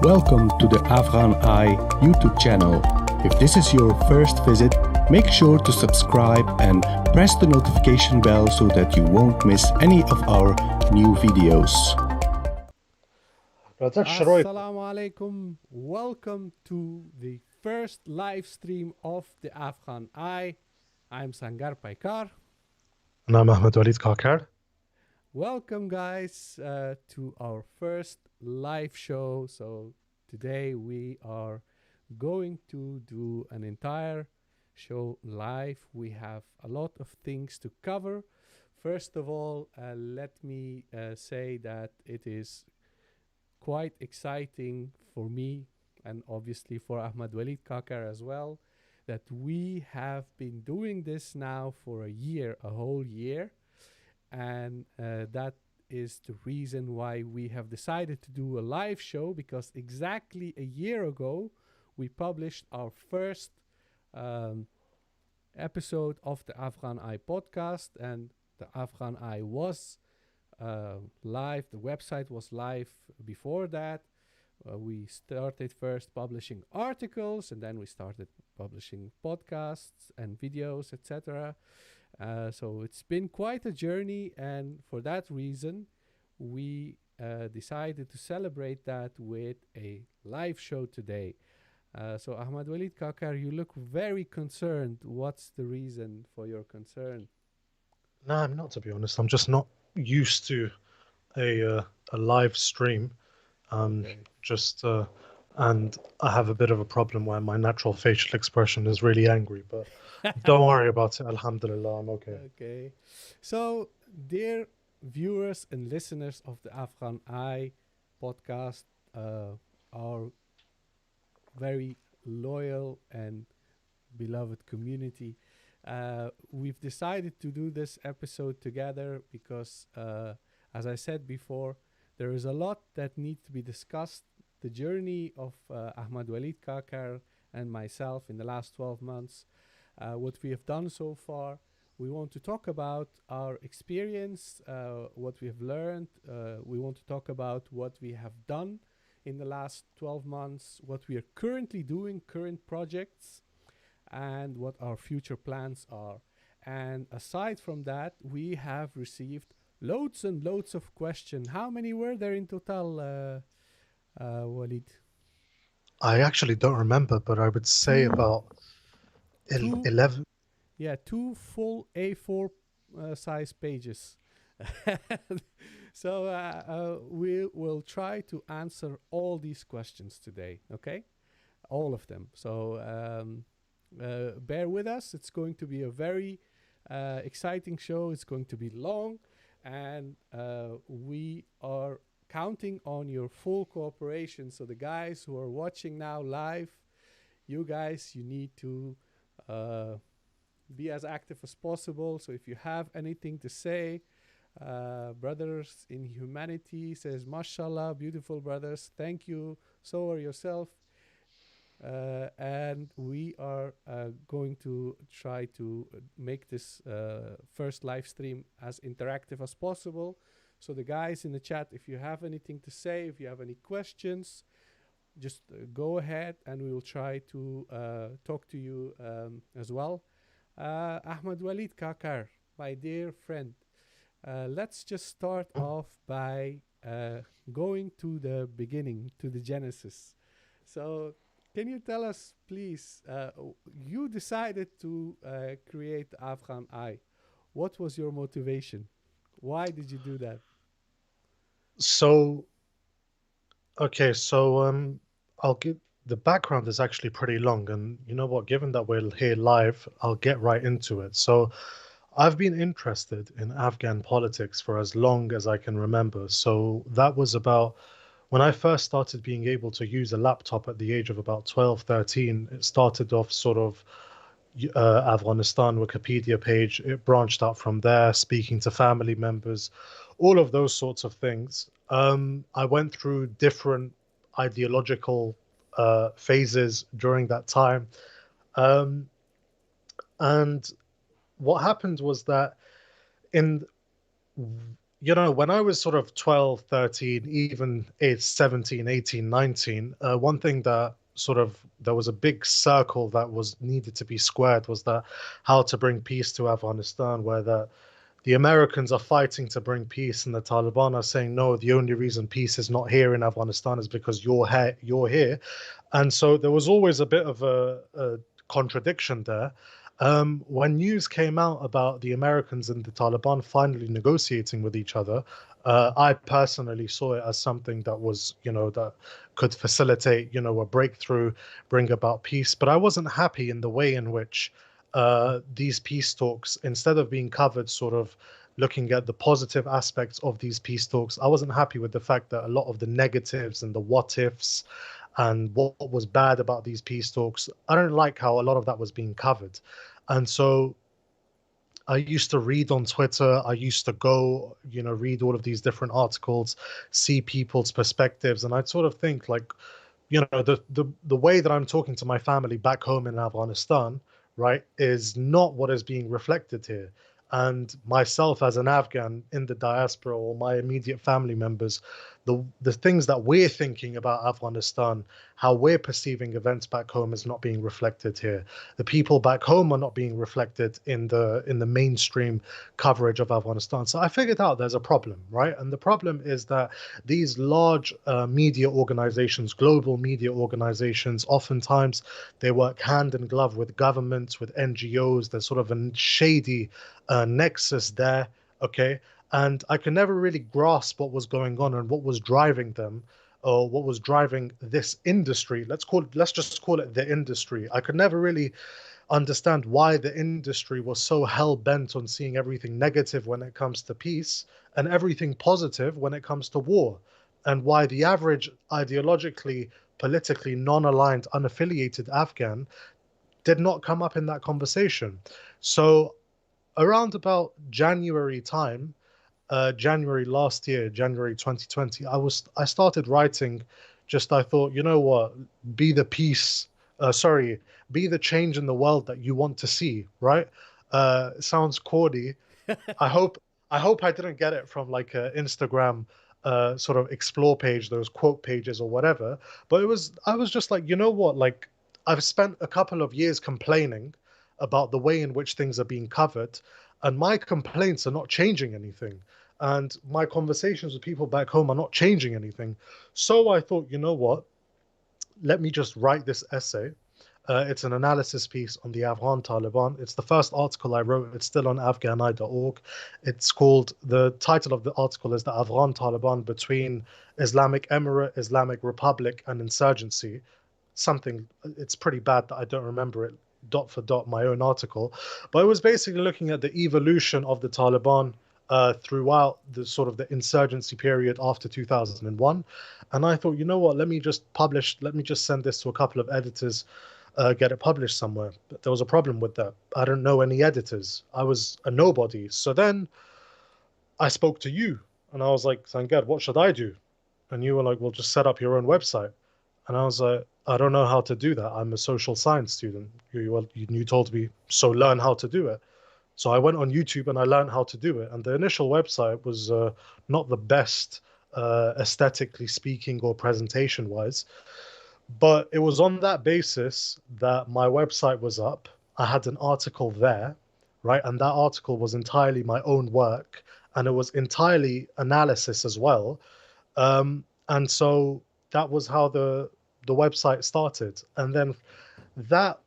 Welcome to the Afghan Eye YouTube channel. If this is your first visit, make sure to subscribe and press the notification bell so that you won't miss any of our new videos. Assalamu alaikum. Welcome to the first live stream of the Afghan Eye. I'm Sangar Paykhar. And I'm Ahmed-Waleed Kakar. Welcome, guys, to our first live show. So today we are going to do an entire show live. We have a lot of things to cover. First of all, let me say that it is quite exciting for me and obviously for Ahmed-Waleed Kakar as well, that we have been doing this now for a whole year. And that is the reason why we have decided to do a live show, because exactly a year ago we published our first episode of the Afghan Eye podcast, and the Afghan Eye was live. The website was live before that. We started first publishing articles, and then we started publishing podcasts and videos, etc. So it's been quite a journey, and for that reason, we decided to celebrate that with a live show today. So Ahmed-Waleed Kakar, you look very concerned. What's the reason for your concern? No, I'm not, to be honest. I'm just not used to a live stream. Okay. And I have a bit of a problem where my natural facial expression is really angry, but don't worry about it. Alhamdulillah, I'm okay. Okay. So, dear viewers and listeners of the Afghan Eye podcast, our very loyal and beloved community, we've decided to do this episode together because, as I said before, there is a lot that needs to be discussed. The journey of Ahmed-Waleed Kakar and myself in the last 12 months, what we have done so far. We want to talk about our experience, what we have learned. We want to talk about what we have done in the last 12 months, what we are currently doing, current projects, and what our future plans are. And aside from that, we have received loads and loads of questions. How many were there in total, Walid? I actually don't remember, but I would say about 11. Yeah, 2 full A4 size pages. So we will try to answer all these questions today, okay? All of them. So bear with us. It's going to be a very exciting show. It's going to be long, and we are counting on your full cooperation. So the guys who are watching now live, you guys, you need to be as active as possible. So if you have anything to say, brothers in humanity says, mashallah, beautiful brothers, thank you, so are yourself. And we are going to try to make this first live stream as interactive as possible. So the guys in the chat, if you have anything to say, if you have any questions, just go ahead and we will try to talk to you as well. Ahmed-Waleed Kakar, my dear friend, let's just start off by going to the beginning, to the genesis. So can you tell us, please, you decided to create the Afghan Eye. What was your motivation? Why did you do that? So I'll give the background is actually pretty long, and you know what? Given that we're here live, I'll get right into it. So I've been interested in Afghan politics for as long as I can remember. So that was about when I first started being able to use a laptop at the age of about 12, 13. It started off sort of Afghanistan Wikipedia page. It branched out from there, speaking to family members, all of those sorts of things. I went through different ideological phases during that time. Um, and what happened was that in when I was sort of 12, 13, even 17, 18, 19, one thing that sort of there was a big circle that was needed to be squared was that how to bring peace to Afghanistan, where the Americans are fighting to bring peace, and the Taliban are saying no. The only reason peace is not here in Afghanistan is because you're here, and so there was always a bit of a contradiction there. When news came out about the Americans and the Taliban finally negotiating with each other, I personally saw it as something that was, that could facilitate, a breakthrough, bring about peace. But I wasn't happy in the way in which these peace talks, instead of being covered sort of looking at the positive aspects of these peace talks, I wasn't happy with the fact that a lot of the negatives and the what ifs and what was bad about these peace talks, I don't like how a lot of that was being covered. And so I used to read on Twitter. I used to go, read all of these different articles, see people's perspectives, and I'd sort of think like, the way that I'm talking to my family back home in Afghanistan, right, is not what is being reflected here. And myself as an Afghan in the diaspora, or my immediate family members, the things that we're thinking about Afghanistan, how we're perceiving events back home is not being reflected here. The people back home are not being reflected in the mainstream coverage of Afghanistan. So I figured out there's a problem, right? And the problem is that these large media organizations, global media organizations, oftentimes they work hand in glove with governments, with NGOs. There's sort of a shady nexus there, okay? And I could never really grasp what was going on and what was driving them, or what was driving this industry. Let's just call it the industry. I could never really understand why the industry was so hell bent on seeing everything negative when it comes to peace and everything positive when it comes to war, and why the average ideologically, politically non-aligned, unaffiliated Afghan did not come up in that conversation. So around about January time, January last year, January 2020, I started writing. Just I thought, you know what, be the peace. Sorry, be the change in the world that you want to see. Right? Sounds corny. I hope I didn't get it from like a Instagram sort of explore page, those quote pages or whatever. But I was just like, you know what, like I've spent a couple of years complaining about the way in which things are being covered, and my complaints are not changing anything. And my conversations with people back home are not changing anything. So I thought, you know what? Let me just write this essay. It's an analysis piece on the Afghan Taliban. It's the first article I wrote. It's still on afghani.org. The title of the article is The Afghan Taliban Between Islamic Emirate, Islamic Republic, and Insurgency. Something, it's pretty bad that I don't remember it dot for dot, my own article. But it was basically looking at the evolution of the Taliban throughout the sort of the insurgency period after 2001. And I thought, you know what, let me just send this to a couple of editors, get it published somewhere. But there was a problem with that. I don't know any editors. I was a nobody. So then I spoke to you and I was like, Sangar, what should I do? And you were like, well, just set up your own website. And I was like, I don't know how to do that. I'm a social science student. You told me, so learn how to do it. So I went on YouTube and I learned how to do it. And the initial website was not the best aesthetically speaking or presentation wise. But it was on that basis that my website was up. I had an article there, right? And that article was entirely my own work, and it was entirely analysis as well. And so that was how the website started. And then that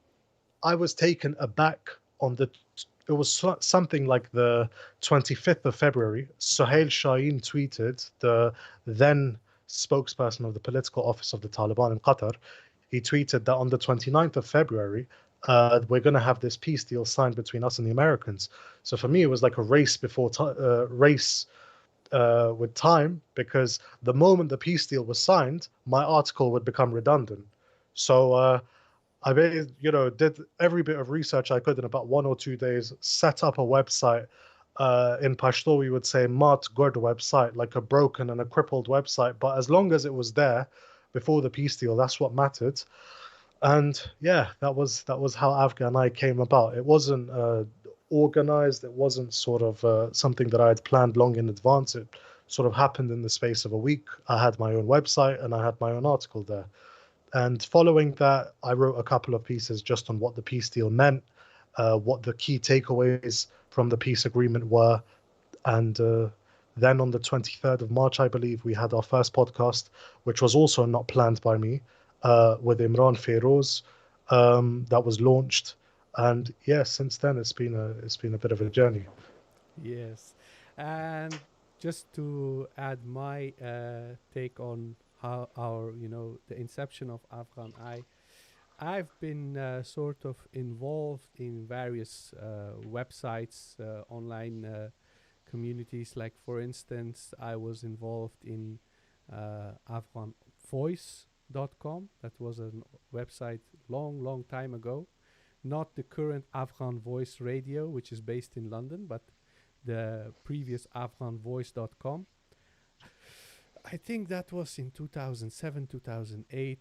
I was taken aback on it was something like the 25th of February. Suhail Shaheen tweeted, the then spokesperson of the political office of the Taliban in Qatar. He tweeted that on the 29th of February, we're going to have this peace deal signed between us and the Americans. So for me, it was like a race with time, because the moment the peace deal was signed, my article would become redundant. So I did every bit of research I could in about 1 or 2 days, set up a website. In Pashto, we would say mat gurd website, like a broken and a crippled website. But as long as it was there before the peace deal, that's what mattered. And yeah, that was how Afghan I came about. It wasn't organized. It wasn't sort of something that I had planned long in advance. It sort of happened in the space of a week. I had my own website and I had my own article there. And following that, I wrote a couple of pieces just on what the peace deal meant, what the key takeaways from the peace agreement were. And then on the 23rd of March, I believe, we had our first podcast, which was also not planned by me, with Imran Feroz, that was launched. And yeah, since then it's been a bit of a journey. Yes, and just to add my take on how our, the inception of Afghan Eye, I've been sort of involved in various websites, online communities. Like, for instance, I was involved in AfghanVoice.com. That was a website long, long time ago. Not the current Afghan Voice Radio, which is based in London, but the previous AfghanVoice.com. I think that was in 2007, 2008.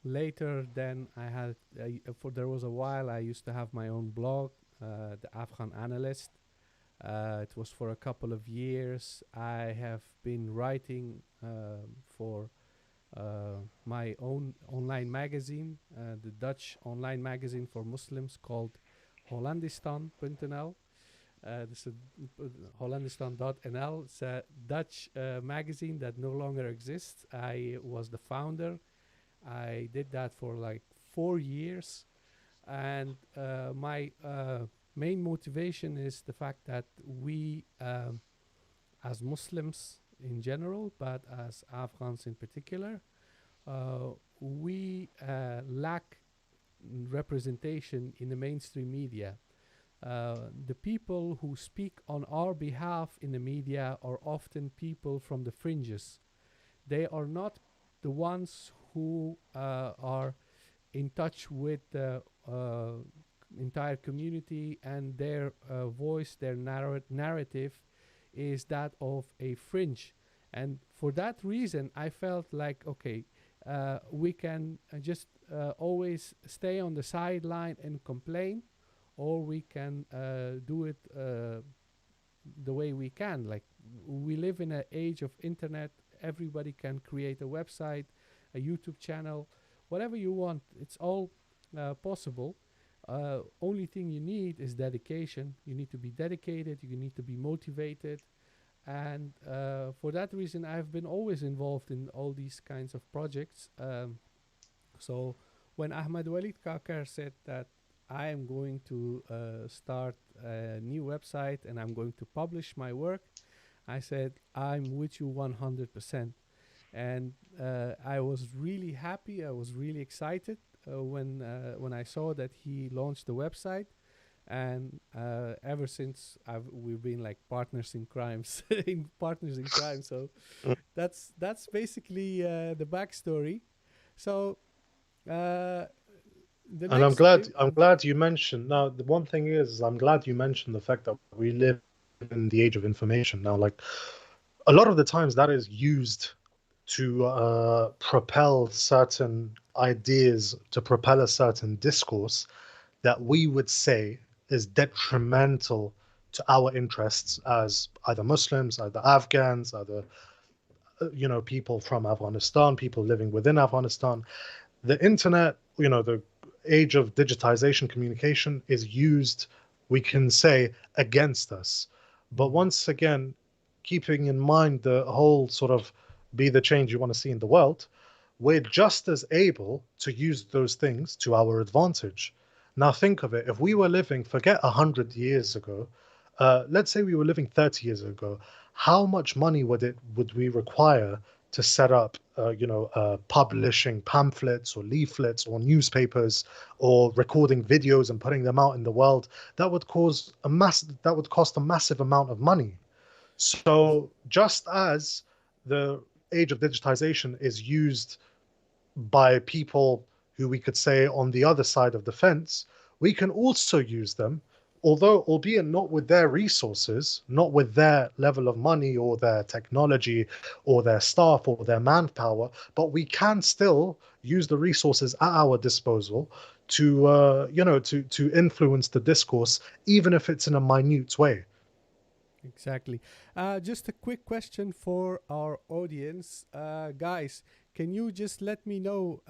Later, then I had, for there was a while I used to have my own blog, the Afghan Analyst. It was for a couple of years. I have been writing for my own online magazine, the Dutch online magazine for Muslims called Hollandistan.nl. This is Hollandistan.nl. It's a Dutch magazine that no longer exists. I was the founder. I did that for like 4 years. And my main motivation is the fact that we, as Muslims in general, but as Afghans in particular, we lack representation in the mainstream media. The people who speak on our behalf in the media are often people from the fringes. They are not the ones who are in touch with the entire community, and their voice, their narrative is that of a fringe. And for that reason, I felt like, okay, we can just always stay on the sideline and complain, or we can do it the way we can. Like, we live in an age of internet. Everybody can create a website, a YouTube channel, whatever you want. It's all possible. Only thing you need is dedication. You need to be dedicated. You need to be motivated. And for that reason, I've been always involved in all these kinds of projects. So when Ahmed-Waleed Kakar said that I am going to start a new website and I'm going to publish my work, I said, I'm with you 100%. And I was really happy. I was really excited when I saw that he launched the website. And ever since, we've been like partners in crimes, partners in crime. So that's basically the backstory. So the And I'm next glad I'm glad you mentioned. Now, the one thing is, I'm glad you mentioned the fact that we live in the age of information now. Like, a lot of the times that is used to propel certain ideas, to propel a certain discourse that we would say is detrimental to our interests as either Muslims, either Afghans, either people from Afghanistan, people living within Afghanistan. The internet, the age of digitization communication is used, we can say, against us. But Mhm. once again, keeping in mind the whole sort of be the change you want to see in the world, we're just as able to use those things to our advantage. Now, think of it. If we were living, forget 100 years ago, let's say we were living 30 years ago, how much money would we require to set up, publishing pamphlets or leaflets or newspapers or recording videos and putting them out in the world? That would cost a massive amount of money. So just as the age of digitization is used by people who we could say on the other side of the fence, we can also use them, although albeit not with their resources, not with their level of money or their technology or their staff or their manpower, but we can still use the resources at our disposal to to influence the discourse, even if it's in a minute way. Exactly. Just a quick question for our audience. Guys, can you just let me know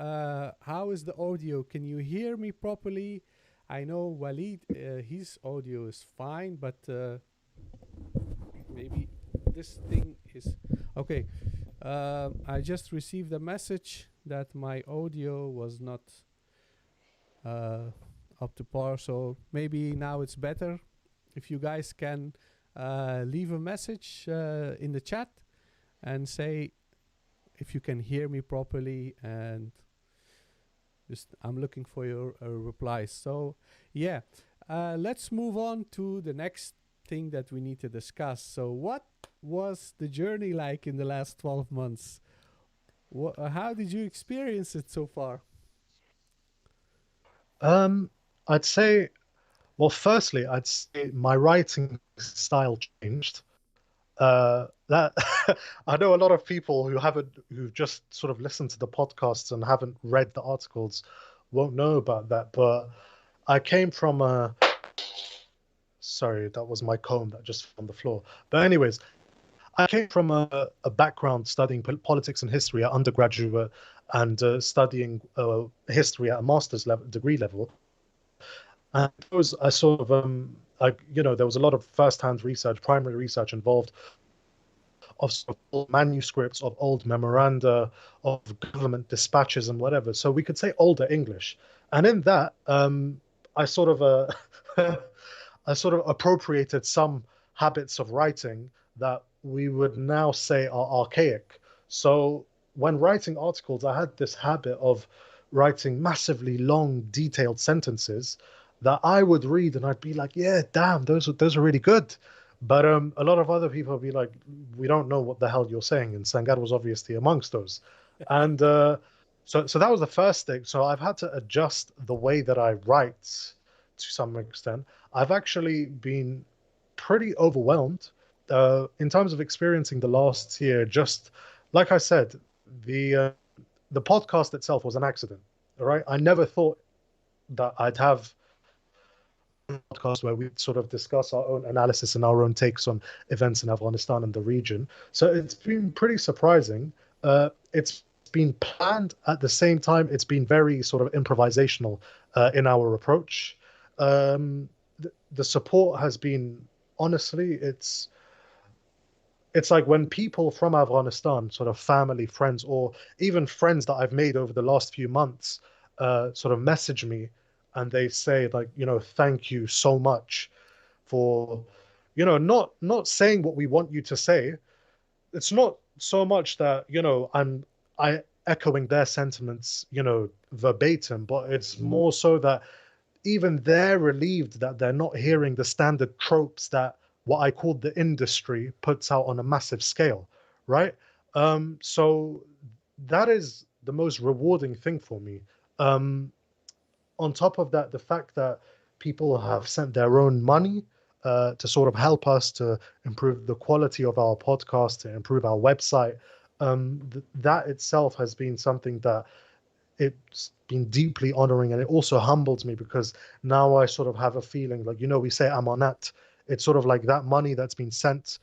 how is the audio? Can you hear me properly? I know Waleed, his audio is fine, but maybe this thing is. Okay. I just received a message that my audio was not uh, up to par, so maybe now it's better. If you guys can leave a message in the chat and say if you can hear me properly, and just I'm looking for your replies. So yeah, let's move on to the next thing that we need to discuss. So what was the journey like in the last 12 months? How did you experience it so far? Um, I'd say, well, firstly, I'd say my writing style changed. That I know a lot of people who've just sort of listened to the podcasts and haven't read the articles won't know about that. But I came from a, sorry, that was my comb that just fell on the floor. But anyways, I came from a background studying politics and history at undergraduate and studying history at a master's level, degree level. And it was I sort of there was a lot of first-hand research, primary research involved of sort of old manuscripts, of old memoranda, of government dispatches and whatever. So we could say older English. And in that, I sort of I sort of appropriated some habits of writing that we would now say are archaic. So when writing articles, I had this habit of writing massively long, detailed sentences that I would read and I'd be like, yeah, damn, those are really good. But a lot of other people would be like, we don't know what the hell you're saying. And Sangar was obviously amongst those. And so that was the first thing. So I've had to adjust the way that I write to some extent. I've actually been pretty overwhelmed in terms of experiencing the last year. Just like I said, the uh, the podcast itself was an accident. All right, I never thought that I'd have podcast where we sort of discuss our own analysis and our own takes on events in Afghanistan and the region. So it's been pretty surprising. It's been planned at the same time. It's been very sort of improvisational in our approach. The support has been, honestly, it's like when people from Afghanistan, sort of family, friends, or even friends that I've made over the last few months, sort of message me and they say like, thank you so much for, not saying what we want you to say. It's not so much that, I echoing their sentiments, verbatim, but it's more so that even they're relieved that they're not hearing the standard tropes that what I call the industry puts out on a massive scale, right? So that is the most rewarding thing for me. Um, on top of that, the fact that people have sent their own money to sort of help us to improve the quality of our podcast, to improve our website, that itself has been something that it's been deeply honoring, and it also humbles me because now I sort of have a feeling like, we say amanat. It's sort of like that money that's been sent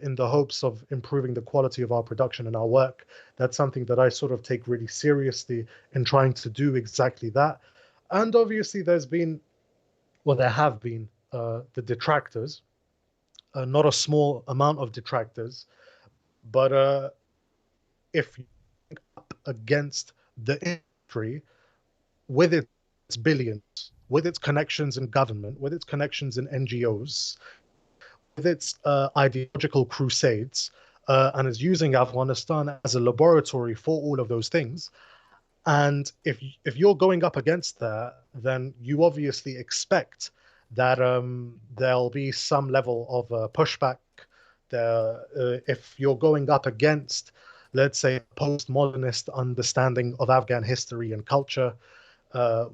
in the hopes of improving the quality of our production and our work. That's something that I sort of take really seriously in trying to do exactly that. And obviously, there have been the detractors, not a small amount of detractors, but if you up against the industry with its billions, with its connections in government, with its connections in NGOs, with its ideological crusades, and is using Afghanistan as a laboratory for all of those things. And if you're going up against that, then you obviously expect that there'll be some level of pushback. If you're going up against, let's say, postmodernist understanding of Afghan history and culture,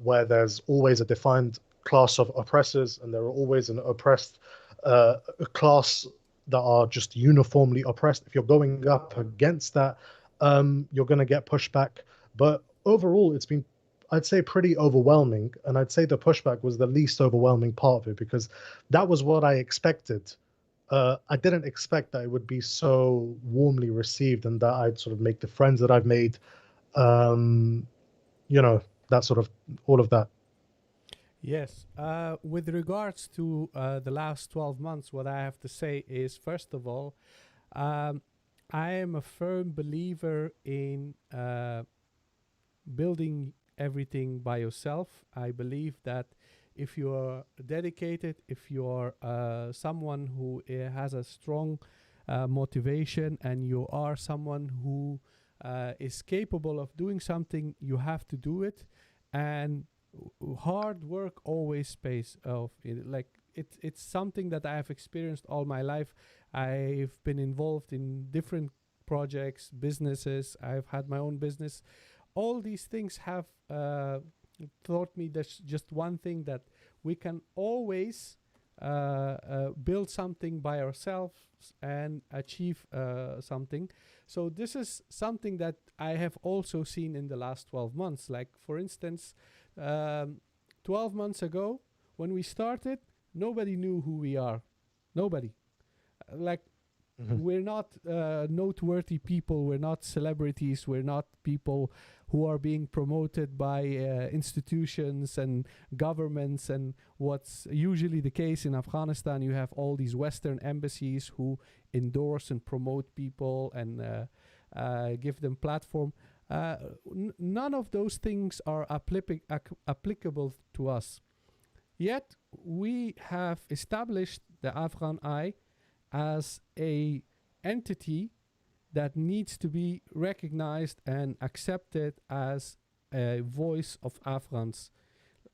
where there's always a defined class of oppressors and there are always an oppressed class that are just uniformly oppressed. If you're going up against that, you're going to get pushback. But overall, it's been I'd say pretty overwhelming, and I'd say the pushback was the least overwhelming part of it because that was what I expected. I didn't expect that it would be so warmly received and that I'd sort of make the friends that I've made, um, you know, that sort of all of that. Yes. With regards to the last 12 months, what I have to say is, first of all, um, I am a firm believer in building everything by yourself. I believe that if you are dedicated, if you are someone who has a strong motivation, and you are someone who is capable of doing something, you have to do it. And hard work always pays off. It's something that I have experienced all my life. I've been involved in different projects, businesses. I've had my own business. All these things have taught me there's just one thing, that we can always build something by ourselves and achieve something. So this is something that I have also seen in the last 12 months. Like, for instance, 12 months ago, when we started, nobody knew who we are. Nobody. Like, we're not noteworthy people. We're not celebrities. We're not people who are being promoted by institutions and governments. And what's usually the case in Afghanistan, you have all these Western embassies who endorse and promote people and give them platform. None of those things are applicable to us. Yet we have established the Afghan Eye as a entity that needs to be recognized and accepted as a voice of Afghans.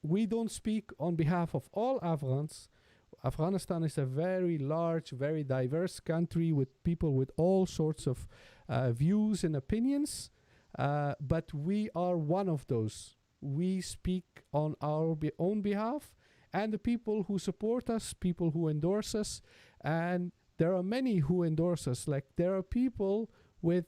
We don't speak on behalf of all Afghans. Afghanistan is a very large, very diverse country with people with all sorts of views and opinions, but we are one of those. We speak on our own behalf, and the people who support us, people who endorse us, and there are many who endorse us. Like, there are people with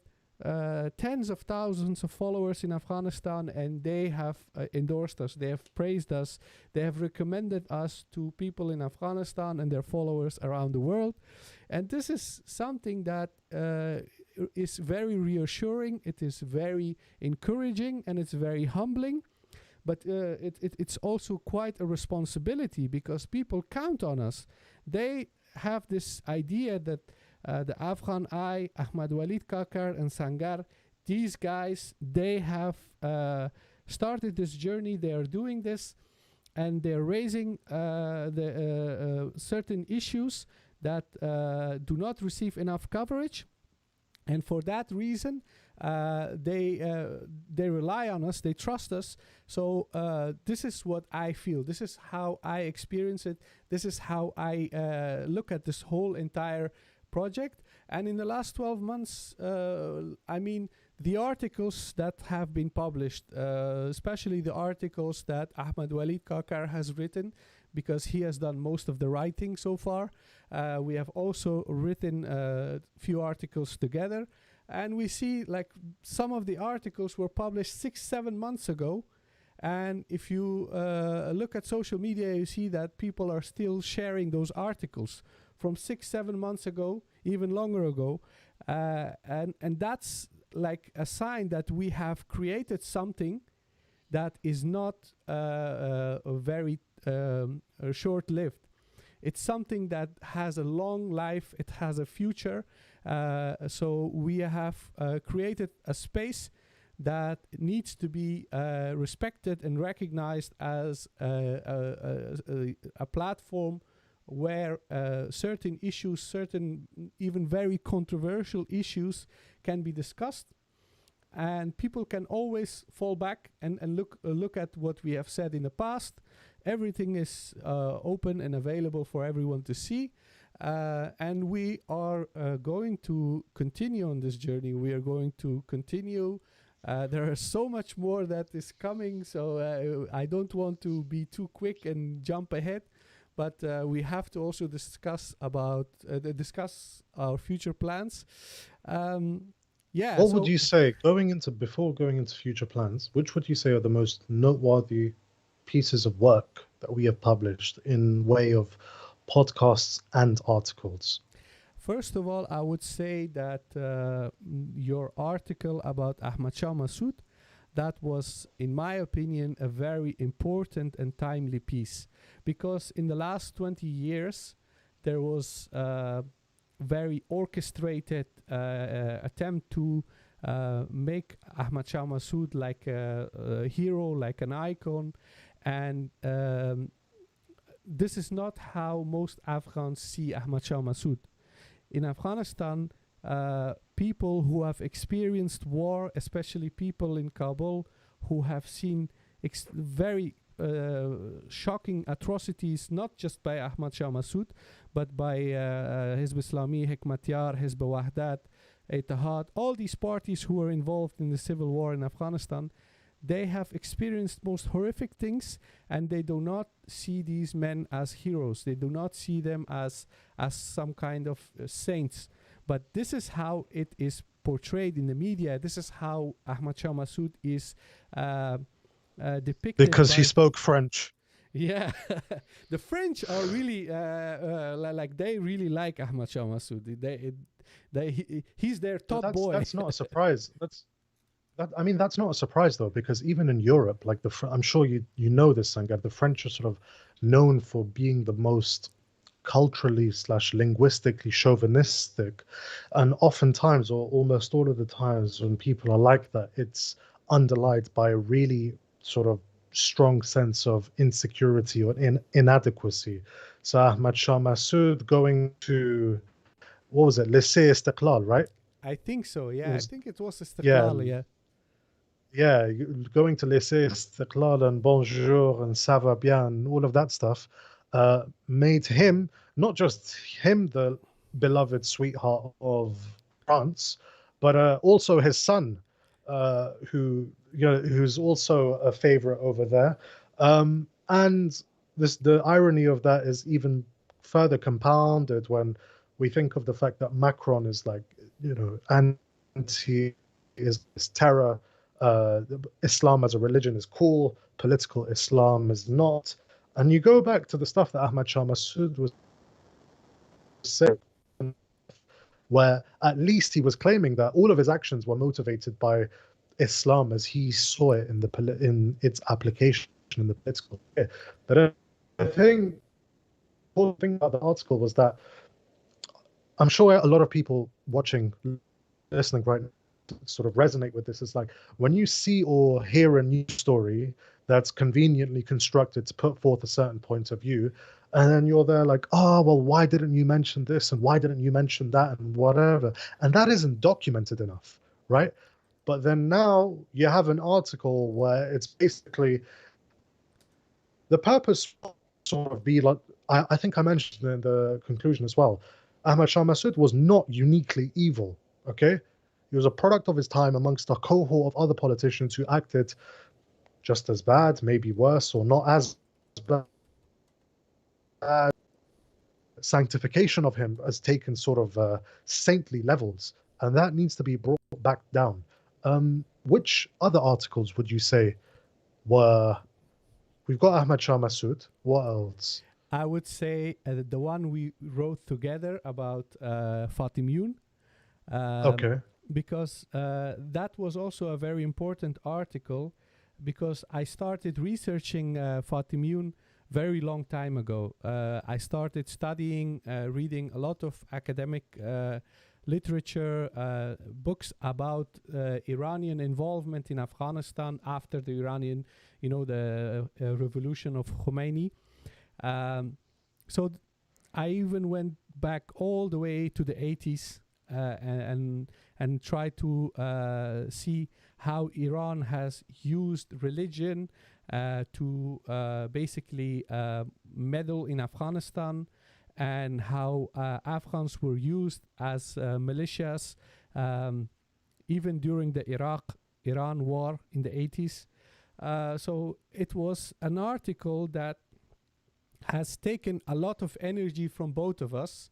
tens of thousands of followers in Afghanistan, and they have endorsed us. They have praised us. They have recommended us to people in Afghanistan and their followers around the world. And this is something that is very reassuring. It is very encouraging, and it's very humbling. But it's also quite a responsibility, because people count on us. They have this idea that the Afghan Eye, Ahmed-Waleed, Kakar, and Sangar, these guys, they have started this journey. They are doing this, and they're raising the certain issues that do not receive enough coverage. And for that reason, they rely on us. They trust us. So this is what I feel. This is how I experience it. This is how I look at this whole entire project. And in the last 12 months, I mean, the articles that have been published, especially the articles that Ahmed-Waleed Kakar has written, because he has done most of the writing so far. We have also written a few articles together. And we see, like, some of the articles were published 6-7 months ago. And if you look at social media, you see that people are still sharing those articles from 6-7 months ago, even longer ago. And that's like a sign that we have created something that is not very short-lived. It's something that has a long life. It has a future. So we have created a space that needs to be respected and recognized as a platform where certain issues, certain even very controversial issues can be discussed. And people can always fall back and look at what we have said in the past. Everything is open and available for everyone to see. And we are going to continue on this journey. We are going to continue. There is so much more that is coming, so I don't want to be too quick and jump ahead. But we have to also discuss our future plans. Yeah. What would So you say before going into future plans? Which would you say are the most noteworthy pieces of work that we have published in way of podcasts and articles? first of all, I would say that your article about Ahmad Shah Massoud, that was, in my opinion, a very important and timely piece, because in the last 20 years there was very orchestrated attempt to make Ahmad Shah Massoud like a hero, like an icon, and this is not how most Afghans see Ahmad Shah Massoud. In Afghanistan, people who have experienced war, especially people in Kabul who have seen very shocking atrocities, not just by Ahmad Shah Massoud, but by Hizb Islami, Hikmatyar, Hizb Wahdat, Ittihad, all these parties who were involved in the civil war in Afghanistan, they have experienced most horrific things, and they do not see these men as heroes. They do not see them as some kind of saints. But this is how it is portrayed in the media. This is how Ahmad Shah Massoud is depicted. Because he by spoke French. yeah, the French are really like they really like Ahmad Shah Massoud. He's their top boy. That's not a surprise. I mean, that's not a surprise though, because even in Europe, like I'm sure you know this, Sangar, the French are sort of known for being the most culturally / linguistically chauvinistic, and oftentimes, or almost all of the times, when people are like that, it's underlined by a really sort of strong sense of insecurity or inadequacy. So Ahmad Shah Massoud going to, what was it, Lycée Istiqlal, right? I think so. It Yeah, I was, think it was yeah, Istiqlal. Yeah. yeah, going to Lycée Istiqlal and Bonjour and Ça va bien, and all of that stuff, made him, not just him, the beloved sweetheart of France, but also his son, who's also a favorite over there. And the irony of that is even further compounded when we think of the fact that Macron is like, anti is terror. Islam as a religion is cool, political Islam is not. And you go back to the stuff that Ahmad Shah Massoud was saying, where at least he was claiming that all of his actions were motivated by Islam as he saw it in its application in the political sphere. But the thing about the article was that I'm sure a lot of people watching, listening right now, sort of resonate with this. Is like when you see or hear a news story that's conveniently constructed to put forth a certain point of view, and then you're there like, oh, well, why didn't you mention this and why didn't you mention that and whatever, and that isn't documented enough, right? But then now you have an article where it's basically the purpose sort of be like, I think I mentioned in the conclusion as well, Ahmad Shah Massoud was not uniquely evil, okay? He was a product of his time amongst a cohort of other politicians who acted just as bad, maybe worse, or not as bad. Sanctification of him has taken sort of saintly levels, and that needs to be brought back down. Which other articles would you say were... We've got Ahmad Shah Massoud. What else? I would say the one we wrote together about Fatimiyun. Okay. Because that was also a very important article, because I started researching Fatimiyun very long time ago. I started studying, reading a lot of academic literature, books about Iranian involvement in Afghanistan after the Iranian, the revolution of Khomeini. So I even went back all the way to the 80s and try to see how Iran has used religion to basically meddle in Afghanistan, and how Afghans were used as militias even during the Iraq-Iran war in the 80s. So it was an article that has taken a lot of energy from both of us.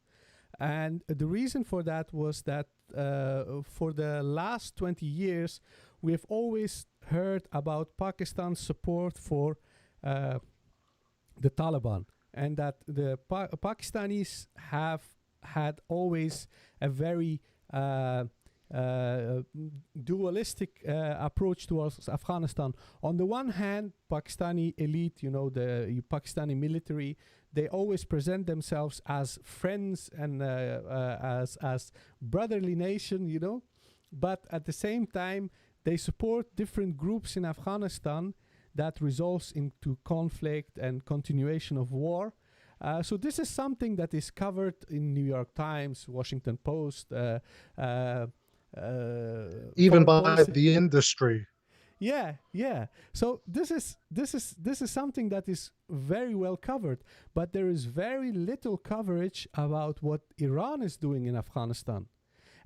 And the reason for that was that for the last 20 years, we have always heard about Pakistan's support for the Taliban, and that the Pakistanis have had always a very dualistic approach towards Afghanistan. On the one hand, Pakistani elite, the Pakistani military, they always present themselves as friends and as brotherly nation, but at the same time, they support different groups in Afghanistan that results into conflict and continuation of war. So this is something that is covered in New York Times, Washington Post, even by policy. the industry. Yeah. So this is something that is very well covered, but there is very little coverage about what Iran is doing in Afghanistan.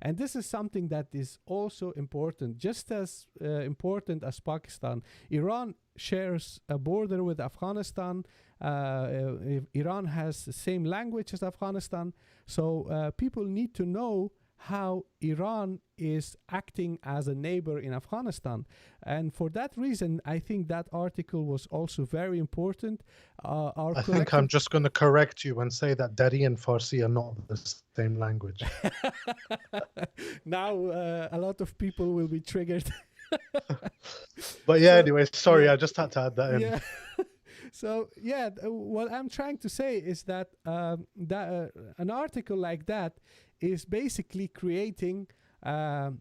And this is something that is also important, just as important as Pakistan. Iran shares a border with Afghanistan. Iran has the same language as Afghanistan. So people need to know how Iran is acting as a neighbor in Afghanistan. And for that reason, I think that article was also very important. I think I'm just going to correct you and say that Dari and Farsi are not the same language. Now a lot of people will be triggered. But yeah, anyway, sorry, I just had to add that in. Yeah. So what I'm trying to say is that an article like that is basically creating a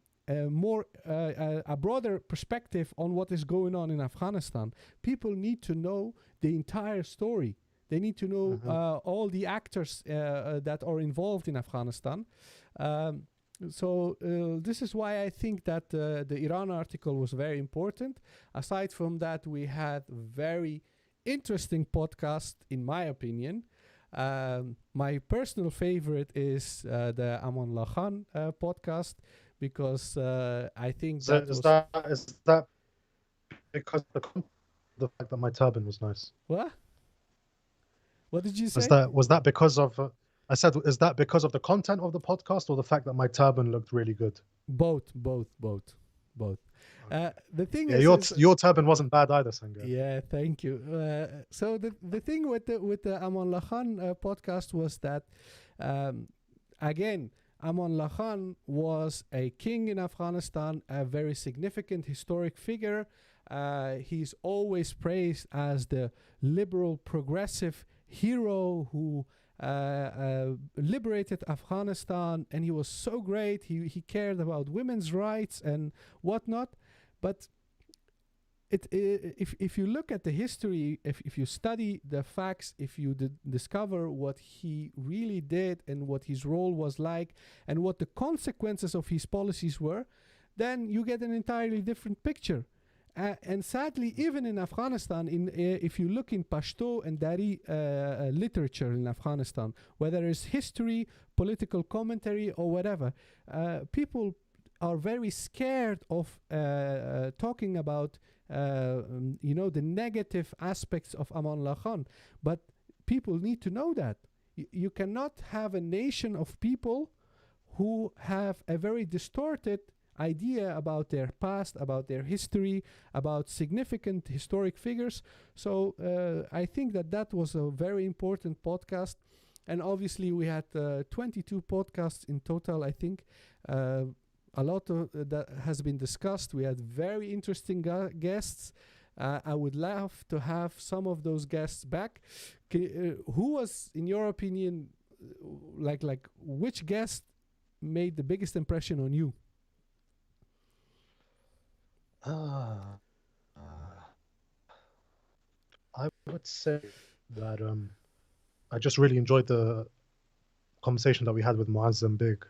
broader perspective on what is going on in Afghanistan. People need to know the entire story. They need to know all the actors that are involved in Afghanistan. So this is why I think that the Iran article was very important. Aside from that, we had very interesting podcast, in my opinion. My personal favorite is the Amanullah Khan podcast, because I think is that because the fact that my turban was nice? What did you say? Was that because of? I said, is that because of the content of the podcast or the fact that my turban looked really good? Both. The thing is, your turban wasn't bad either, Sangar. Yeah, thank you. So the thing with the Amanullah Khan podcast was that again, Amanullah Khan was a king in Afghanistan, a very significant historic figure. He's always praised as the liberal progressive hero who liberated Afghanistan, and he was so great. He cared about women's rights and whatnot. But if you look at the history, if you study the facts, if you discover what he really did and what his role was like and what the consequences of his policies were, then you get an entirely different picture. And sadly, even in Afghanistan, if you look in Pashto and Dari literature in Afghanistan, whether it's history, political commentary, or whatever, people are very scared of talking about the negative aspects of Amanullah Khan. But people need to know that. You cannot have a nation of people who have a very distorted idea about their past, about their history, about significant historic figures. So I think that was a very important podcast. And obviously we had 22 podcasts in total, I think. A lot of that has been discussed. We had very interesting guests. I would love to have some of those guests back. Who was, in your opinion, like which guest made the biggest impression on you? I would say that I just really enjoyed the conversation that we had with Muazzam Beg.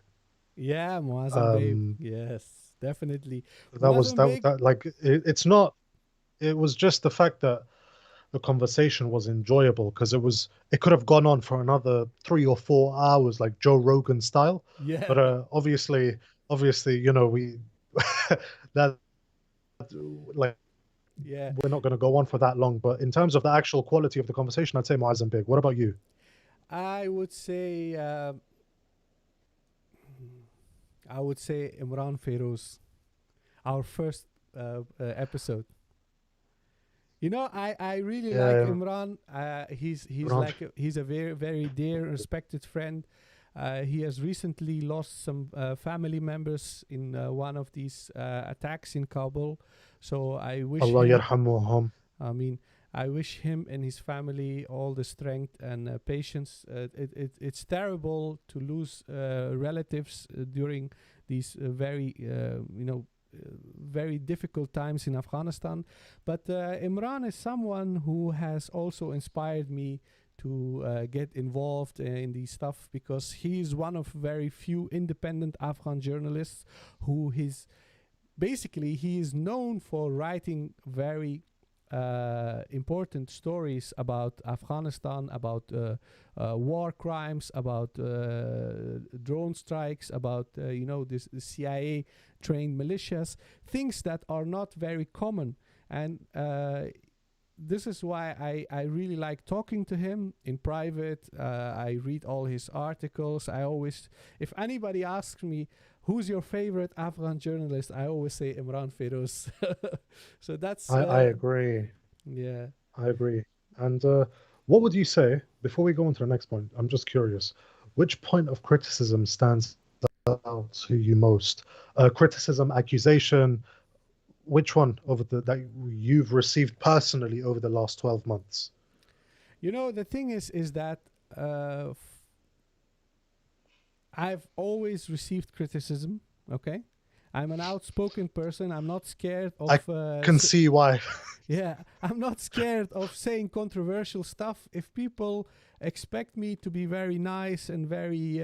Yeah, Muazzam Beg. Yes, definitely. It's not. It was just the fact that the conversation was enjoyable, because it could have gone on for another 3 or 4 hours, like Joe Rogan style. Yeah. But obviously, we that. Like, yeah, we're not going to go on for that long. But in terms of the actual quality of the conversation, I'd say Muazzam Beg. What about you? I would say I would say Imran Feroz, our first episode. I really like Yeah, Imran. He's Imran. like he's a very very dear respected friend. He has recently lost some family members in one of these attacks in Kabul. So I wish Allah him. yarhamuhum. I mean, I wish him and his family all the strength and patience. It's terrible to lose relatives during these very difficult times in Afghanistan. But Imran is someone who has also inspired me to get involved in these stuff, because he is one of very few independent Afghan journalists who is basically he is known for writing very important stories about Afghanistan, about war crimes, about drone strikes, about this CIA trained militias, things that are not very common. And this is why I really like talking to him in private. I read all his articles. I always, if anybody asks me, who's your favorite Afghan journalist, I always say Imran Feroz. So that's I agree. yeah. I agree. And what would you say, before we go on to the next point, I'm just curious, which point of criticism stands out to you most? Criticism, accusation, which one over that you've received personally over the last 12 months? The thing is that I've always received criticism. Okay, I'm an outspoken person. I'm not scared of. I can see why. Yeah, I'm not scared of saying controversial stuff. If people expect me to be very nice and very,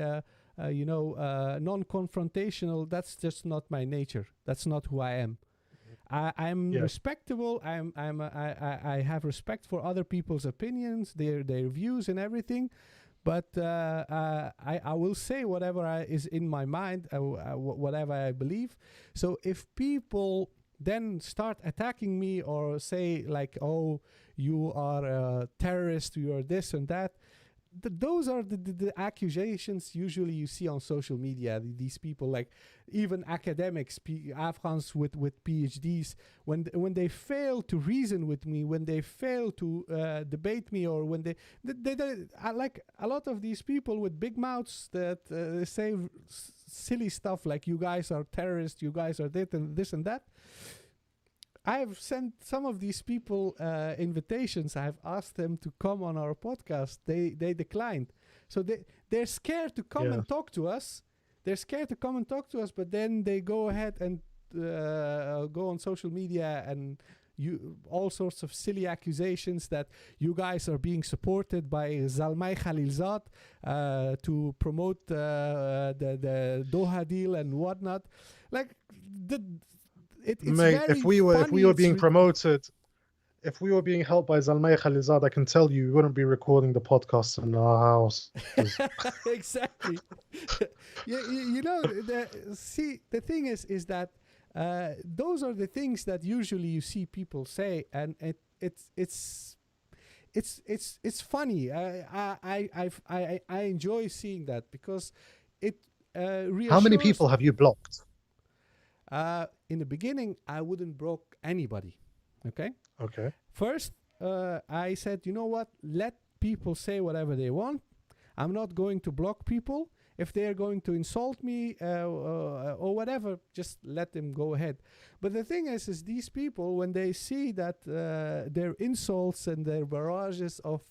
non-confrontational, that's just not my nature. That's not who I am. I'm Yeah. respectable. I have respect for other people's opinions, their views and everything. But I will say whatever is in my mind, whatever I believe. So if people then start attacking me or say like, oh, you are a terrorist, you are this and that, those are the accusations usually you see on social media. These people, like even academics, Afghans with PhDs, when they fail to reason with me, when they fail to debate me, or when they I like a lot of these people with big mouths that say silly stuff like, you guys are terrorists, you guys are this and that. I've sent some of these people invitations. I've asked them to come on our podcast. They declined. So they're scared to come and talk to us. They're scared to come and talk to us, but then they go ahead and go on social media and all sorts of silly accusations that you guys are being supported by Zalmay Khalilzad to promote the Doha deal and whatnot. Like it's Mate, very if we were being promoted, if we were being helped by Zalmay Khalilzad, I can tell you, we wouldn't be recording the podcast in our house. Exactly. The thing is that those are the things that usually you see people say, and it's funny. I enjoy seeing that, because it reassures. How many people have you blocked? In the beginning, I wouldn't block anybody. Okay. Okay. First, I said, you know what? Let people say whatever they want. I'm not going to block people. If they are going to insult me or whatever, just let them go ahead. But the thing is these people, when they see that their insults and their barrages of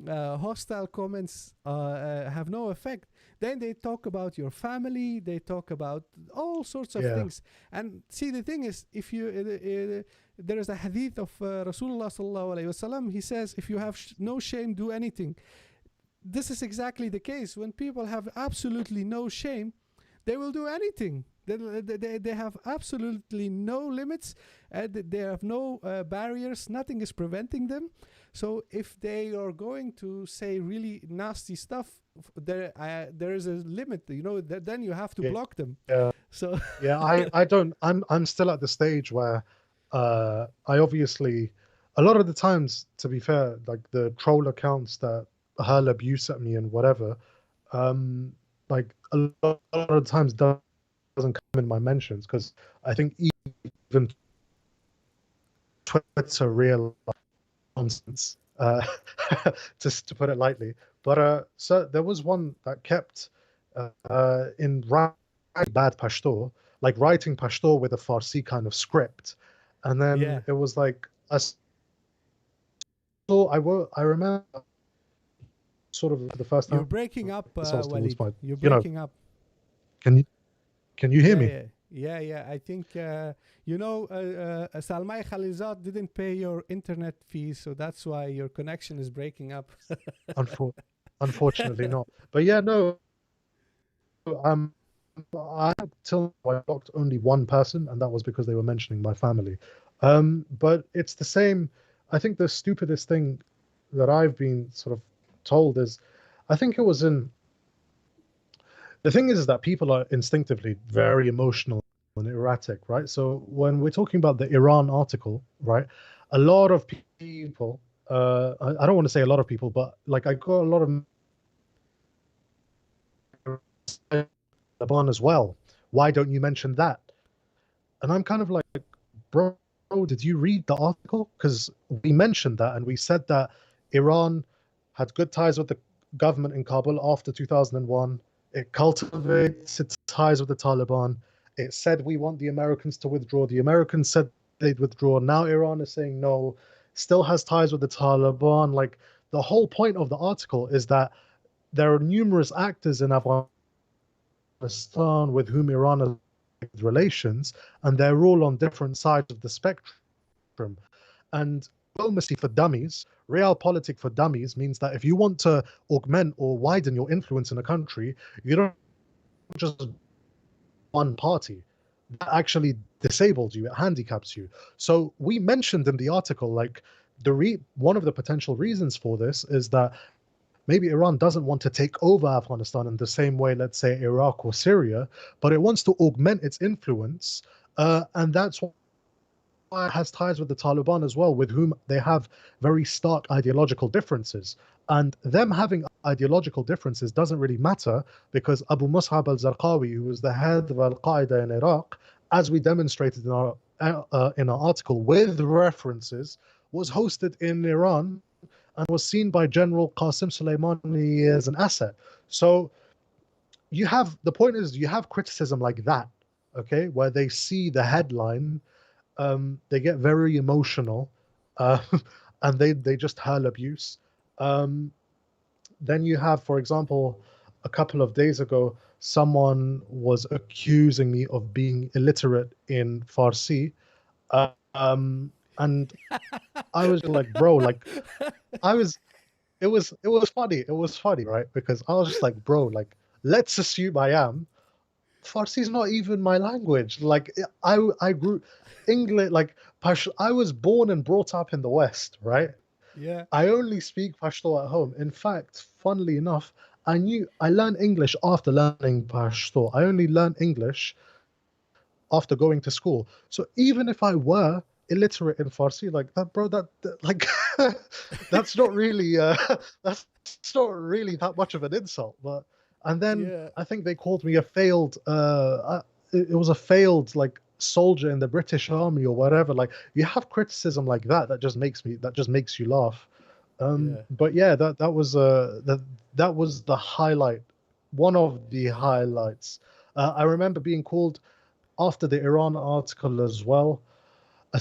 hostile comments have no effect, then they talk about your family, they talk about all sorts of things. And see, the thing is, if you there is a hadith of Rasulullah sallallahu alaihi wasallam. He says, if you have no shame, do anything. This is exactly the case. When people have absolutely no shame, they will do anything. They have absolutely no limits. They have no barriers. Nothing is preventing them. So if they are going to say really nasty stuff, there is a limit. Then you have to block them. Yeah. So I don't. I'm still at the stage where I obviously, a lot of the times, to be fair, like the troll accounts that hurl abuse at me and whatever, like a lot of times doesn't come in my mentions because I think even Twitter real nonsense, just to put it lightly. But so there was one that kept in writing bad Pashto, like writing Pashto with a Farsi kind of script, and Yeah. then it was like I remember sort of the first You're time breaking up, this was towards Walid. my, You're you know, breaking up. can you can you hear Yeah, me? yeah. Yeah. I think, Salmai Khalizad didn't pay your internet fees, so that's why your connection is breaking up. Unfor- Unfortunately not. But yeah, no, um, I till now, I blocked only one person, and that was because they were mentioning my family. But it's the same. I think the stupidest thing that I've been sort of told is, I think it was in. The thing is that people are instinctively very emotional and erratic, right? So when we're talking about the Iran article, right, a lot of people, I don't want to say a lot of people, but like I got a lot of Lebanon as well. Why don't you mention that? And I'm kind of like, bro, did you read the article? Because we mentioned that and we said that Iran had good ties with the government in Kabul after 2001. It cultivates its ties with the Taliban. It said we want the Americans to withdraw. The Americans said they'd withdraw. Now Iran is saying no, still has ties with the Taliban. Like the whole point of the article is that there are numerous actors in Afghanistan with whom Iran has relations, and they're all on different sides of the spectrum. And diplomacy for dummies, realpolitik for dummies, means that if you want to augment or widen your influence in a country, you don't just one party. That actually disables you, it handicaps you. So we mentioned in the article, like one of the potential reasons for this is that maybe Iran doesn't want to take over Afghanistan in the same way, let's say, Iraq or Syria, but it wants to augment its influence. And that's why it has ties with the Taliban as well, with whom they have very stark ideological differences. And them having ideological differences doesn't really matter because Abu Mus'ab al Zarqawi, who was the head of Al Qaeda in Iraq, as we demonstrated in our article with references, was hosted in Iran and was seen by General Qasim Soleimani as an asset. So you have the point is you have criticism like that, okay, where they see the headline, they get very emotional, uh, and they just hurl abuse. Um, then you have, for example, a couple of days ago, someone was accusing me of being illiterate in Farsi, and I was like, bro, like I was it was funny. It was funny, right? Because I was just like, bro, like let's assume I am. Farsi is not even my language. Like I grew English like I was born and brought up in the West, right? Yeah. I only speak Pashto at home. In fact, funnily enough, I learned English after learning Pashto. I only learned English after going to school. So even if I were illiterate in Farsi, like that, bro, like that's not really that's not really that much of an insult. But and then Yeah. I think they called me a failed it was a failed like soldier in the British Army or whatever. Like you have criticism like that just makes you laugh. Yeah. But yeah, that was the highlight, one of the highlights. I remember being called after the Iran article as well, a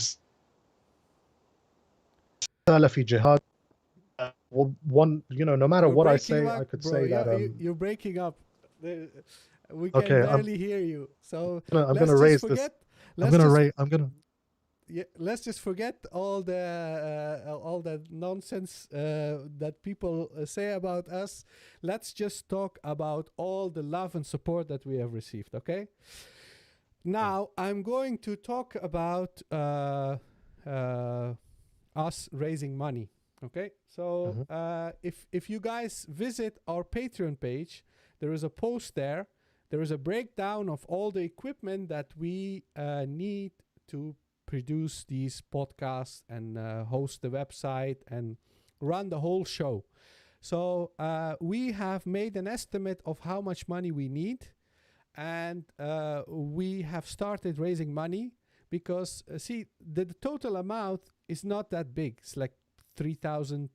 Salafi jihad. Well, one, no matter You're what I breaking say, up, I could bro. say that You're breaking up. We can okay, barely hear you. So I'm let's gonna just raise this. forget. Let's just I'm gonna yeah, let's just forget all the nonsense that people say about us. Let's just talk about all the love and support that we have received. Okay. Now I'm going to talk about uh, us raising money. Okay, so Mhm. if you guys visit our Patreon page, there is a post there. There is a breakdown of all the equipment that we need to produce these podcasts and host the website and run the whole show. So we have made an estimate of how much money we need, and we have started raising money because see, the total amount is not that big. It's like £3,000,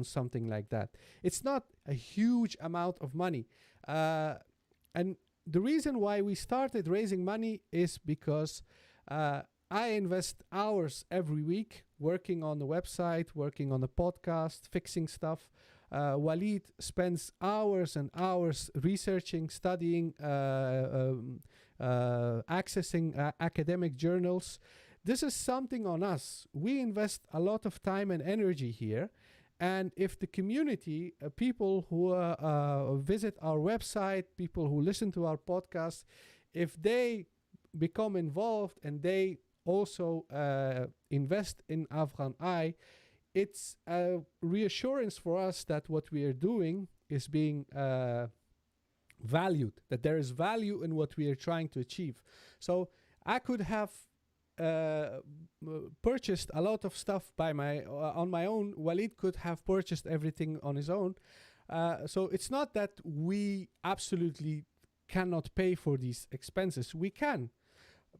something like that. It's not a huge amount of money, and the reason why we started raising money is because I invest hours every week working on the website, working on the podcast, fixing stuff. Waleed spends hours and hours researching, studying, accessing academic journals. This is something on us. We invest a lot of time and energy here. And if the community, people who visit our website, people who listen to our podcast, if they become involved and they also invest in Afghan Eye, it's a reassurance for us that what we are doing is being valued, that there is value in what we are trying to achieve. So I could have purchased a lot of stuff by on my own. Waleed could have purchased everything on his own. So it's not that we absolutely cannot pay for these expenses. We can,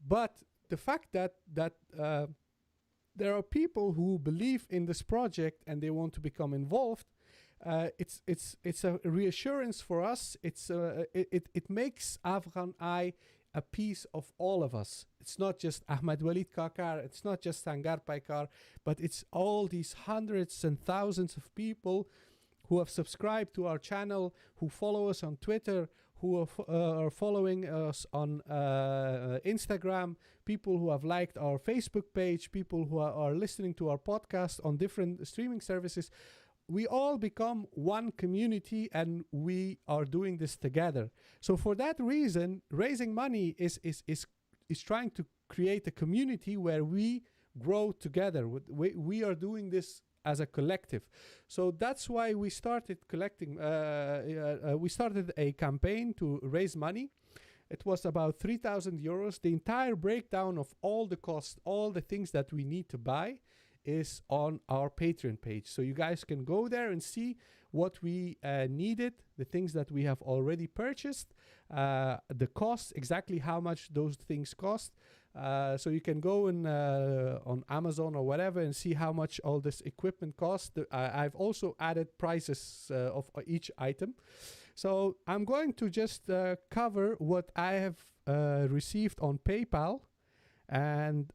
but the fact that there are people who believe in this project and they want to become involved, it's a reassurance for us. It makes Afghan Eye a piece of all of us. It's not just Ahmed-Waleed Kakar, it's not just Sangar Paykhar, but it's all these hundreds and thousands of people who have subscribed to our channel, who follow us on Twitter, who are following us on Instagram, people who have liked our Facebook page, people who are listening to our podcast on different streaming services. We all become one community and we are doing this together. So for that reason, raising money is trying to create a community where we grow together. We are doing this as a collective. So that's why we started collecting. We started a campaign to raise money. It was about €3,000. The entire breakdown of all the costs, all the things that we need to buy, is on our Patreon page. So you guys can go there and see what we needed, the things that we have already purchased, the costs, exactly how much those things cost. So you can go on Amazon or whatever and see how much all this equipment costs. I've also added prices of each item. So I'm going to just cover what I have received on PayPal, and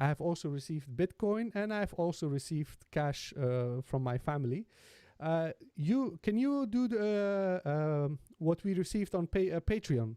I have also received Bitcoin, and I've also received cash from my family. Can you do what we received on Patreon?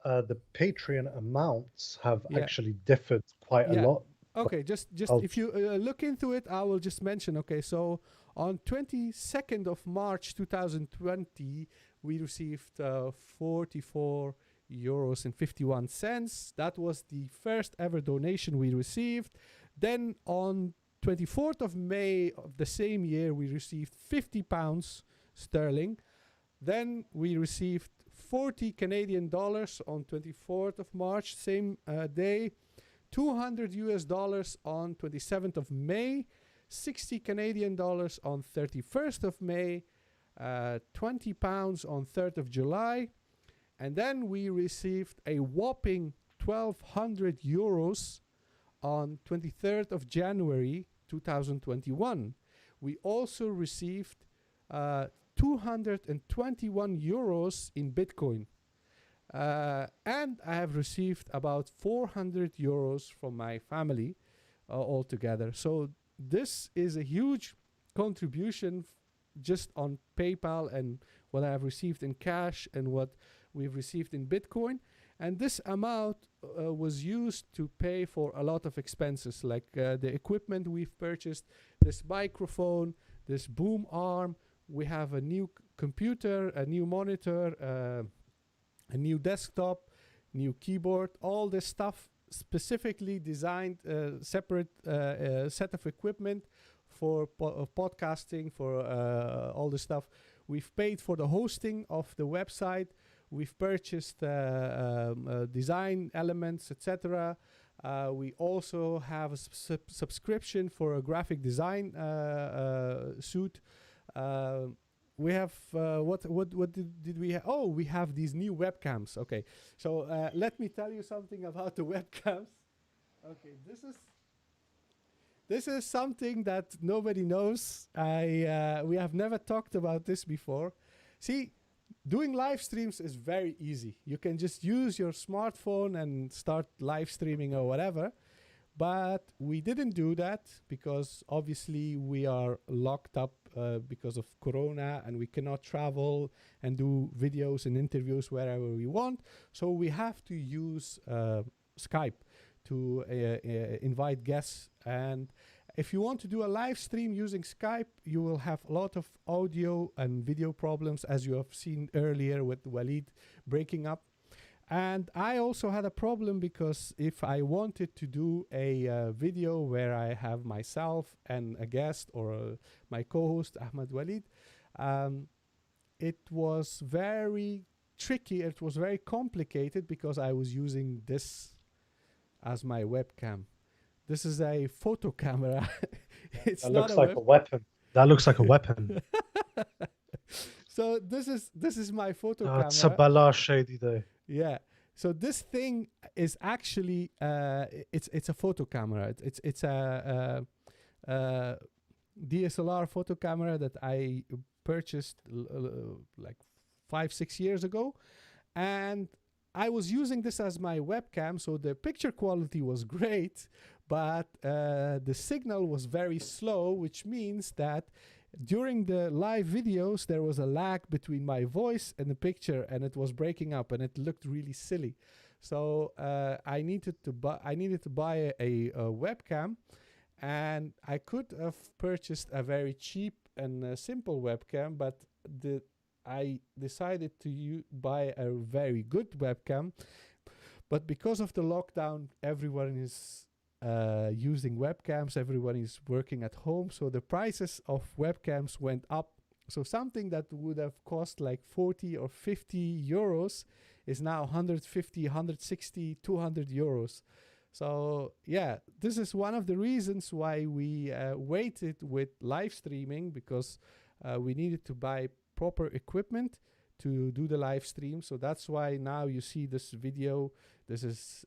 The Patreon amounts have actually differed quite a lot. Okay, just if you look into it, I will just mention. Okay, so on 22nd of March 2020, we received €44.51. That was the first ever donation we received. Then on 24th of May of the same year, we received £50 sterling. Then we received 40 Canadian dollars on 24th of March, same day. $200 on 27th of May, 60 Canadian dollars on 31st of May, £20 on 3rd of July, and then we received a whopping €1,200 on 23rd of January 2021. We also received €221 in Bitcoin. And I have received about €400 from my family altogether. So this is a huge contribution just on PayPal and what I have received in cash and what we've received in Bitcoin. And this amount was used to pay for a lot of expenses, like the equipment we've purchased, this microphone, this boom arm. We have a new computer, a new monitor, a new desktop, new keyboard, all this stuff specifically designed, separate set of equipment for podcasting, for all the stuff. We've paid for the hosting of the website. We've purchased design elements, etc. We also have a subscription for a graphic design suit. Um, we have what did we have? Oh, we have these new webcams. Okay, so let me tell you something about the webcams. Okay, this is something that nobody knows. We have never talked about this before. See, doing live streams is very easy. You can just use your smartphone and start live streaming or whatever. But we didn't do that because obviously we are locked up because of Corona and we cannot travel and do videos and interviews wherever we want. So we have to use Skype to invite guests. And if you want to do a live stream using Skype, you will have a lot of audio and video problems, as you have seen earlier with Waleed breaking up. And I also had a problem because if I wanted to do a video where I have myself and a guest or my co-host Ahmed-Waleed, it was very tricky. It was very complicated because I was using this as my webcam. This is a photo camera. It's That not looks like a weapon. That looks like a weapon. So this is my photo It's a camera. bala shady day. Yeah. So this thing is actually it's a photo camera. It's a DSLR photo camera that I purchased like 5-6 years ago, and I was using this as my webcam. So the picture quality was great, but the signal was very slow, which means that during the live videos there was a lag between my voice and the picture, and it was breaking up and it looked really silly. So I needed to buy a webcam, and I could have purchased a very cheap and simple webcam, but I decided to buy a very good webcam. But because of the lockdown, everyone is using webcams, everyone is working at home, so the prices of webcams went up. So something that would have cost like 40 or 50 euros is now 150, 160, 200 euros. So yeah, this is one of the reasons why we waited with live streaming, because we needed to buy proper equipment to do the live stream. So that's why now you see this video. This is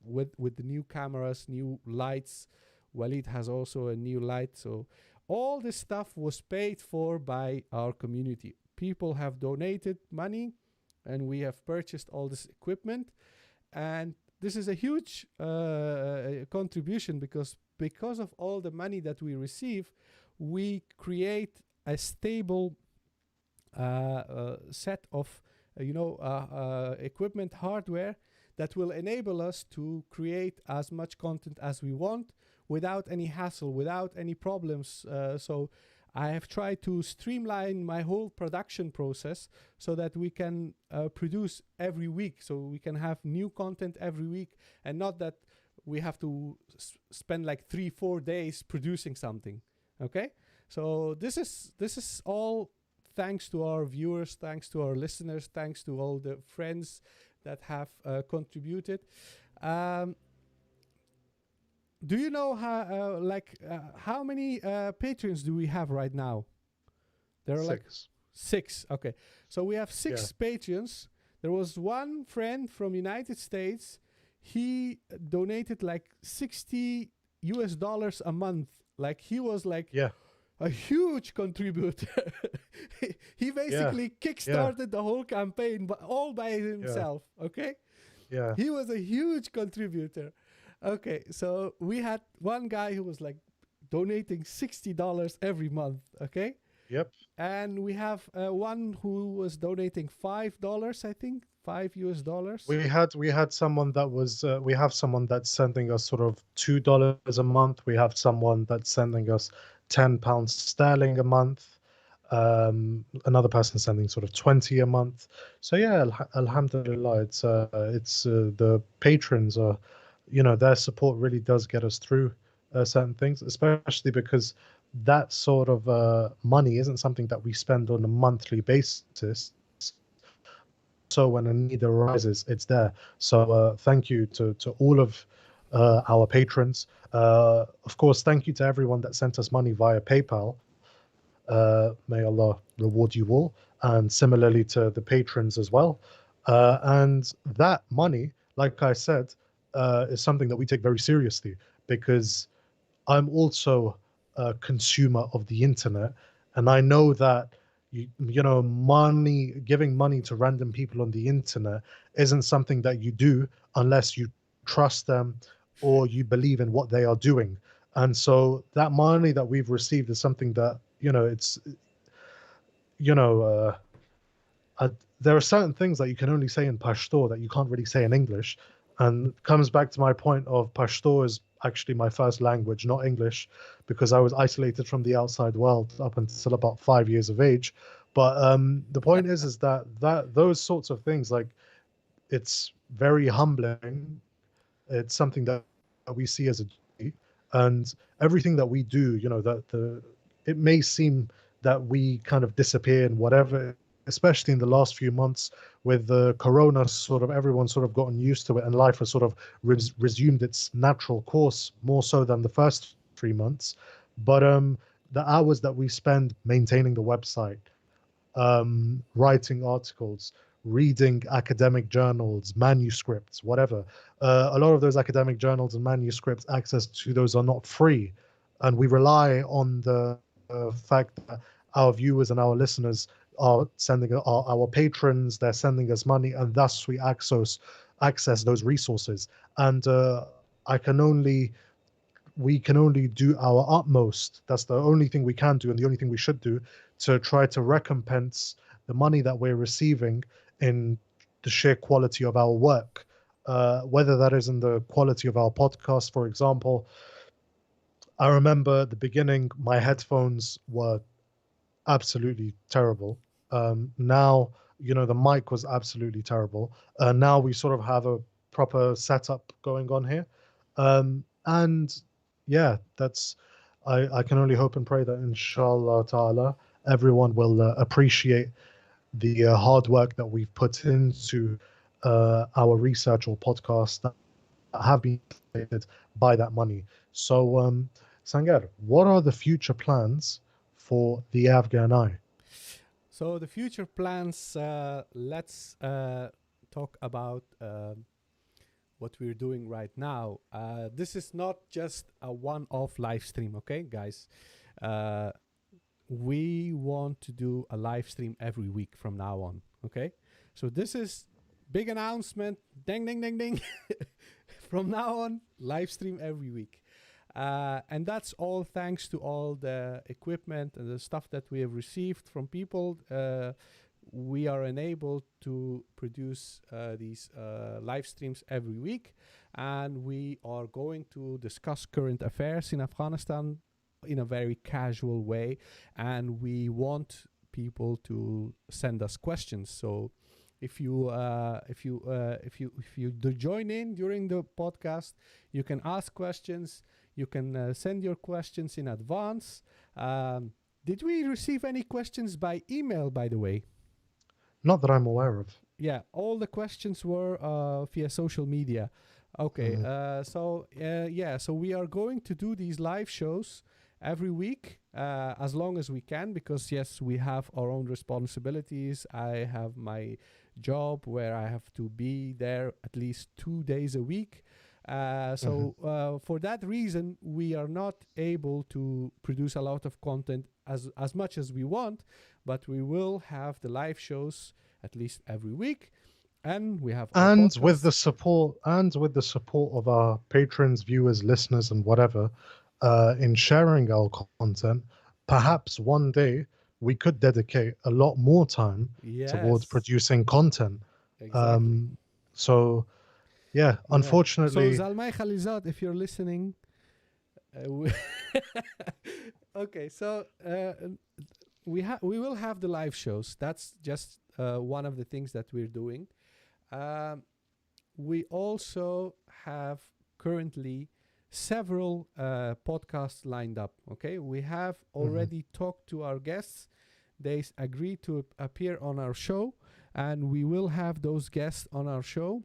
with the new cameras, new lights. Waleed has also a new light. So all this stuff was paid for by our community. People have donated money and we have purchased all this equipment. And this is a huge contribution, because of all the money that we receive, we create a stable set of equipment, hardware that will enable us to create as much content as we want without any hassle, without any problems. So I have tried to streamline my whole production process so that we can produce every week, so we can have new content every week, and not that we have to spend like 3-4 days producing something. Okay, so this is all thanks to our viewers, thanks to our listeners, thanks to all the friends that have contributed. Do you know how many patrons do we have right now? There are 6. like 6. Okay, so we have 6 patrons. There was one friend from United States. He donated like $60 a month. Like he was like a huge contributor. He basically kickstarted the whole campaign, but all by himself. Okay. Yeah. He was a huge contributor. Okay, so we had one guy who was like donating $60 every month. Okay. Yep. And we have one who was donating $5, I think, $5 US. We had someone that was we have someone that's sending us sort of $2 a month. We have someone that's sending us £10 sterling a month. Another person sending sort of 20 a month. So yeah, alhamdulillah, it's the patrons are, their support really does get us through certain things, especially because that sort of money isn't something that we spend on a monthly basis. So when a need arises, it's there. So thank you to all of our patrons. Of course, thank you to everyone that sent us money via PayPal. May Allah reward you all, and similarly to the patrons as well. And that money, like I said, is something that we take very seriously because I'm also a consumer of the internet, and I know that giving money to random people on the internet isn't something that you do unless you trust them or you believe in what they are doing. And so that money that we've received is something that it's you know uh, there are certain things that you can only say in Pashto that you can't really say in English. And it comes back to my point of Pashto is actually my first language, not English, because I was isolated from the outside world up until about 5 years of age. But the point is that those sorts of things, like, it's very humbling. It's something that we see as a duty, and everything that we do, that it may seem that we kind of disappear and whatever, especially in the last few months with the corona, sort of everyone sort of gotten used to it, and life has sort of resumed its natural course more so than the first 3 months. But the hours that we spend maintaining the website, writing articles, reading academic journals, manuscripts, whatever. A lot of those academic journals and manuscripts, access to those are not free. And we rely on the fact that our viewers and our listeners are sending our patrons, they're sending us money, and thus we access those resources. And I can only we can only do our utmost. That's the only thing we can do and the only thing we should do to try to recompense the money that we're receiving in the sheer quality of our work. Whether that is in the quality of our podcast, for example. I remember at the beginning, my headphones were absolutely terrible. Now, the mic was absolutely terrible. Now we sort of have a proper setup going on here. And yeah, I can only hope and pray that inshallah ta'ala, everyone will appreciate the hard work that we've put into our research or podcast that have been created by that money. So, Sangar, what are the future plans for the Afghan Eye? So the future plans, let's talk about what we're doing right now. This is not just a one-off live stream, okay, guys? We want to do a live stream every week from now on, okay? So this is big announcement, ding, ding, ding, ding. From now on, live stream every week. And that's all thanks to all the equipment and the stuff that we have received from people. We are enabled to produce these live streams every week. And we are going to discuss current affairs in Afghanistan in a very casual way. And we want people to send us questions. So if you join in during the podcast, you can ask questions. You can send your questions in advance. Did we receive any questions by email, by the way? Not that I'm aware of. Yeah, all the questions were via social media. Okay, so we are going to do these live shows every week as long as we can, because yes, we have our own responsibilities. I have my job where I have to be there at least 2 days a week. For that reason, we are not able to produce a lot of content as much as we want, but we will have the live shows at least every week, and we have with the support of our patrons, viewers, listeners, and whatever, in sharing our content. Perhaps one day we could dedicate a lot more time towards producing content. Exactly. So. Yeah, unfortunately. So Zalmay Khalizad, if you're listening, okay. So we will have the live shows. That's just one of the things that we're doing. We also have currently several podcasts lined up. Okay, we have already talked to our guests. They agreed to appear on our show, and we will have those guests on our show.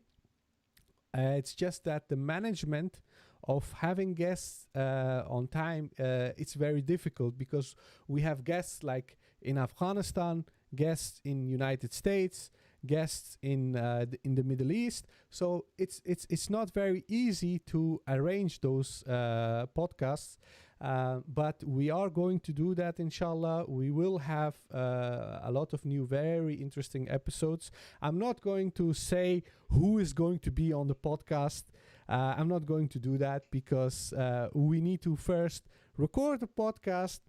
It's just that the management of having guests on time, it's very difficult because we have guests like in Afghanistan, guests in United States, guests in the Middle East. So it's not very easy to arrange those podcasts. But we are going to do that, inshallah. We will have a lot of new, very interesting episodes. I'm not going to say who is going to be on the podcast. I'm not going to do that because we need to first record the podcast,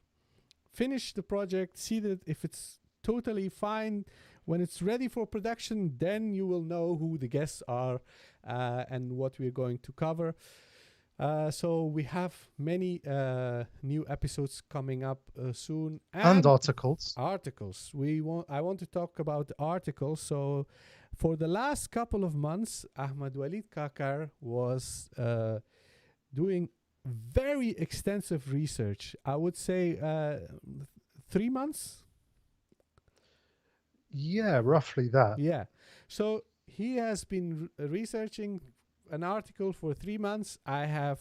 finish the project, see that if it's totally fine. When it's ready for production, then you will know who the guests are and what we're going to cover. So we have many new episodes coming up soon, and articles. Articles. I want to talk about the articles. So, for the last couple of months, Ahmed-Waleed Kakar was doing very extensive research. I would say 3 months. Yeah, roughly that. Yeah. So he has been researching an article for 3 months. I have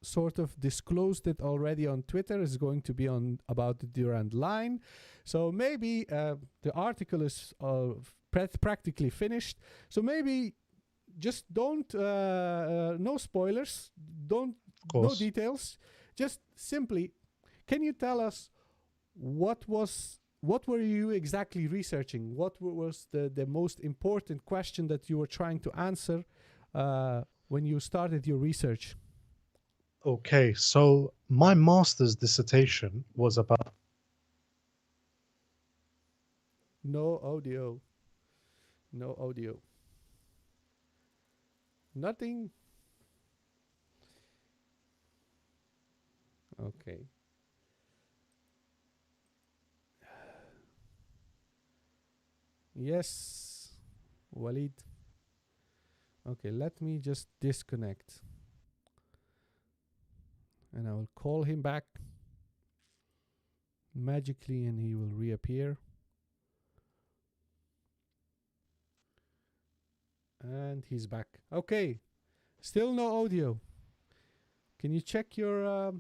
sort of disclosed it already on Twitter. It's going to be on about the Durand line. So maybe the article is practically finished. So maybe just don't, no spoilers, no details. Just simply, can you tell us what were you exactly researching? What was the most important question that you were trying to answer when you started your research? Okay, so my master's dissertation was about... No audio. No audio. Nothing. Okay. Yes, Waleed. Okay, let me just disconnect. And I will call him back magically and he will reappear. And he's back. Okay, still no audio. Can you check your...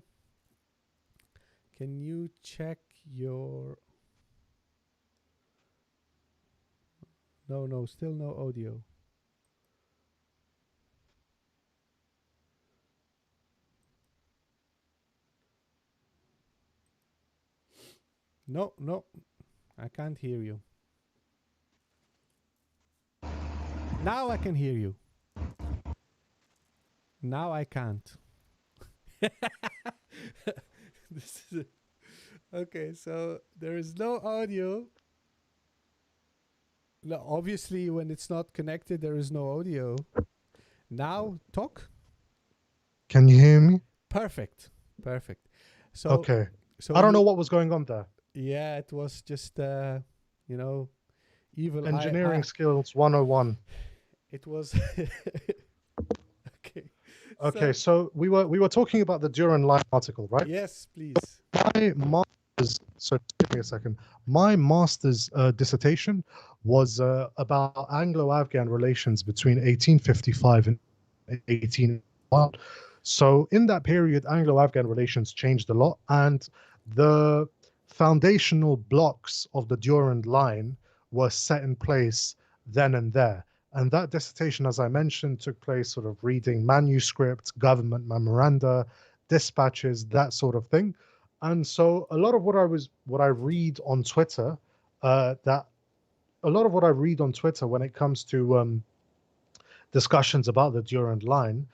No, still no audio. No, I can't hear you. Now I can hear you. Now I can't. This is okay, so there is no audio. No, obviously, when it's not connected, there is no audio. Now, talk. Can you hear me? Perfect. So, okay. So I don't know what was going on there. Yeah, it was just, evil engineering skills 101. It was Okay, so we were talking about the Durand Line article, right? Yes, please. My master's, so give me a second. My master's dissertation was about Anglo-Afghan relations between 1855 and 1881. So in that period, Anglo-Afghan relations changed a lot, and the foundational blocks of the Durand Line were set in place then and there. And that dissertation, as I mentioned, took place sort of reading manuscripts, government memoranda, dispatches, that sort of thing. And so a lot of what I read on Twitter, when it comes to discussions about the Durand Line,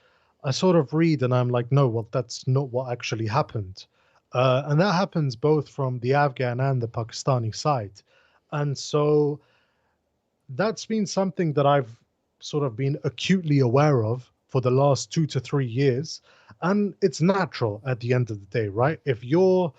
I sort of read and I'm like, no, well, that's not what actually happened. And that happens both from the Afghan and the Pakistani side. And so that's been something that I've sort of been acutely aware of for the last 2 to 3 years. And it's natural at the end of the day, right? If you're,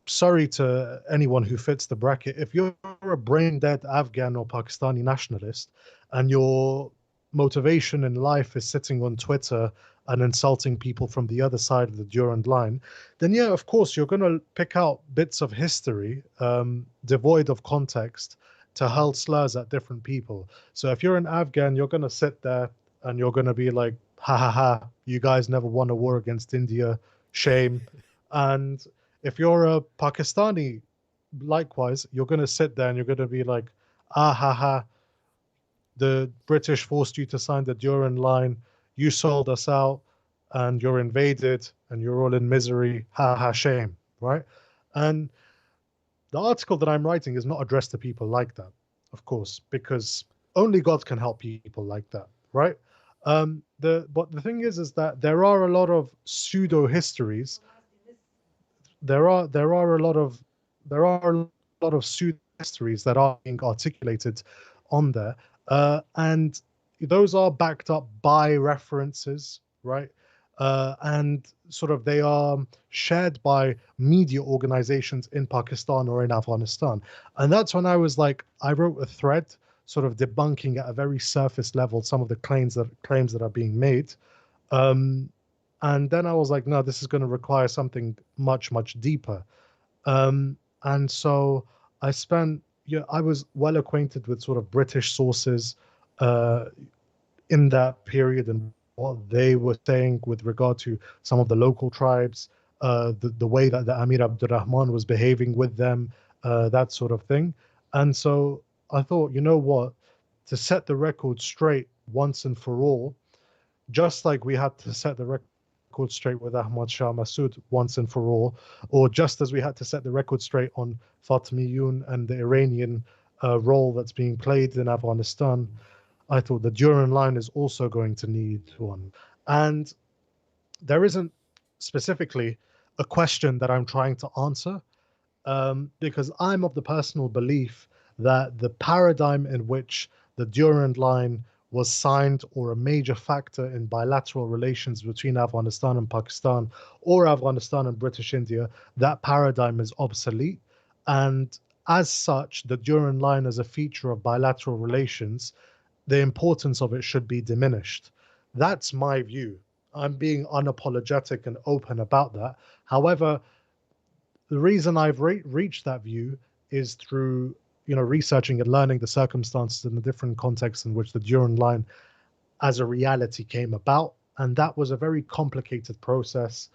sorry to anyone who fits the bracket, if you're a brain dead Afghan or Pakistani nationalist and your motivation in life is sitting on Twitter and insulting people from the other side of the Durand Line, then yeah, of course, you're going to pick out bits of history devoid of context to hurl slurs at different people. So if you're an Afghan, you're going to sit there and you're going to be like, ha ha ha, you guys never won a war against India, shame. And if you're a Pakistani, likewise, you're going to sit there and you're going to be like, ah ha ha, the British forced you to sign the Durand line, you sold us out, and you're invaded, and you're all in misery, ha ha, shame, right? And the article that I'm writing is not addressed to people like that, of course, because only God can help people like that, right? But the thing is that there are a lot of pseudo histories. There are a lot of pseudo histories that are being articulated on there, and those are backed up by references, right? And sort of they are shared by media organizations in Pakistan or in Afghanistan. And that's when I was like, I wrote a thread sort of debunking at a very surface level some of the claims that are being made. Um, and then I was like, no, this is going to require something much, much deeper. And so I was well acquainted with sort of British sources uh, in that period and what they were saying with regard to some of the local tribes, the way that the Amir Abdurrahman was behaving with them, that sort of thing. And so I thought, you know what, to set the record straight once and for all, just like we had to set the record straight with Ahmad Shah Massoud once and for all, or just as we had to set the record straight on Fatimiyun and the Iranian role that's being played in Afghanistan, I thought the Durand line is also going to need one. And there isn't specifically a question that I'm trying to answer, because I'm of the personal belief that the paradigm in which the Durand Line was signed, or a major factor in bilateral relations between Afghanistan and Pakistan, or Afghanistan and British India, that paradigm is obsolete. And as such, the Durand Line as a feature of bilateral relations, the importance of it should be diminished. That's my view. I'm being unapologetic and open about that. However, the reason I've reached that view is through researching and learning the circumstances and the different contexts in which the Durand line as a reality came about, and that was a very complicated process,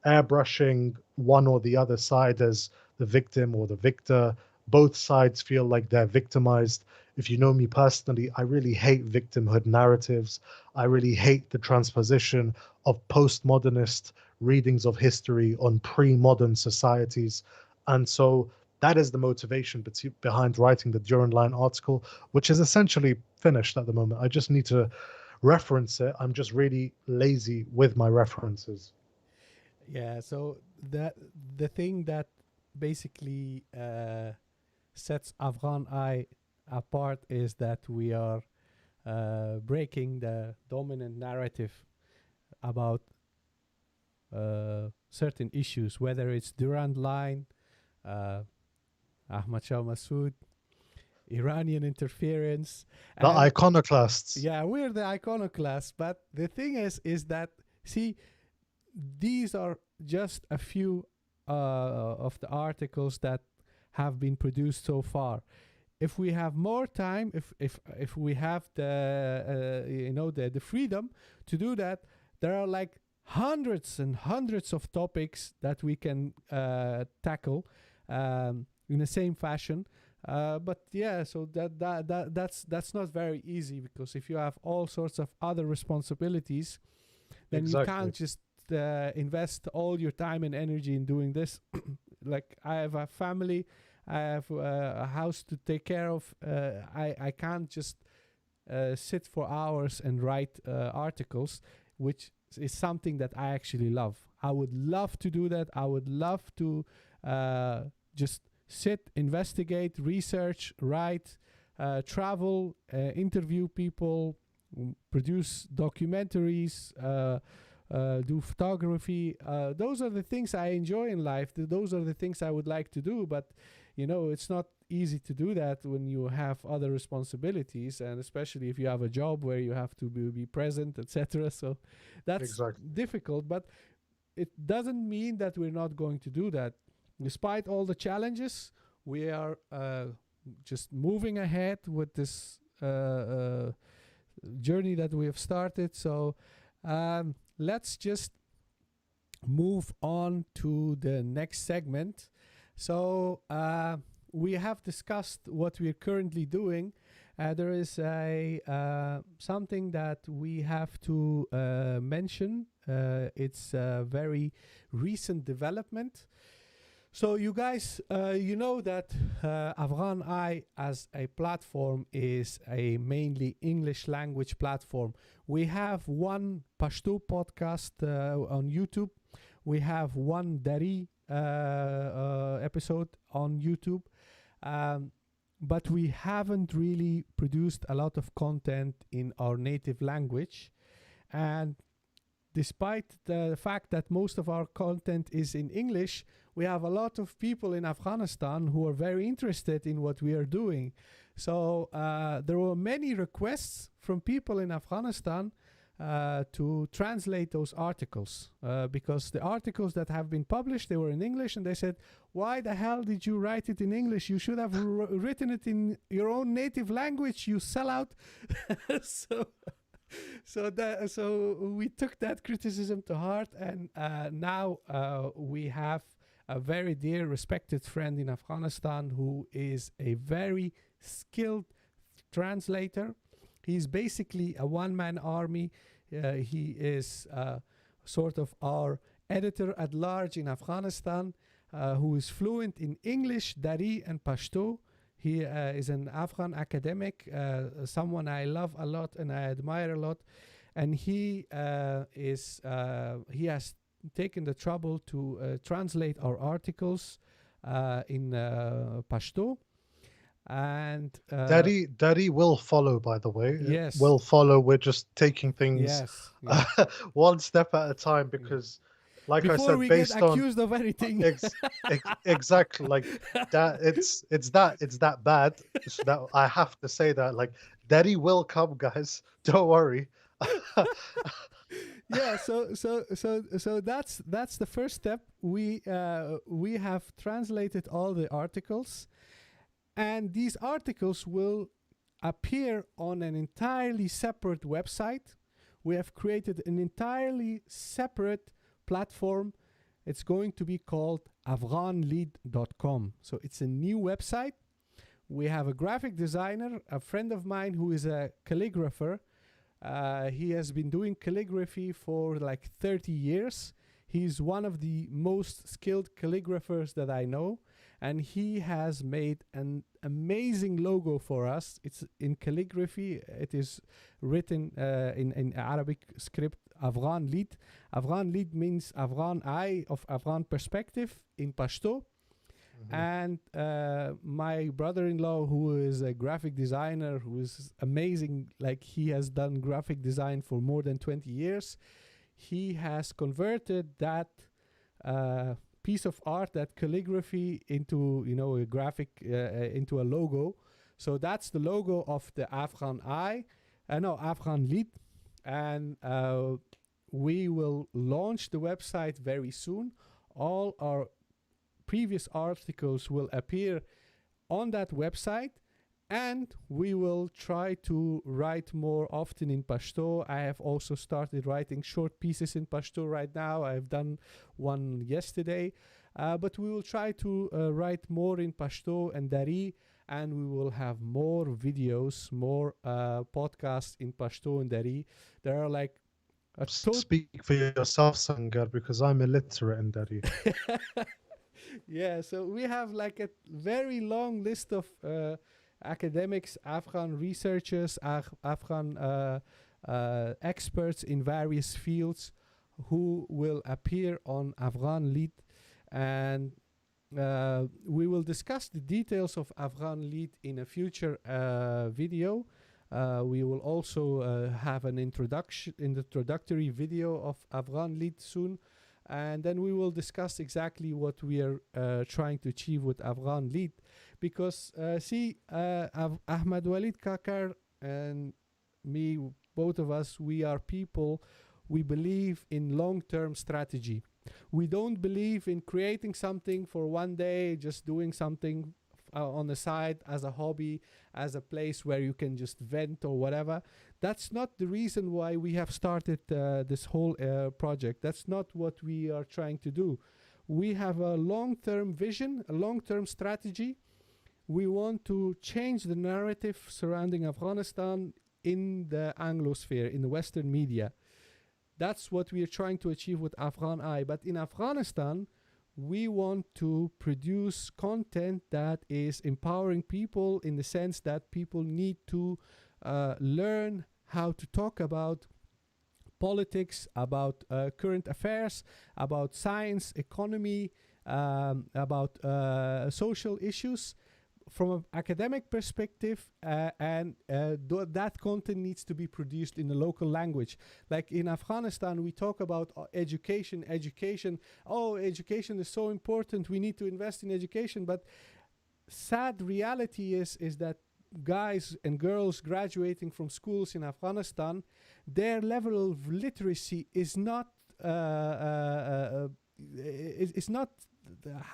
airbrushing one or the other side as the victim or the victor. Both sides feel like they're victimized. If you know me personally, I really hate victimhood narratives. I really hate the transposition of postmodernist readings of history on pre-modern societies. And so that is the motivation behind writing the Durand Line article, which is essentially finished at the moment. I just need to reference it. I'm just really lazy with my references. Yeah, so the thing that basically sets Afghan Eye apart is that we are breaking the dominant narrative about certain issues, whether it's Durand Line, Ahmad Shah Massoud, Iranian interference. The And iconoclasts. yeah, we're the iconoclasts. But the thing is that, see, these are just a few of the articles that have been produced so far. If we have more time, if we have the freedom to do that, there are like hundreds and hundreds of topics that we can tackle in the same fashion. But yeah, so that's not very easy, because if you have all sorts of other responsibilities, then you can't just invest all your time and energy in doing this. Like, I have a family, I have a house to take care of. I can't just sit for hours and write articles, which is something that I actually love. I would love to do that. I would love to just sit, investigate, research, write, travel, interview people, produce documentaries, do photography. Those are the things I enjoy in life. Those are the things I would like to do. But, it's not easy to do that when you have other responsibilities, and especially if you have a job where you have to be present, etc. So that's difficult. But it doesn't mean that we're not going to do that. Despite all the challenges, we are just moving ahead with this journey that we have started. So Let's just move on to the next segment. So we have discussed what we're currently doing. There is a something that we have to mention. It's a very recent development. So you guys, you know that Afghan Eye as a platform is a mainly English language platform. We have one Pashto podcast on YouTube. We have one Dari episode on YouTube. But we haven't really produced a lot of content in our native language. And despite the fact that most of our content is in English, we have a lot of people in Afghanistan who are very interested in what we are doing. So there were many requests from people in Afghanistan to translate those articles because the articles that have been published, they were in English, and they said, why the hell did you write it in English? You should have written it in your own native language, you sellout. So we took that criticism to heart, and now we have a very dear, respected friend in Afghanistan who is a very skilled translator. He's basically a one-man army. He is sort of our editor at large in Afghanistan, who is fluent in English, Dari, and Pashto. He is an Afghan academic, someone I love a lot and I admire a lot. And he has taken the trouble to translate our articles in Pashto. And Daddy will follow, by the way. Yes, will follow. We're just taking things yes. one step at a time because, like before I said, we based get accused of anything. Exactly, like that. It's that bad so that I have to say that. Like, Daddy will come, guys. Don't worry. Yeah, so that's the first step. We have translated all the articles, and these articles will appear on an entirely separate website. We have created an entirely separate platform. It's going to be called Afghanlead.com. So it's a new website. We have a graphic designer, a friend of mine who is a calligrapher. He has been doing calligraphy for like 30 years. He's one of the most skilled calligraphers that I know. And he has made an amazing logo for us. It's in calligraphy. It is written in Arabic script, Afghan Lead. Afghan Lead means Afghan eye, of Afghan perspective in Pashto. Mm-hmm. And my brother-in-law, who is a graphic designer, who is amazing, like he has done graphic design for more than 20 years. He has converted that piece of art, that calligraphy, into a graphic, into a logo. So that's the logo of the Afghan eye, Afghan Lead, and we will launch the website very soon. All our previous articles will appear on that website, and we will try to write more often in Pashto. I have also started writing short pieces in Pashto right now. I've done one yesterday, but we will try to write more in Pashto and Dari, and we will have more videos, more podcasts in Pashto and Dari. There are like speak for yourself, Sangar, because I'm illiterate in Dari. Yeah, so we have like a very long list of academics, Afghan researchers, Afghan experts in various fields who will appear on Afghan Lead, and we will discuss the details of Afghan Lead in a future video. We will also have an introductory video of Afghan Lead soon, and then we will discuss exactly what we are trying to achieve with Afghan Lead. Because Ahmed-Waleed, Kakar, and me, both of us, we are people, we believe in long-term strategy. We don't believe in creating something for one day, just doing something on the side as a hobby, as a place where you can just vent or whatever. That's not the reason why we have started this whole project. That's not what we are trying to do. We have a long-term vision, a long-term strategy. We want to change the narrative surrounding Afghanistan in the Anglosphere, in the Western media. That's what we are trying to achieve with Afghan Eye. But in Afghanistan, we want to produce content that is empowering people, in the sense that people need to learn how to talk about politics, about current affairs, about science, economy, about social issues from an academic perspective, and that content needs to be produced in the local language. Like in Afghanistan, we talk about education. Oh, education is so important. We need to invest in education. But sad reality is that guys and girls graduating from schools in Afghanistan, their level of literacy is not. It's not.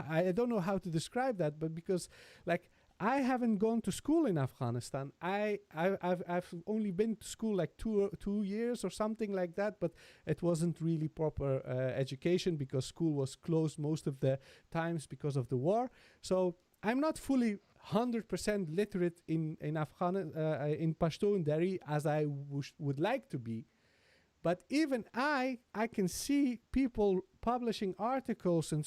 I don't know how to describe that, but because like. I haven't gone to school in Afghanistan. I've only been to school like two years or something like that, but it wasn't really proper education because school was closed most of the times because of the war. So I'm not fully 100% literate in Pashto and Dari as I would like to be. But even I can see people publishing articles and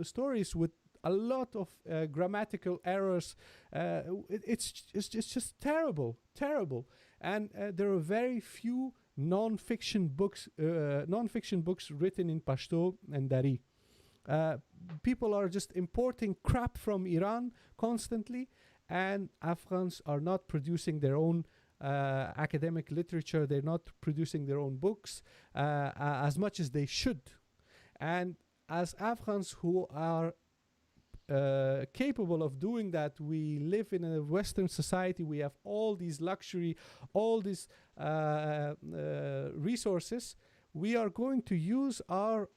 stories with a lot of grammatical errors. It's just terrible. And there are very few non-fiction books written in Pashto and Dari. People are just importing crap from Iran constantly, and Afghans are not producing their own academic literature. They're not producing their own books as much as they should. And as Afghans who are capable of doing that, we live in a Western society. We have all these luxury, all these resources. We are going to use our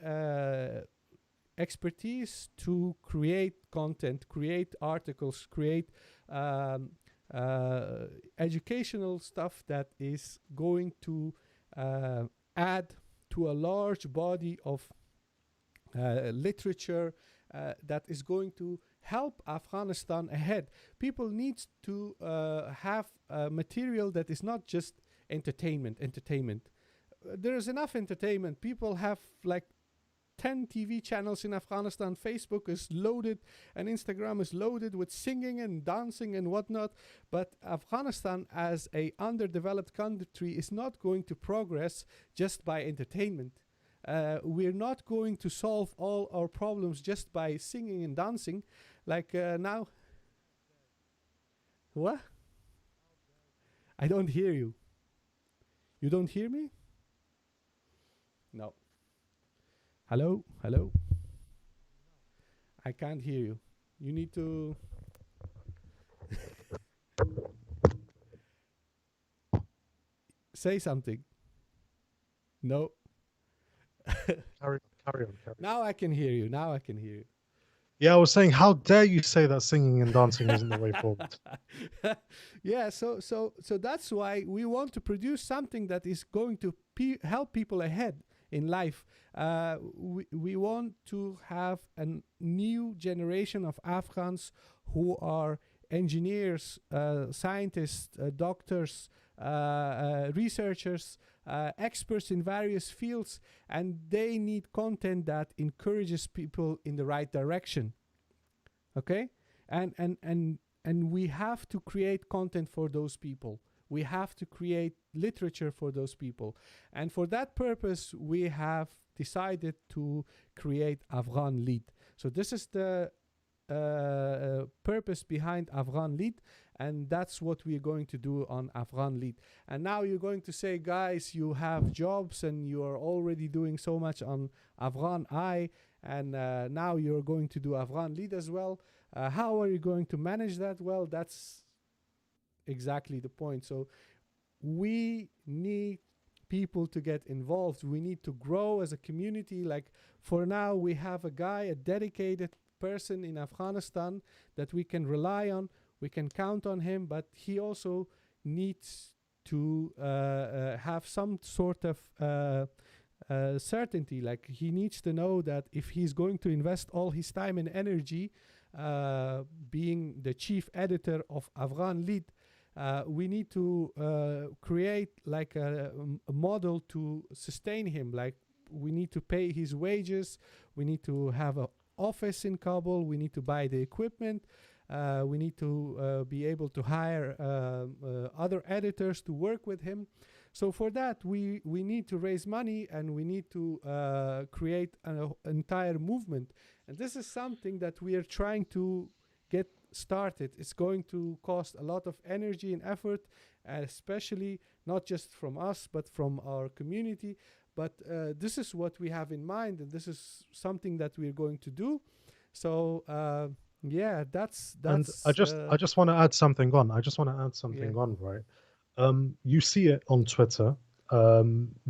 expertise to create content, create articles, create educational stuff that is going to add to a large body of literature that is going to help Afghanistan ahead. People need to have material that is not just entertainment. There is enough entertainment. People have like 10 TV channels in Afghanistan. Facebook is loaded and Instagram is loaded with singing and dancing and whatnot. But Afghanistan as a underdeveloped country is not going to progress just by entertainment. We're not going to solve all our problems just by singing and dancing. Like now. What? I don't hear you. You don't hear me? No. Hello? I can't hear you. You need to... say something. No. Carry on. Now I can hear you. Yeah, I was saying, how dare you say that singing and dancing isn't the way forward? Yeah, so that's why we want to produce something that is going to help people ahead in life. We want to have a new generation of Afghans who are engineers, scientists, doctors, researchers, experts in various fields, and they need content that encourages people in the right direction. Okay? And we have to create content for those people. We have to create literature for those people. And for that purpose, we have decided to create Afghan-Waleed. So this is the purpose behind Afghan-Waleed, and that's what we're going to do on Afghan-Waleed. And now you're going to say, guys, you have jobs and you are already doing so much on Afghan Eye, and now you're going to do Afghan-Waleed as well. How are you going to manage that? Well, that's exactly the point. So we need people to get involved. We need to grow as a community. Like for now, we have a guy, a dedicated person in Afghanistan that we can rely on. We can count on him, but he also needs to have some sort of certainty. Like, he needs to know that if he's going to invest all his time and energy being the chief editor of Afghan-Waleed, we need to create like a model to sustain him. Like, we need to pay his wages, we need to have an office in Kabul, we need to buy the equipment, we need to be able to hire other editors to work with him. So for that, we need to raise money, and we need to create an entire movement. And this is something that we are trying to get started. It's going to cost a lot of energy and effort, especially not just from us, but from our community. But this is what we have in mind, and this is something that we're going to do. So yeah, that's And I just want to add something on. I just want to add something yeah. on, right? You see it on Twitter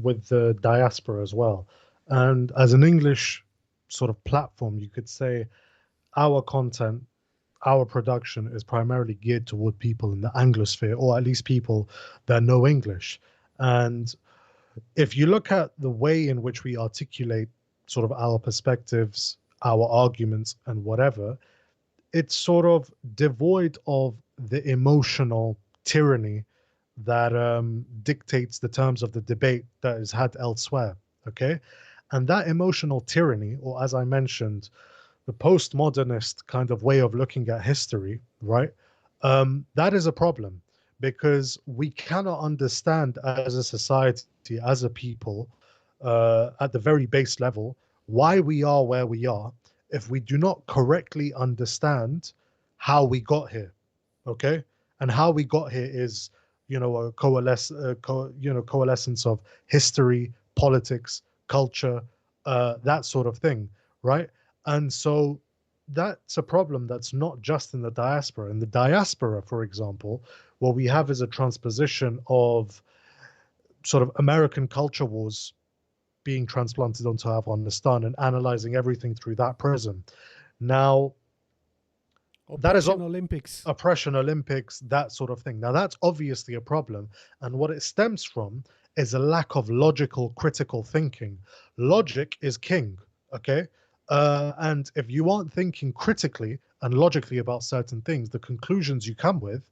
with the diaspora as well. And as an English sort of platform, you could say our content, our production is primarily geared toward people in the Anglosphere, or at least people that know English. And if you look at the way in which we articulate sort of our perspectives, our arguments, and whatever, it's sort of devoid of the emotional tyranny that dictates the terms of the debate that is had elsewhere. Okay. And that emotional tyranny, or as I mentioned, the postmodernist kind of way of looking at history, right? That is a problem because we cannot understand as a society, as a people, at the very base level, why we are where we are if we do not correctly understand how we got here. Okay, and how we got here is, a coalescence of history, politics, culture, that sort of thing, right? And so that's a problem that's not just in the diaspora. In the diaspora, for example, what we have is a transposition of sort of American culture wars being transplanted onto Afghanistan and analyzing everything through that prism. Now, that is Oppression Olympics. oppression Olympics, that sort of thing. Now, that's obviously a problem. And what it stems from is a lack of logical, critical thinking. Logic is king, okay? And if you aren't thinking critically and logically about certain things, the conclusions you come with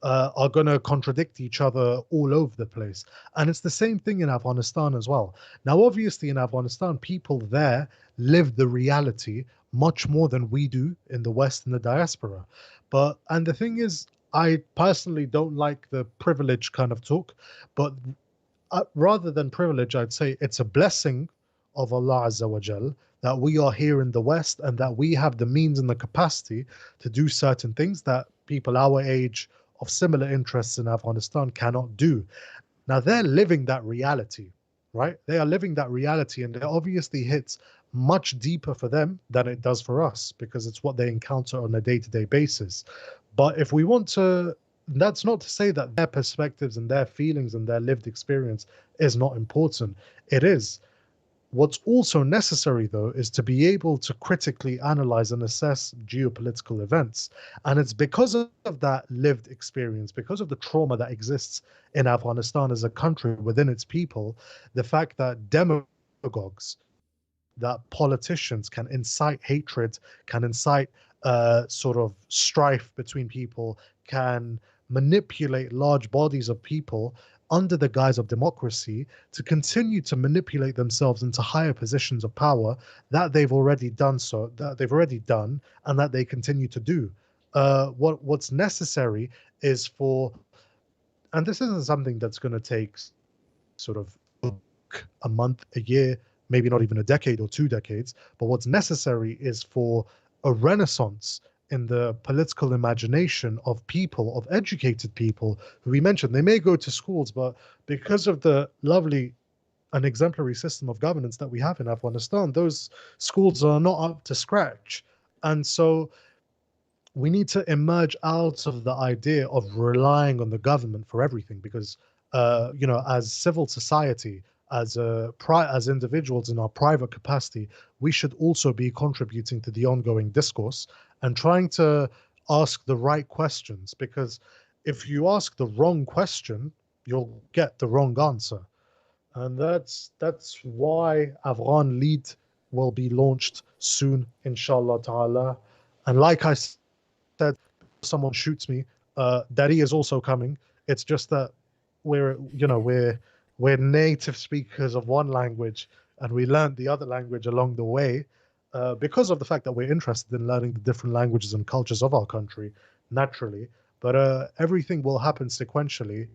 are going to contradict each other all over the place. And it's the same thing in Afghanistan as well. Now, obviously, in Afghanistan, people there live the reality much more than we do in the West and the diaspora. And the thing is, I personally don't like the privilege kind of talk, but rather than privilege, I'd say it's a blessing of Allah Azza wa Jal that we are here in the West and that we have the means and the capacity to do certain things that people our age of similar interests in Afghanistan cannot do. Now they're living that reality, right? They are living that reality, and it obviously hits much deeper for them than it does for us because it's what they encounter on a day-to-day basis. But if we want to, that's not to say that their perspectives and their feelings and their lived experience is not important. It is. What's also necessary, though, is to be able to critically analyze and assess geopolitical events. And it's because of that lived experience, because of the trauma that exists in Afghanistan as a country within its people, the fact that demagogues, that politicians can incite hatred, can incite sort of strife between people, can manipulate large bodies of people under the guise of democracy to continue to manipulate themselves into higher positions of power that they've already done and that they continue to do. What's necessary is for, and this isn't something that's going to take sort of a month, a year, maybe not even a decade or 2 decades, but what's necessary is for a renaissance in the political imagination of people, of educated people who we mentioned. They may go to schools, but because of the lovely and exemplary system of governance that we have in Afghanistan, those schools are not up to scratch. And so we need to emerge out of the idea of relying on the government for everything because, as civil society, as individuals in our private capacity, we should also be contributing to the ongoing discourse and trying to ask the right questions. Because if you ask the wrong question, you'll get the wrong answer. And that's why Afghan Lead will be launched soon, inshallah ta'ala. And like I said, someone shoots me, Dari is also coming. It's just that we're native speakers of one language, and we learned the other language along the way, because of the fact that we're interested in learning the different languages and cultures of our country naturally. But everything will happen sequentially.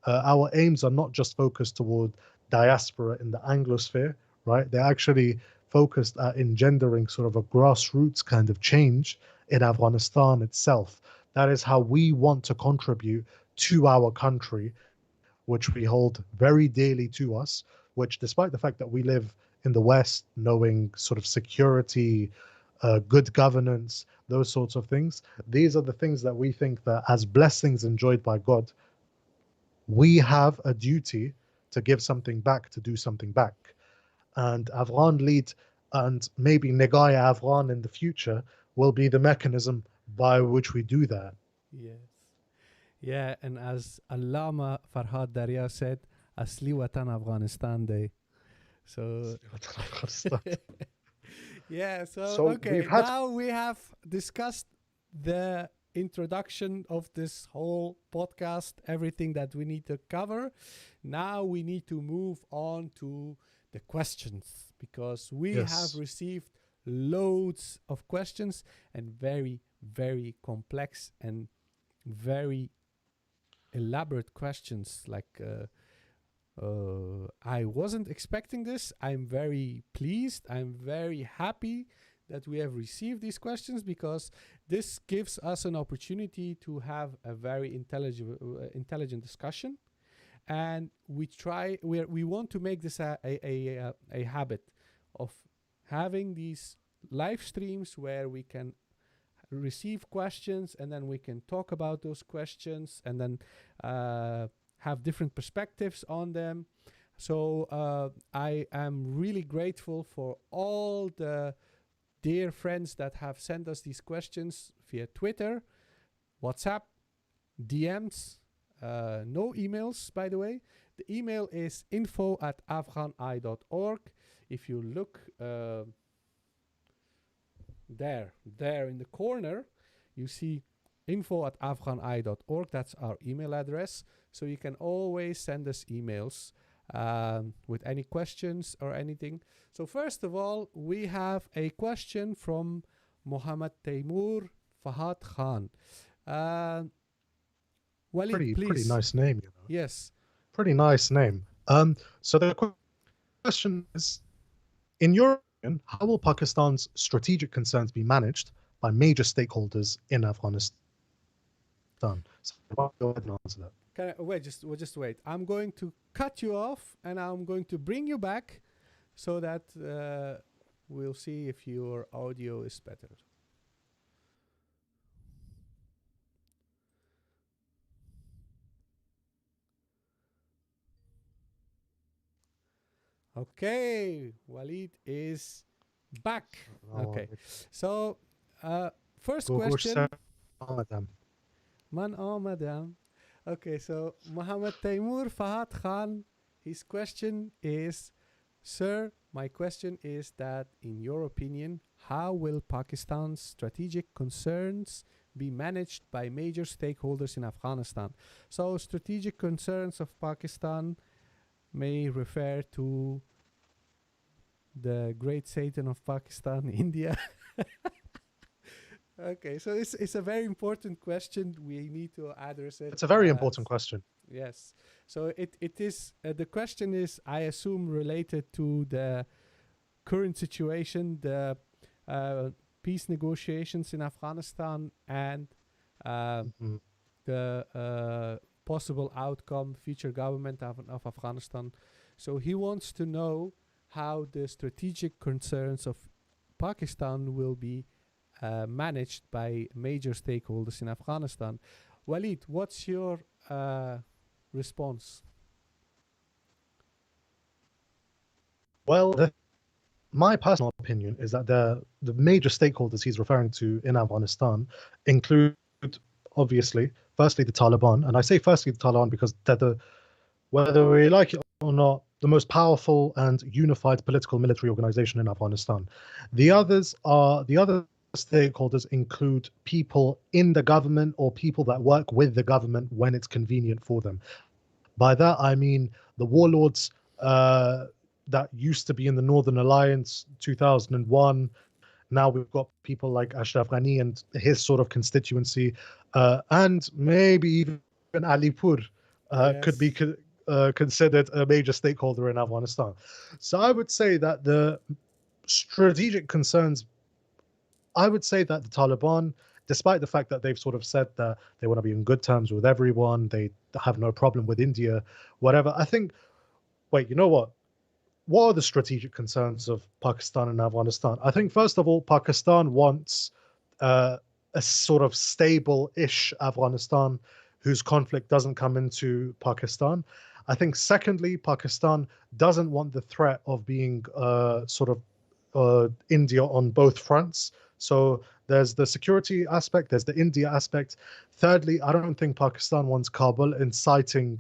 Our aims are not just focused toward diaspora in the Anglosphere, right? They're actually focused at engendering sort of a grassroots kind of change in Afghanistan itself. That is how we want to contribute to our country, which we hold very dearly to us, which, despite the fact that we live in the West, knowing sort of security, good governance, those sorts of things, these are the things that we think that as blessings enjoyed by God, we have a duty to give something back, to do something back. And Afghan Lead and maybe Negaya Afghan in the future will be the mechanism by which we do that. Yes. Yeah, and as Allama Farhad Darya said, Asli Watan Afghanistan Day. So yeah, so okay, we've had now we have discussed the introduction of this whole podcast, everything that we need to cover. Now we need to move on to the questions, because we have received loads of questions, and very, very complex and very elaborate questions. Like I wasn't expecting this. I'm very pleased. I'm very happy that we have received these questions, because this gives us an opportunity to have a very intelligent discussion. And we want to make this a habit of having these live streams where we can receive questions, and then we can talk about those questions, and then have different perspectives on them. So I am really grateful for all the dear friends that have sent us these questions via Twitter, WhatsApp, DMs, no emails, by the way. The email is info@afghani.org. If you look there in the corner, you see info@afghani.org. That's our email address. So you can always send us emails with any questions or anything. So first of all, we have a question from Mohammed Taimur Fahad Khan. Waleed, please. Pretty nice name, you know. Yes. Pretty nice name. So the question is, in your opinion, how will Pakistan's strategic concerns be managed by major stakeholders in Afghanistan? So go ahead and answer that. Can I, wait, just wait. I'm going to cut you off, and I'm going to bring you back so that we'll see if your audio is better. Okay, Waleed is back. Okay, so first question. Madam. Okay, so Mohammed Taimur Fahad Khan, his question is, Sir, my question is that, in your opinion, how will Pakistan's strategic concerns be managed by major stakeholders in Afghanistan? So strategic concerns of Pakistan may refer to the great Satan of Pakistan, India. Okay, so it's a very important question. We need to address it. It's a very important question. Yes. So it is, the question is, I assume, related to the current situation, the peace negotiations in Afghanistan, and the possible outcome, future government of Afghanistan. So he wants to know how the strategic concerns of Pakistan will be managed by major stakeholders in Afghanistan. Waleed, what's your response? Well, my personal opinion is that the major stakeholders he's referring to in Afghanistan include, obviously, firstly the Taliban, and I say firstly the Taliban because they're the, whether we like it or not, the most powerful and unified political military organization in Afghanistan. The other stakeholders include people in the government or people that work with the government when it's convenient for them. By that, I mean the warlords that used to be in the Northern Alliance 2001. Now we've got people like Ashraf Ghani and his sort of constituency, and maybe even Alipur could be Yes. considered a major stakeholder in Afghanistan. So I would say that the strategic concerns, I would say that the Taliban, despite the fact that they've sort of said that they want to be in good terms with everyone, they have no problem with India, whatever. I think, wait, you know what? What are the strategic concerns of Pakistan and Afghanistan? I think, first of all, Pakistan wants uh, a sort of stable ish Afghanistan whose conflict doesn't come into Pakistan. I think, secondly, Pakistan doesn't want the threat of being sort of India on both fronts. So there's the security aspect, there's the India aspect. Thirdly, I don't think Pakistan wants Kabul inciting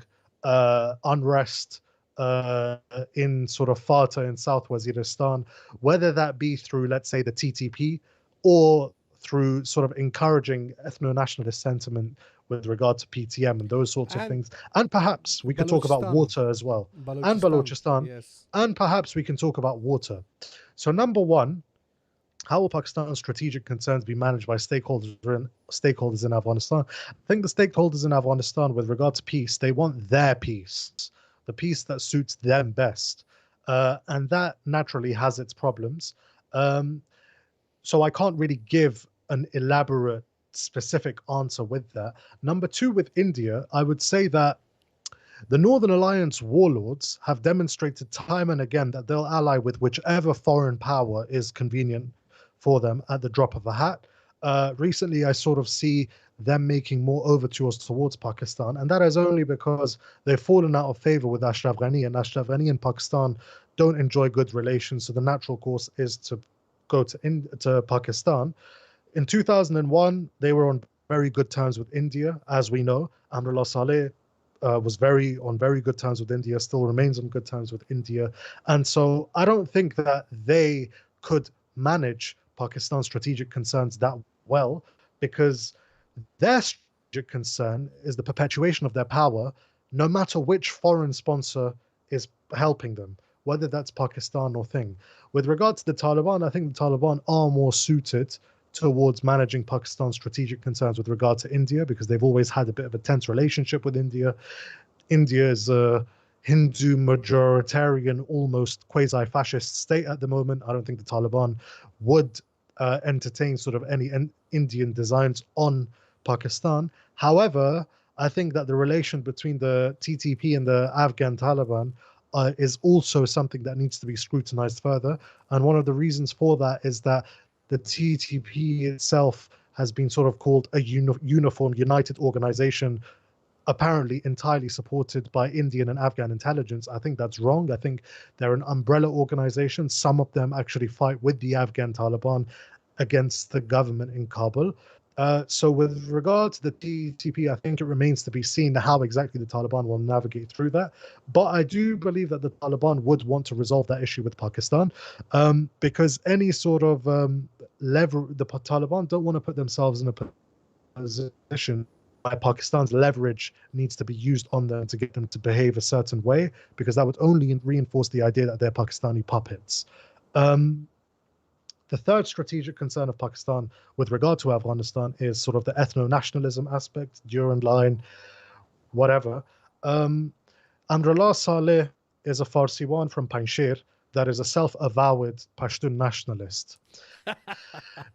unrest uh, in sort of Fata in South Waziristan, whether that be through, let's say, the TTP or through sort of encouraging ethno-nationalist sentiment with regard to PTM and those sorts of And things. And perhaps we could talk about Balochistan. water as well, and Balochistan. Balochistan, Yes. and perhaps we can talk about water. So, number one, how will Pakistan's strategic concerns be managed by stakeholders in Afghanistan? I think the stakeholders in Afghanistan, with regard to peace, they want their peace, the peace that suits them best, and that naturally has its problems. Um, so I can't really give an elaborate, specific answer with that. Number two, with India, I would say that the Northern Alliance warlords have demonstrated time and again that they'll ally with whichever foreign power is convenient for them at the drop of a hat. Recently, I sort of see them making more overtures towards Pakistan, and that is only because they've fallen out of favor with Ashraf Ghani, and Ashraf Ghani and Pakistan don't enjoy good relations. So the natural course is to go to Pakistan. In 2001, they were on very good terms with India, as we know. Amrullah Saleh was very good terms with India, still remains on good terms with India, and so I don't think that they could manage Pakistan's strategic concerns that well, because their strategic concern is the perpetuation of their power, no matter which foreign sponsor is helping them, whether that's Pakistan or thing. With regard to the Taliban, I think the Taliban are more suited towards managing Pakistan's strategic concerns with regard to India because they've always had a bit of a tense relationship with India. India is a Hindu majoritarian, almost quasi fascist state at the moment. I don't think the Taliban would entertain sort of any Indian designs on Pakistan. However, I think that the relation between the TTP and the Afghan Taliban is also something that needs to be scrutinized further. And one of the reasons for that is that the TTP itself has been sort of called a uniform, united organization, apparently entirely supported by Indian and Afghan intelligence. I think that's wrong. I think they're an umbrella organization. Some of them actually fight with the Afghan Taliban against the government in Kabul. So, with regard to the TTP, I think it remains to be seen how exactly the Taliban will navigate through that. But I do believe that the Taliban would want to resolve that issue with Pakistan, because any sort of the Taliban don't want to put themselves in a position where Pakistan's leverage needs to be used on them to get them to behave a certain way, because that would only reinforce the idea that they're Pakistani puppets. Um, the third strategic concern of Pakistan with regard to Afghanistan is sort of the ethno-nationalism aspect, Durand Line, whatever. Um, Amrullah Saleh is a Farsiwan from Panjshir that is a self-avowed Pashtun nationalist.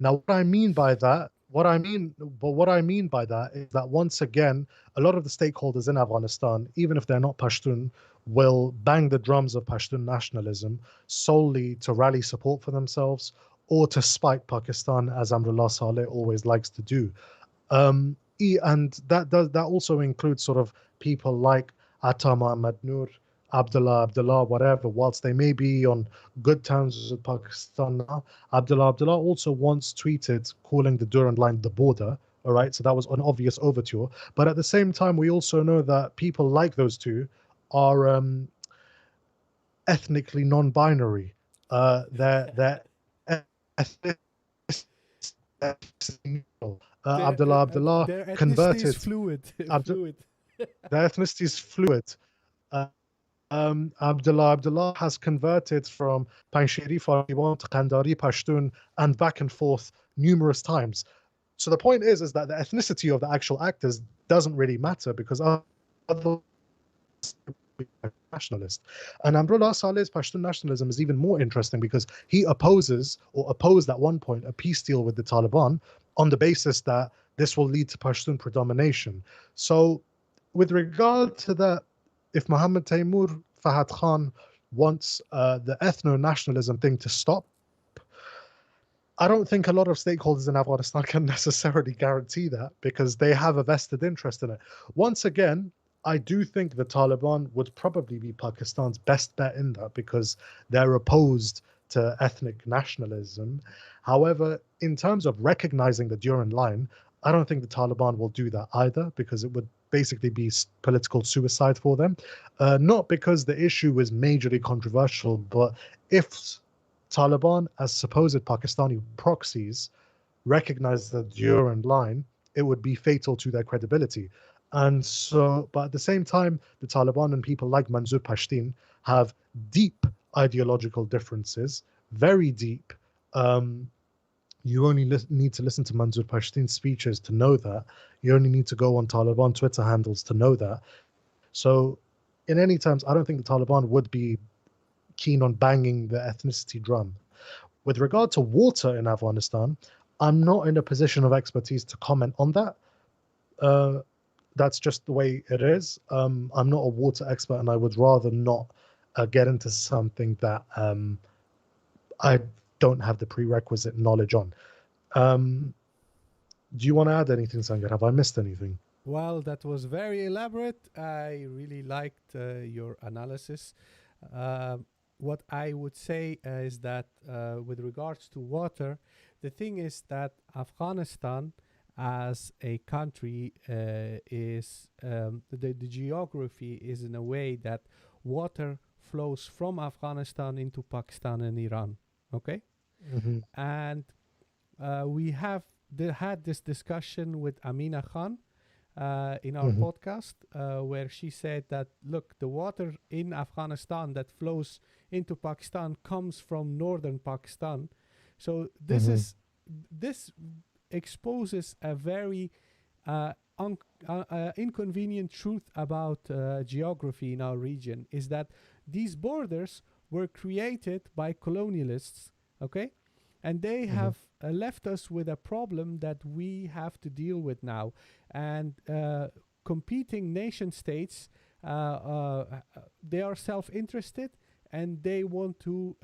Now, what I mean by that is that once again, a lot of the stakeholders in Afghanistan, even if they're not Pashtun, will bang the drums of Pashtun nationalism solely to rally support for themselves or to spite Pakistan, as Amrullah Saleh always likes to do. And that also includes sort of people like Atta Mohammad Noor, Abdullah, whatever, whilst they may be on good terms with Pakistan now, Abdullah also once tweeted calling the Durand Line the border. All right, so that was an obvious overture. But at the same time, we also know that people like those two are ethnically non-binary. They're ethnic, Abdullah their ethnicity is converted. fluid. Abd- Fluid. their ethnicity is fluid. Uh, Abdullah has converted from Panjshiri Faribon to Kandari Pashtun and back and forth numerous times. So the point is that the ethnicity of the actual actors doesn't really matter because other nationalist. And Amrullah Saleh's Pashtun nationalism is even more interesting because he opposes or opposed at one point a peace deal with the Taliban on the basis that this will lead to Pashtun predomination. So, with regard to that, if Muhammad Taimur Fahad Khan wants the ethno nationalism thing to stop, I don't think a lot of stakeholders in Afghanistan can necessarily guarantee that because they have a vested interest in it. Once again, I do think the Taliban would probably be Pakistan's best bet in that because they're opposed to ethnic nationalism. However, in terms of recognizing the Durand Line, I don't think the Taliban will do that either because it would basically be political suicide for them. Not because the issue is majorly controversial, but if Taliban, as supposed Pakistani proxies, recognize the Durand Line, it would be fatal to their credibility. And so, but at the same time, the Taliban and people like Manzoor Pashtun have deep ideological differences, very deep. You only need to listen to Manzoor Pashtun's speeches to know that. You only need to go on Taliban Twitter handles to know that. So, in any terms, I don't think the Taliban would be keen on banging the ethnicity drum. With regard to water in Afghanistan, I'm not in a position of expertise to comment on that. That's just the way it is. I'm not a water expert, and I would rather not get into something that I don't have the prerequisite knowledge on. Do you want to add anything, Sangar? Have I missed anything? Well, that was very elaborate. I really liked your analysis. What I would say is that with regards to water, the thing is that Afghanistan as a country is the geography is in a way that water flows from Afghanistan into Pakistan and Iran. Okay, Mm-hmm. and we have had this discussion with Amina Khan in our Mm-hmm. podcast, where she said that look, the water in Afghanistan that flows into Pakistan comes from northern Pakistan. So Mm-hmm. this exposes a very inconvenient truth about geography in our region is that these borders were created by colonialists, okay? And they Mm-hmm. have left us with a problem that we have to deal with now. And competing nation states, they are self-interested and they want to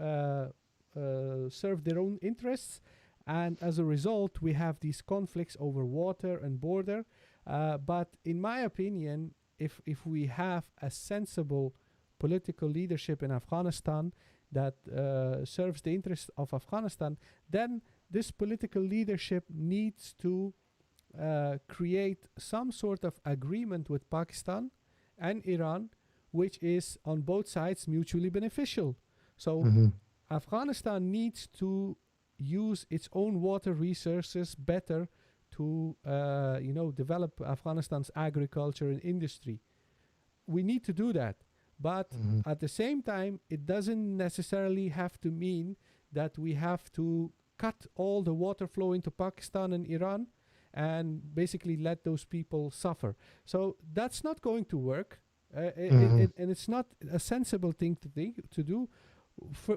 serve their own interests. And as a result, we have these conflicts over water and border. But in my opinion, if we have a sensible political leadership in Afghanistan that serves the interests of Afghanistan, then this political leadership needs to create some sort of agreement with Pakistan and Iran, which is on both sides mutually beneficial. So Mm-hmm. Afghanistan needs to use its own water resources better to develop Afghanistan's agriculture and industry. We need to do that. But Mm-hmm. at the same time, it doesn't necessarily have to mean that we have to cut all the water flow into Pakistan and Iran and basically let those people suffer. So that's not going to work. Mm-hmm. And it's not a sensible thing to do.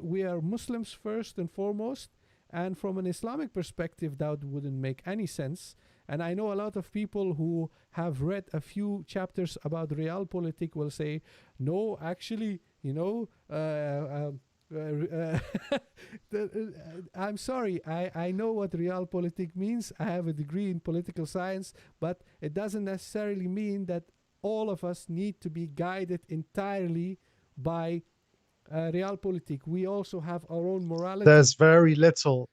We are Muslims first and foremost. And from an Islamic perspective, that wouldn't make any sense. And I know a lot of people who have read a few chapters about realpolitik will say, no, actually, I'm sorry, I know what realpolitik means. I have a degree in political science, but it doesn't necessarily mean that all of us need to be guided entirely by realpolitik. We also have our own morality. There's very little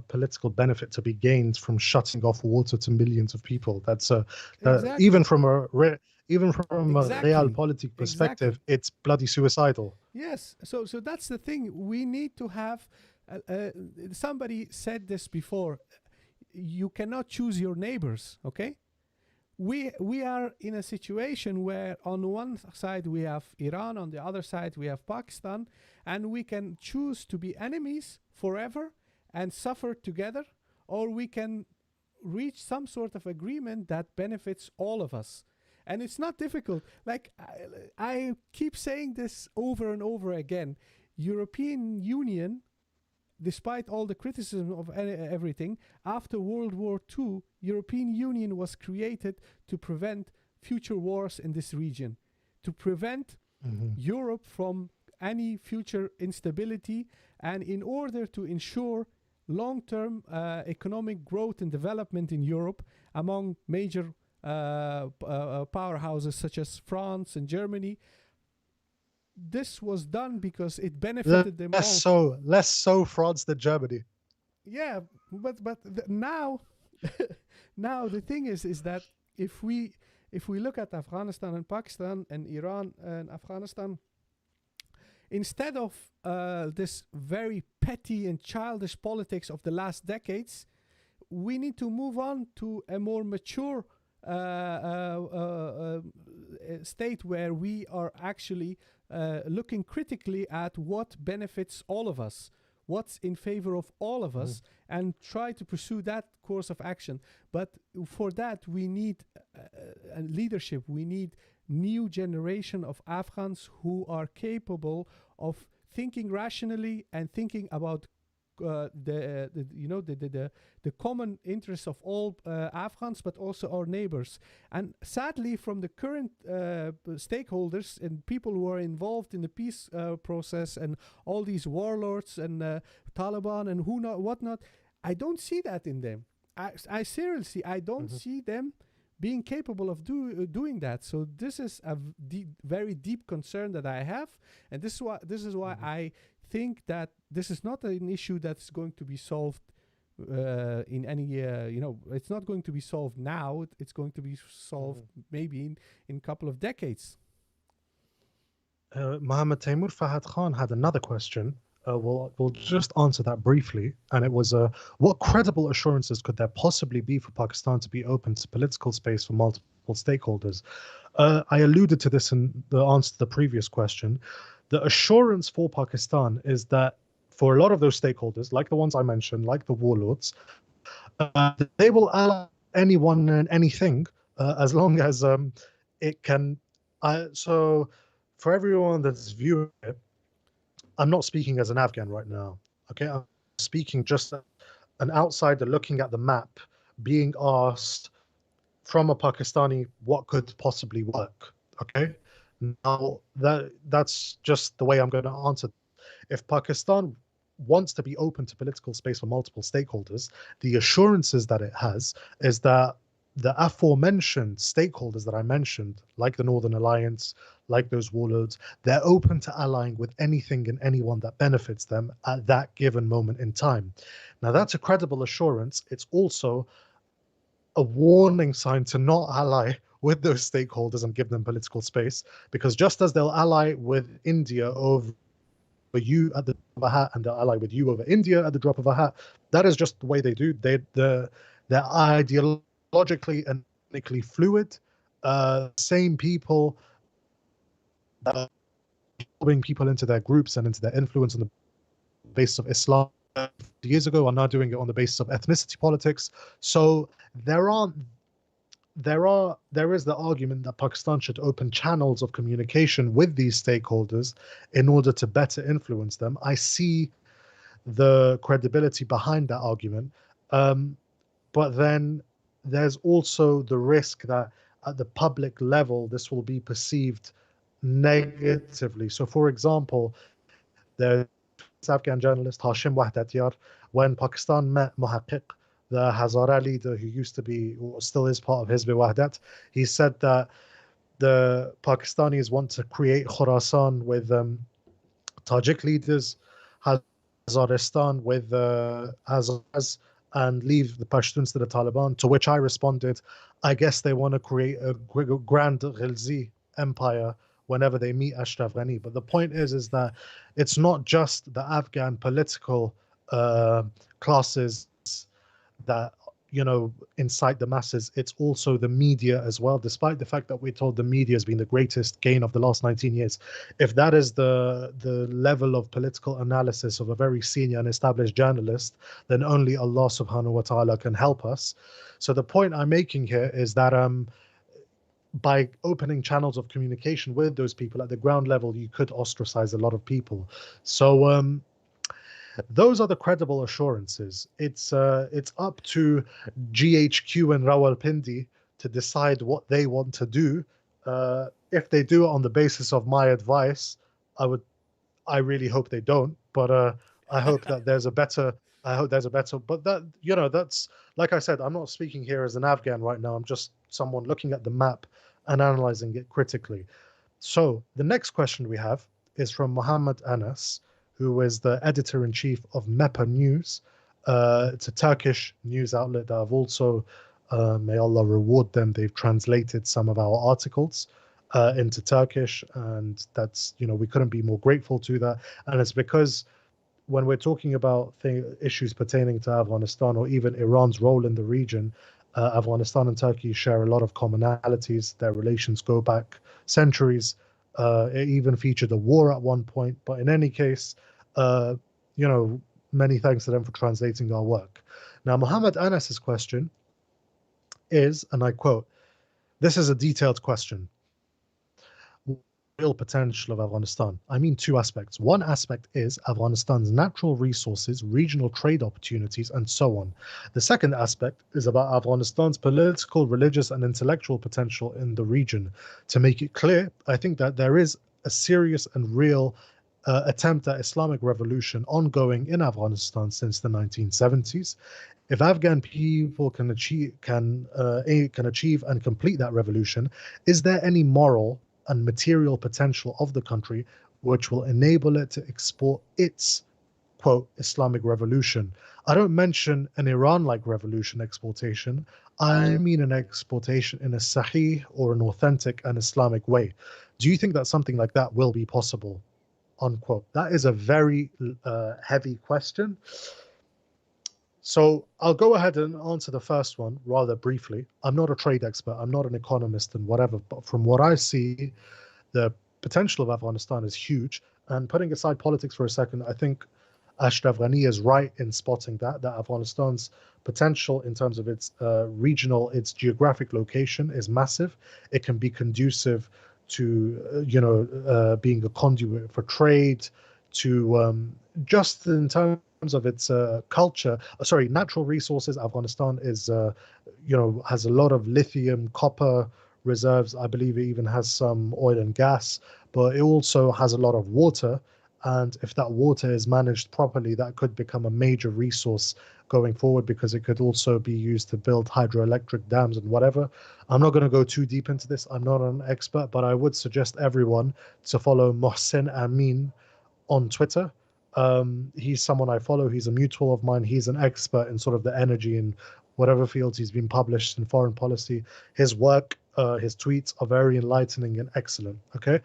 political benefit to be gained from shutting off water to millions of people. That's Exactly. even from a Exactly. realpolitik perspective, Exactly. it's bloody suicidal. Yes. So that's the thing. We need to have. Somebody said this before. You cannot choose your neighbors. Okay. We are in a situation where on one side we have Iran, on the other side we have Pakistan, and we can choose to be enemies forever and suffer together, or we can reach some sort of agreement that benefits all of us. And it's not difficult. Like I keep saying this over and over again. European Union, despite all the criticism of everything, after World War II, European Union was created to prevent future wars in this region, to prevent Europe from any future instability, and in order to ensure long-term economic growth and development in Europe among major powerhouses such as France and Germany. This was done because it benefited them all. Less so France than Germany. Yeah, but now now the thing is that if we look at Afghanistan and Pakistan and Iran and Afghanistan, instead of this very petty and childish politics of the last decades, we need to move on to a more mature state where we are actually looking critically at what benefits all of us, what's in favor of all of us, and try to pursue that course of action. But for that, we need leadership. We need new generation of Afghans who are capable of thinking rationally and thinking about the common interests of all Afghans, but also our neighbors. And sadly, from the current stakeholders and people who are involved in the peace process and all these warlords and Taliban and whatnot, I don't see that in them. I seriously, I don't see them being capable of doing that. So this is a very deep concern that I have, and this is why I think that this is not an issue that's going to be solved in any it's not going to be solved now. It's going to be solved maybe in a couple of decades. Mohammed Taimur Fahad Khan had another question. We'll just answer that briefly, and it was what credible assurances could there possibly be for Pakistan to be open to political space for multiple stakeholders? I alluded to this in the answer to the previous question. The assurance for Pakistan is that for a lot of those stakeholders, like the ones I mentioned, like the warlords, they will allow anyone and anything as long as it can. So for everyone that's viewing it, I'm not speaking as an Afghan right now, okay? I'm speaking just as an outsider looking at the map, being asked from a Pakistani what could possibly work, okay? Now, that's just the way I'm going to answer. If Pakistan wants to be open to political space for multiple stakeholders, the assurances that it has is that the aforementioned stakeholders that I mentioned, like the Northern Alliance, like those warlords, they're open to allying with anything and anyone that benefits them at that given moment in time. Now, that's a credible assurance. It's also a warning sign to not ally with those stakeholders and give them political space, because just as they'll ally with India over you at the drop of a hat, and they'll ally with you over India at the drop of a hat, that is just the way they do. They're ideologically and ethnically fluid. Same people that are bring people into their groups and into their influence on the basis of Islam years ago are now doing it on the basis of ethnicity politics. So there is the argument that Pakistan should open channels of communication with these stakeholders in order to better influence them. I see the credibility behind that argument, but then there's also the risk that at the public level this will be perceived negatively. So, for example, the Afghan journalist Hashim Wahdatyar, when Pakistan met Muhaqqiq, the Hazara leader who used to be or still is part of Hizb Wahdat, he said that The Pakistanis want to create Khorasan with Tajik leaders, Hazaristan with Azaz, and leave the Pashtuns to the Taliban. To which I responded, I guess they want to create a grand Ghilzi empire whenever they meet Ashraf Ghani. But the point is that it's not just the Afghan political uh, classes that incite the masses. It's also the media as well, despite the fact that we're told the media has been the greatest gain of the last 19 years. If that is the level of political analysis of a very senior and established journalist, then only Allah subhanahu wa ta'ala can help us. So the point I'm making here is that by opening channels of communication with those people at the ground level, you could ostracize a lot of people. So those are the credible assurances. It's up to GHQ and Rawalpindi to decide what they want to do. If they do it on the basis of my advice, I really hope they don't. But I hope that there's a better. I hope there's a better. But that's like I said. I'm not speaking here as an Afghan right now. I'm just someone looking at the map and analyzing it critically. So the next question we have is from Muhammad Anas, who is the editor-in-chief of MEPA News. It's a Turkish news outlet that I've also, may Allah reward them, they've translated some of our articles into Turkish, and that's, we couldn't be more grateful to that. And it's because when we're talking about issues pertaining to Afghanistan or even Iran's role in the region, Afghanistan and Turkey share a lot of commonalities. Their relations go back centuries. It even featured a war at one point. But in any case, many thanks to them for translating our work. Now, Muhammad Anas's question is, and I quote, "This is a detailed question. Real potential of Afghanistan. I mean, two aspects. One aspect is Afghanistan's natural resources, regional trade opportunities, and so on. The second aspect is about Afghanistan's political, religious, and intellectual potential in the region. To make it clear, I think that there is a serious and real attempt at Islamic revolution ongoing in Afghanistan since the 1970s. If Afghan people can achieve and complete that revolution, is there any moral and material potential of the country which will enable it to export its, quote, Islamic revolution? I don't mention an Iran-like revolution exportation. I mean an exportation in a sahih or an authentic and Islamic way. Do you think that something like that will be possible?" Unquote. That is a very heavy question. So I'll go ahead and answer the first one rather briefly. I'm not a trade expert. I'm not an economist and whatever. But from what I see, the potential of Afghanistan is huge. And putting aside politics for a second, I think Ashraf Ghani is right in spotting that Afghanistan's potential in terms of its its geographic location is massive. It can be conducive to, being a conduit for trade, to just in terms of its natural resources. Afghanistan is, has a lot of lithium, copper reserves. I believe it even has some oil and gas, but it also has a lot of water. And if that water is managed properly, that could become a major resource going forward, because it could also be used to build hydroelectric dams and whatever. I'm not going to go too deep into this. I'm not an expert, but I would suggest everyone to follow Mohsen Amin on Twitter. He's someone I follow. He's a mutual of mine. He's an expert in sort of the energy and whatever fields he's been published in foreign policy. His work, his tweets are very enlightening and excellent. Okay.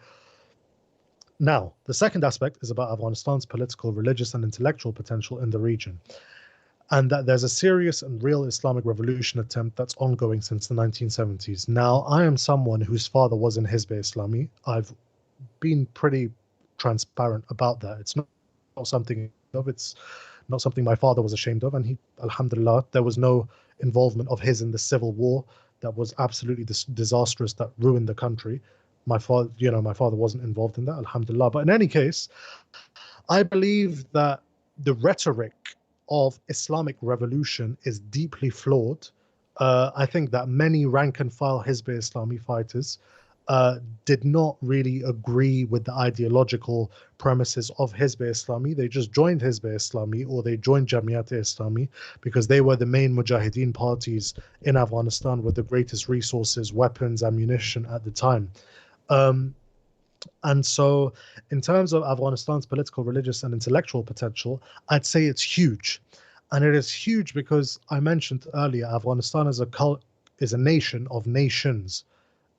Now, the second aspect is about Afghanistan's political, religious, and intellectual potential in the region, and that there's a serious and real Islamic revolution attempt that's ongoing since the 1970s. Now, I am someone whose father was in Hizb Islami. I've been pretty transparent about that. It's not something my father was ashamed of, and he, alhamdulillah, there was no involvement of his in the civil war that was absolutely disastrous, that ruined the country. My father wasn't involved in that, alhamdulillah. But in any case, I believe that the rhetoric of Islamic revolution is deeply flawed. I think that many rank and file Hizb Islami fighters did not really agree with the ideological premises of Hizb Islami. They just joined Hizb Islami, or they joined Jamiat Islami, because they were the main Mujahideen parties in Afghanistan with the greatest resources, weapons, ammunition at the time. Um, and so, in terms of Afghanistan's political, religious, and intellectual potential, I'd say it's huge. And it is huge because I mentioned earlier, Afghanistan is a nation of nations.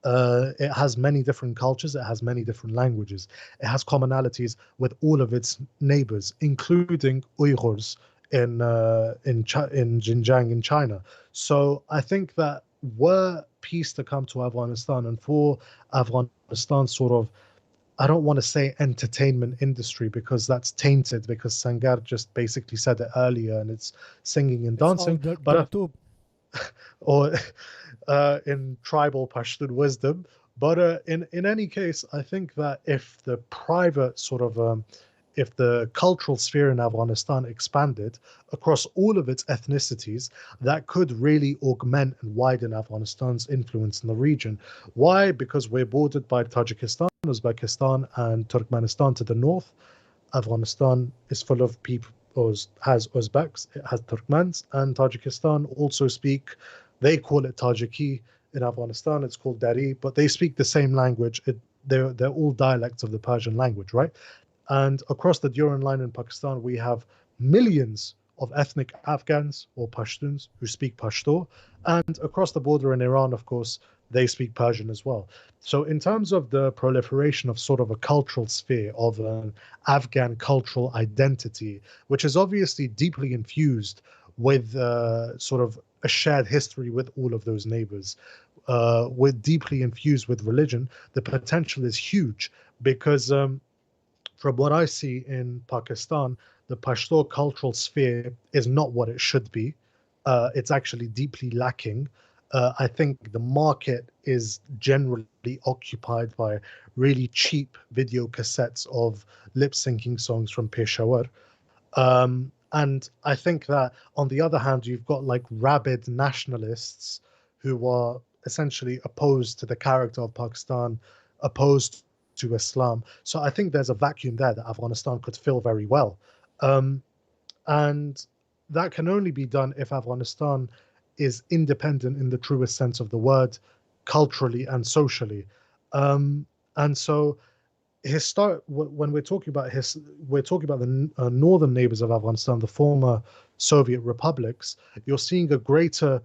It has many different cultures. It has many different languages. It has commonalities with all of its neighbors, including Uyghurs in Xinjiang in China. So I think that were peace to come to Afghanistan, and for Afghanistan sort of, I don't want to say entertainment industry because that's tainted, because Sangar just basically said it earlier, and it's singing and It's all dancing. But Dartub. or in tribal Pashtun wisdom. But in any case, I think that if the private sort of if the cultural sphere in Afghanistan expanded across all of its ethnicities, that could really augment and widen Afghanistan's influence in the region. Why? Because we're bordered by Tajikistan, Uzbekistan, and Turkmenistan to the north. Afghanistan is full of people, or has Uzbeks, it has Turkmens, and Tajikistan also speak, they call it Tajiki. In Afghanistan, it's called Dari, but they speak the same language. They're all dialects of the Persian language, right? And across the Duran line in Pakistan, we have millions of ethnic Afghans or Pashtuns who speak Pashto. And across the border in Iran, of course, they speak Persian as well. So, in terms of the proliferation of sort of a cultural sphere, of an Afghan cultural identity, which is obviously deeply infused with sort of a shared history with all of those neighbors, with deeply infused with religion, the potential is huge because from what I see in Pakistan, the Pashto cultural sphere is not what it should be. It's actually deeply lacking. I think the market is generally occupied by really cheap video cassettes of lip syncing songs from Peshawar. And I think that on the other hand, you've got like rabid nationalists who are essentially opposed to the character of Pakistan, opposed to Islam. So I think there's a vacuum there that Afghanistan could fill very well. Um, and that can only be done if Afghanistan is independent in the truest sense of the word, culturally and socially. And so when we're talking about the northern neighbors of Afghanistan, the former Soviet republics. You're seeing a greater,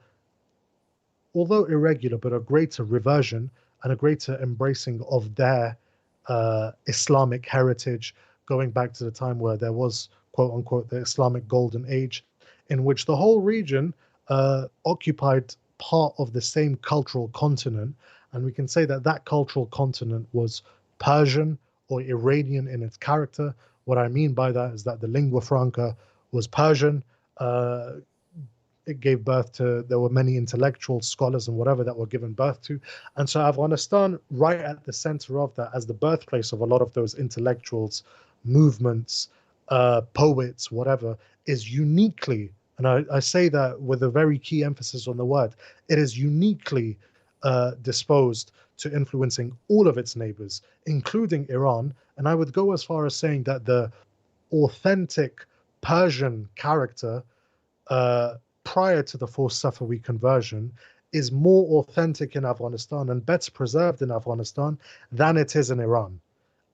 although irregular, but a greater reversion and a greater embracing of their Islamic heritage, going back to the time where there was, quote unquote, the Islamic Golden Age, in which the whole region occupied part of the same cultural continent. And we can say that that cultural continent was Persian or Iranian in its character. What I mean by that is that the lingua franca was Persian. Uh, it gave birth to, there were many intellectuals, scholars, and whatever that were given birth to. And so Afghanistan, right at the center of that, as the birthplace of a lot of those intellectuals, movements, poets, whatever, is uniquely, and I say that with a very key emphasis on the word, it is uniquely disposed to influencing all of its neighbors, including Iran. And I would go as far as saying that the authentic Persian character uh, prior to the forced Safawi conversion is more authentic in Afghanistan and better preserved in Afghanistan than it is in Iran.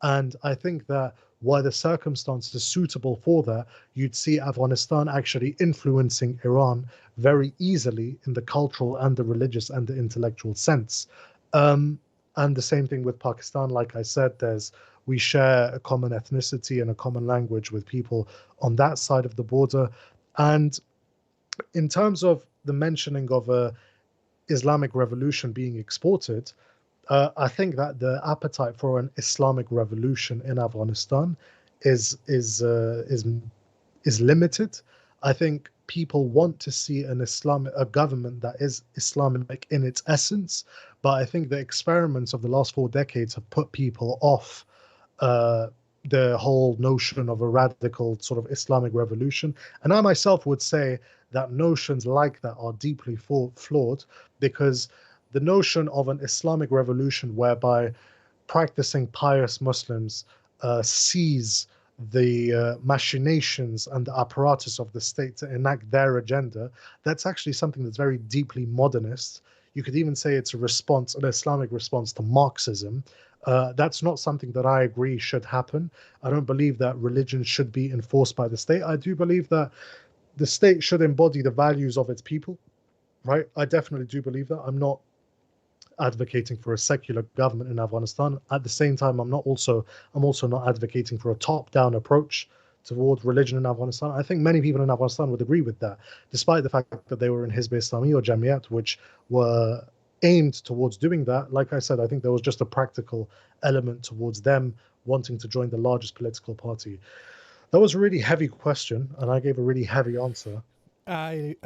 And I think that while the circumstances suitable for that, you'd see Afghanistan actually influencing Iran very easily in the cultural and the religious and the intellectual sense. Um, and the same thing with Pakistan. Like I said, we share a common ethnicity and a common language with people on that side of the border. And in terms of the mentioning of a Islamic revolution being exported, I think that the appetite for an Islamic revolution in Afghanistan is is uh, is is limited. I think people want to see a government that is Islamic in its essence, but I think the experiments of the last 4 decades have put people off uh, the whole notion of a radical sort of Islamic revolution. And I myself would say that notions like that are deeply flawed because the notion of an Islamic revolution whereby practicing pious Muslims seize the machinations and the apparatus of the state to enact their agenda, that's actually something that's very deeply modernist. You could even say it's a response, an Islamic response to Marxism. That's not something that I agree should happen. I don't believe that religion should be enforced by the state. I do believe that the state should embody the values of its people, right? I definitely do believe that. I'm not advocating for a secular government in Afghanistan. At the same time, I'm also not advocating for a top-down approach toward religion in Afghanistan. I think many people in Afghanistan would agree with that, despite the fact that they were in Hizb Islami or Jamiyat, which were aimed towards doing that. Like I said, I think there was just a practical element towards them wanting to join the largest political party. That was a really heavy question, and I gave a really heavy answer. I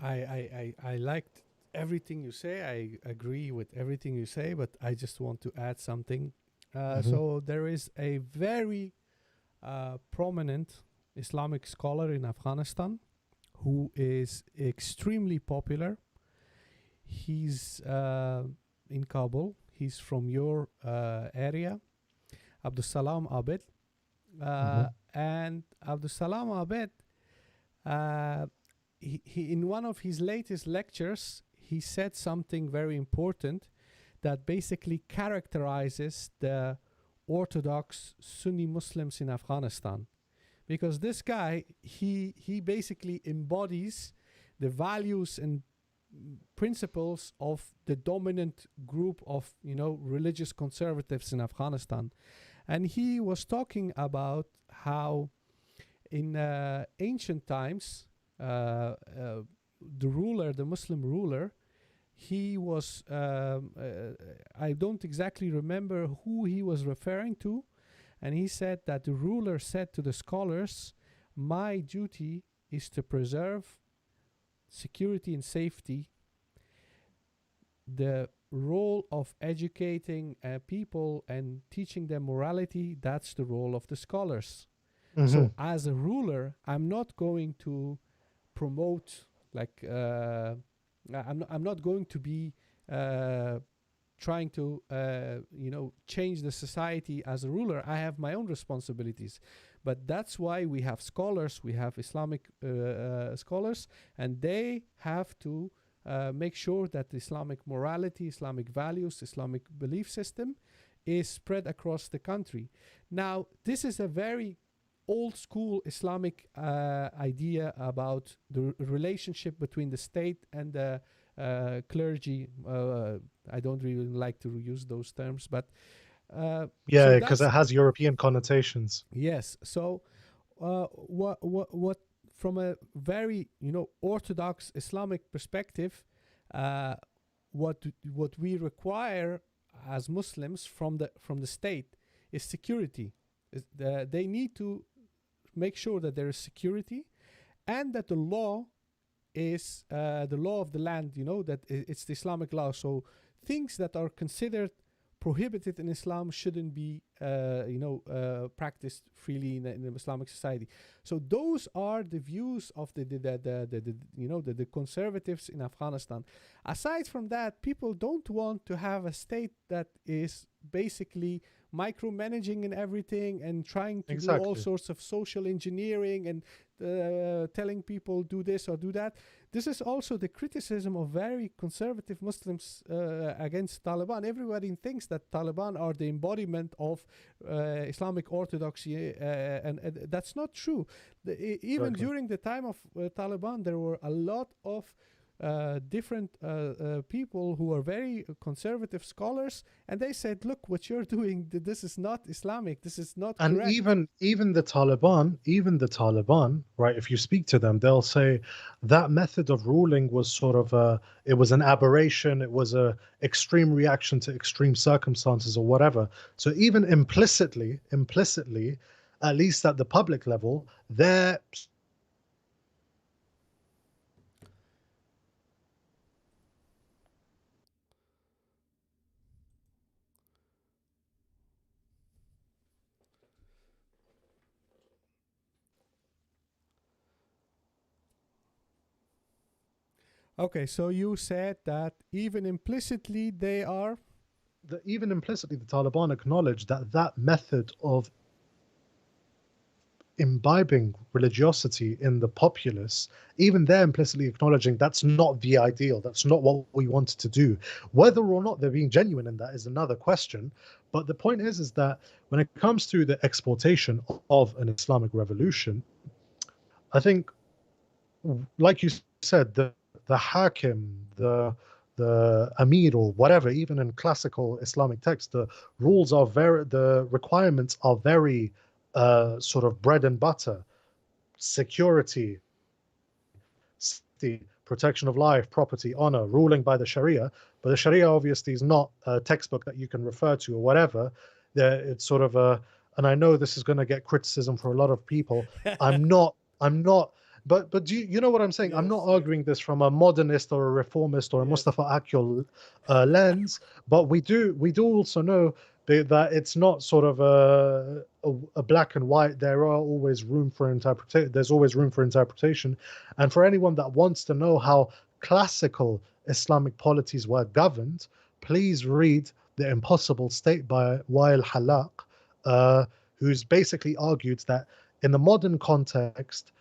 I liked everything you say. I agree with everything you say, but I just want to add something. Hmm. So there is a very prominent Islamic scholar in Afghanistan who is extremely popular. He's in Kabul. He's from your area, Abdus Salam Abed. Hmm. And Abdus Salam Abed, uh, in one of his latest lectures, he said something very important that basically characterizes the Orthodox Sunni Muslims in Afghanistan. Because this guy, he basically embodies the values and principles of the dominant group of religious conservatives in Afghanistan. And he was talking about how in ancient times the Muslim ruler, he was I don't exactly remember who he was referring to, and he said that the ruler said to the scholars, my duty is to preserve security and safety. The role of educating people and teaching them morality, that's the role of the scholars. Hmm. So as a ruler, I'm not going to promote like I'm not going to be trying to change the society as a ruler. I have my own responsibilities, but that's why we have scholars, we have Islamic scholars, and they have to make sure that Islamic morality, Islamic values, Islamic belief system is spread across the country. Now, this is a very old school Islamic idea about the relationship between the state and the clergy. I don't really like to use those terms, but so Yeah, because that's it has European connotations. yes. So what from a very orthodox Islamic perspective, uh, what we require as Muslims from the state is security. They need to make sure that there is security and that the law is the law of the land, that it's the Islamic law. So things that are considered prohibited in Islam shouldn't be, practiced freely in the Islamic society. So those are the views of the conservatives in Afghanistan. Aside from that, people don't want to have a state that is basically micromanaging and everything and trying to do all Exactly. sorts of social engineering and telling people do this or do that. This is also the criticism of very conservative Muslims against Taliban. Everybody thinks that Taliban are the embodiment of Islamic orthodoxy, and that's not true. Even Exactly. during the time of Taliban, there were a lot of different people who are very conservative scholars, and they said, "Look, what you're doing, this is not Islamic. This is not And correct." even the Taliban, right? If you speak to them, they'll say that method of ruling was sort of it was an aberration. It was a extreme reaction to extreme circumstances or whatever. So even implicitly, at least at the public level, they're Okay, so you said that even implicitly they are. Even implicitly, the Taliban acknowledge that that method of imbibing religiosity in the populace, even they're implicitly acknowledging that's not the ideal, that's not what we wanted to do. Whether or not they're being genuine in that is another question. But the point is that when it comes to the exploitation of an Islamic revolution, I think, like you said, the hakim, the amir or whatever, even in classical Islamic text, the rules are the requirements are very sort of bread and butter: security, safety, protection of life, property, honor, ruling by the Sharia. But the Sharia obviously is not a textbook that you can refer to or whatever. It's sort of a, and I know this is going to get criticism for a lot of people. I'm not. But do you know what I'm saying? I'm not Yes, yes, arguing this from a modernist or a reformist or a yes. Mustafa Akyol lens, but we do also know that it's not sort of a black and white. There are always room for interpretation. There's always room for interpretation, and for anyone that wants to know how classical Islamic polities were governed, please read The Impossible State by Wael Halaq, who's basically argued that in the modern context,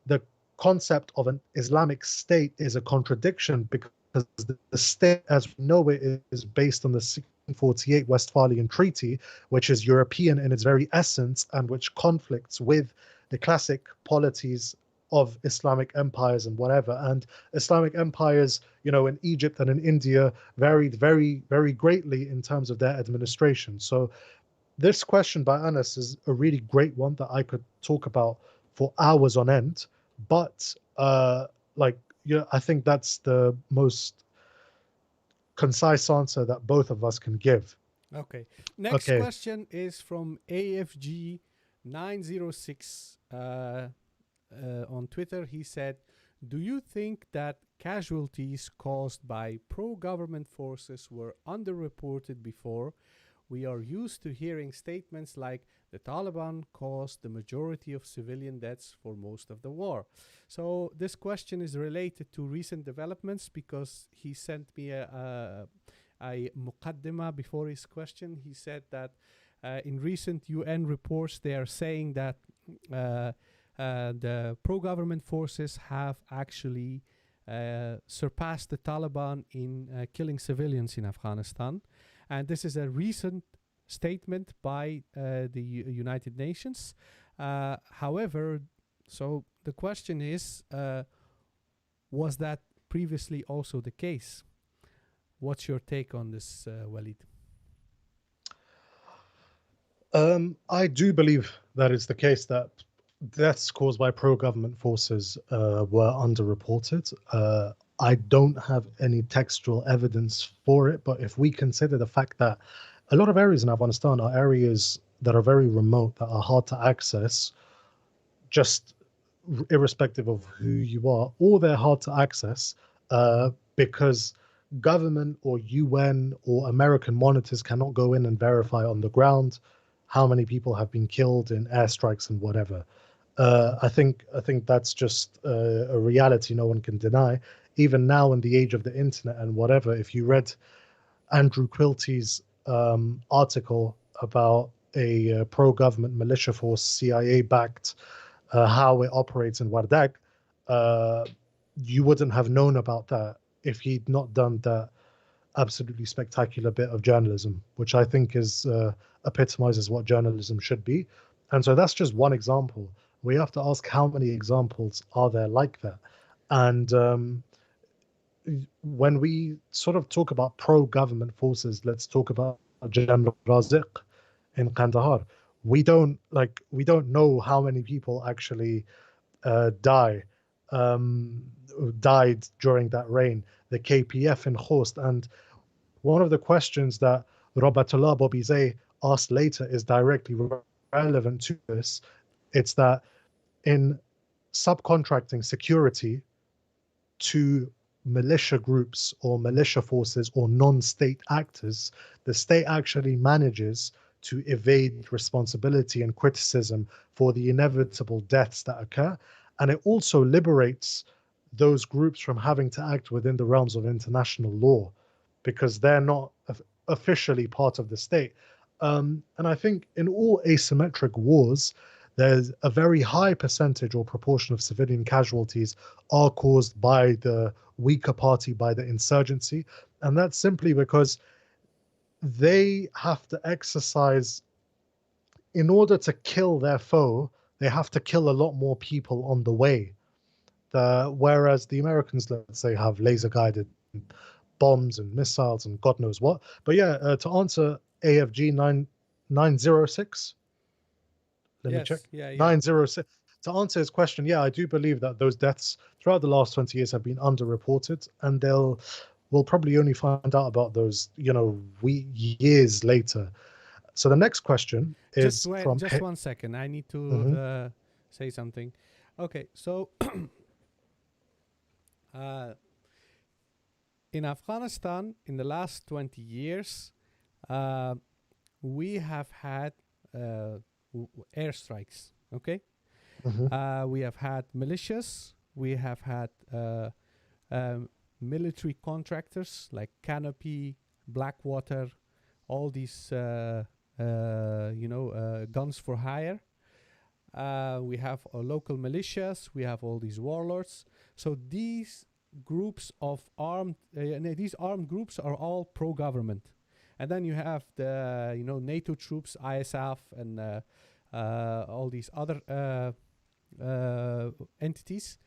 the concept of an Islamic state is a contradiction because the state as we know it is based on the 1648 Westphalian Treaty, which is European in its very essence and which conflicts with the classic polities of Islamic empires and whatever. And Islamic empires, in Egypt and in India varied very, very greatly in terms of their administration. So this question by Anas is a really great one that I could talk about for hours on end. But I think that's the most concise answer that both of us can give. Okay. Next Okay. question is from AFG 906 on Twitter. He said, "Do you think that casualties caused by pro-government forces were underreported before? We are used to hearing statements like the Taliban caused the majority of civilian deaths for most of the war." So this question is related to recent developments because he sent me a muqaddima before his question. He said that in recent UN reports they are saying that the pro-government forces have actually surpassed the Taliban in killing civilians in Afghanistan. And this is a recent statement by the United Nations. However, so the question is, was that previously also the case? What's your take on this, Walid? I do believe that it's the case that deaths caused by pro-government forces were underreported. I don't have any textual evidence for it, but if we consider the fact that a lot of areas in Afghanistan are areas that are very remote, that are hard to access, just irrespective of who you are, or they're hard to access because government or UN or American monitors cannot go in and verify on the ground how many people have been killed in airstrikes and whatever. I think that's just a reality no one can deny. Even now, in the age of the internet and whatever, if you read Andrew Quilty's article about a pro-government militia force, CIA-backed, how it operates in Wardak, uh, you wouldn't have known about that if he'd not done that absolutely spectacular bit of journalism, which I think is epitomizes what journalism should be. And so that's just one example. We have to ask how many examples are there like that. And when we sort of talk about pro-government forces, let's talk about General Raziq in Kandahar. We don't know how many people actually uh, die um, died during that reign. The KPF in Khost, and one of the questions that Robatullah Bobizé asked later is directly relevant to this. It's that in subcontracting security to militia groups or militia forces or non-state actors, the state actually manages to evade responsibility and criticism for the inevitable deaths that occur. And it also liberates those groups from having to act within the realms of international law because they're not officially part of the state. And I think in all asymmetric wars, there's a very high percentage or proportion of civilian casualties are caused by the weaker party, by the insurgency. And that's simply because they have to exercise, in order to kill their foe, they have to kill a lot more people on the way. Whereas the Americans, let's say, have laser guided bombs and missiles and God knows what. But yeah, to answer AFG 906, let me check. Yes, yeah, yeah. 906. To answer his question, yeah, I do believe that those deaths throughout the last 20 years have been underreported, and we'll probably only find out about those, years later. So the next question Just is wait, from. just 1 second. I need to Mhm. say something. Okay, so in Afghanistan, in the last 20 years, uh, we have had airstrikes. Okay, Mhm. we have had militias. We have had military contractors like Canopy, Blackwater, all these guns for hire. We have local militias. We have all these warlords. So these groups of these armed groups are all pro-government. And then you have the NATO troops, ISAF, and all these other entities.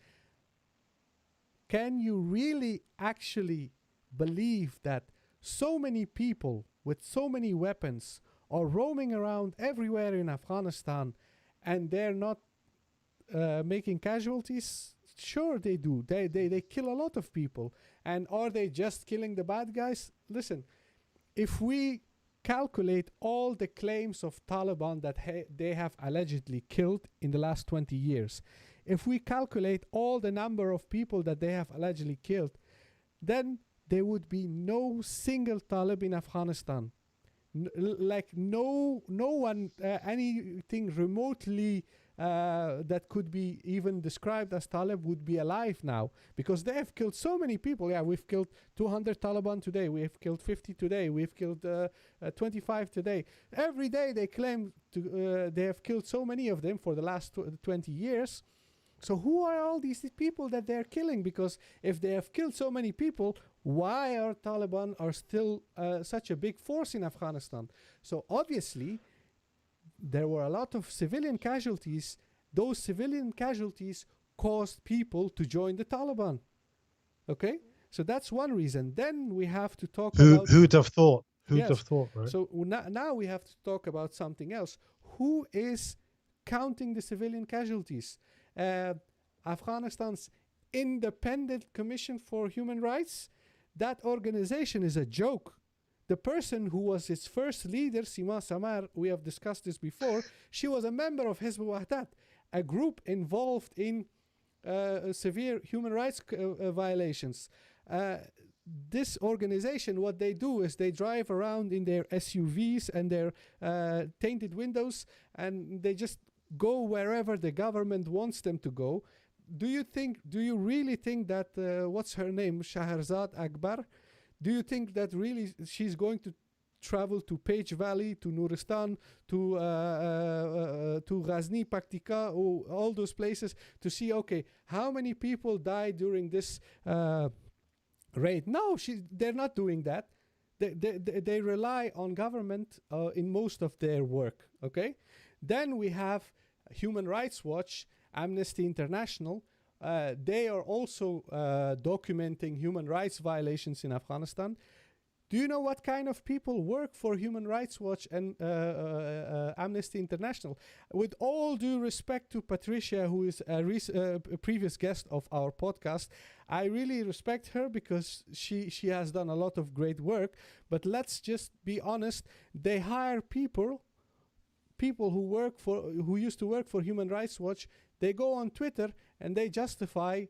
Can you really actually believe that so many people with so many weapons are roaming around everywhere in Afghanistan and they're not making casualties? Sure, they do. They kill a lot of people. And are they just killing the bad guys? Listen, if we calculate all the claims of Taliban that they have allegedly killed in the last 20 years, if we calculate all the number of people that they have allegedly killed, then there would be no single Talib in Afghanistan. No one, anything remotely that could be even described as Talib would be alive now, because they have killed so many people. Yeah, we've killed 200 Taliban today. We've killed 50 today. We've killed 25 today. Every day they claim they have killed so many of them for the last 20 years. So who are all these people that they're killing? Because if they have killed so many people, why are Taliban are still such a big force in Afghanistan? So obviously, there were a lot of civilian casualties. Those civilian casualties caused people to join the Taliban. Okay? So that's one reason. Then we have to talk about... Who'd have thought? Who'd have Yes. thought, right? So now we have to talk about something else. Who is counting the civilian casualties? Afghanistan's Independent Commission for Human Rights, that organization is a joke. The person who was its first leader, Sima Samar, we have discussed this before, she was a member of Hizb Wahdat, a group involved in severe human rights violations. This organization, what they do is they drive around in their SUVs and their tainted windows, and they just go wherever the government wants them to go. Do you really think that, what's her name, Shahrazad Akbar, do you think that really she's going to travel to Page Valley, to Nuristan, to Ghazni, Paktika, all those places to see, okay, how many people died during this raid? No, they're not doing that. They rely on government in most of their work, okay? Then we have Human Rights Watch, Amnesty International. They are also documenting human rights violations in Afghanistan. Do you know what kind of people work for Human Rights Watch and Amnesty International? With all due respect to Patricia, who is a previous guest of our podcast, I really respect her because she has done a lot of great work. But let's just be honest, they hire people who used to work for Human Rights Watch. They go on Twitter and they justify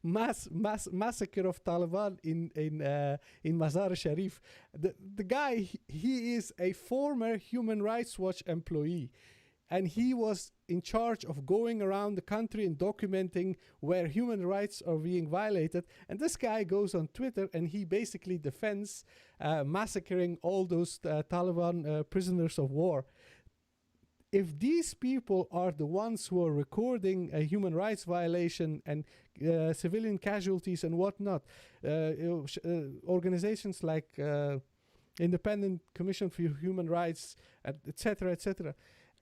massacre of Taliban in Mazar Sharif. The guy, he is a former Human Rights Watch employee, and he was in charge of going around the country and documenting where human rights are being violated. And this guy goes on Twitter and he basically defends massacring all those Taliban prisoners of war. If these people are the ones who are recording a human rights violation and civilian casualties and whatnot, organizations like Independent Commission for Human Rights, etc., etc.,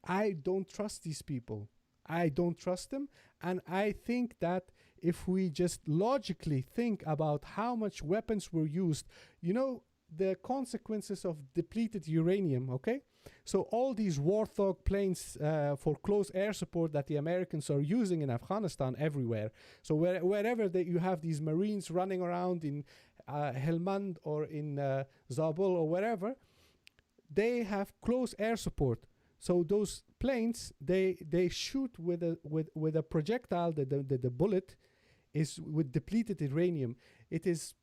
I don't trust these people. I don't trust them. And I think that if we just logically think about how much weapons were used, you know, the consequences of depleted uranium, okay? So all these Warthog planes for close air support that the Americans are using in Afghanistan everywhere. So wherever you have these Marines running around in Helmand or in Zabul or wherever, they have close air support. So those planes, they shoot with a projectile. The bullet is with depleted uranium. It is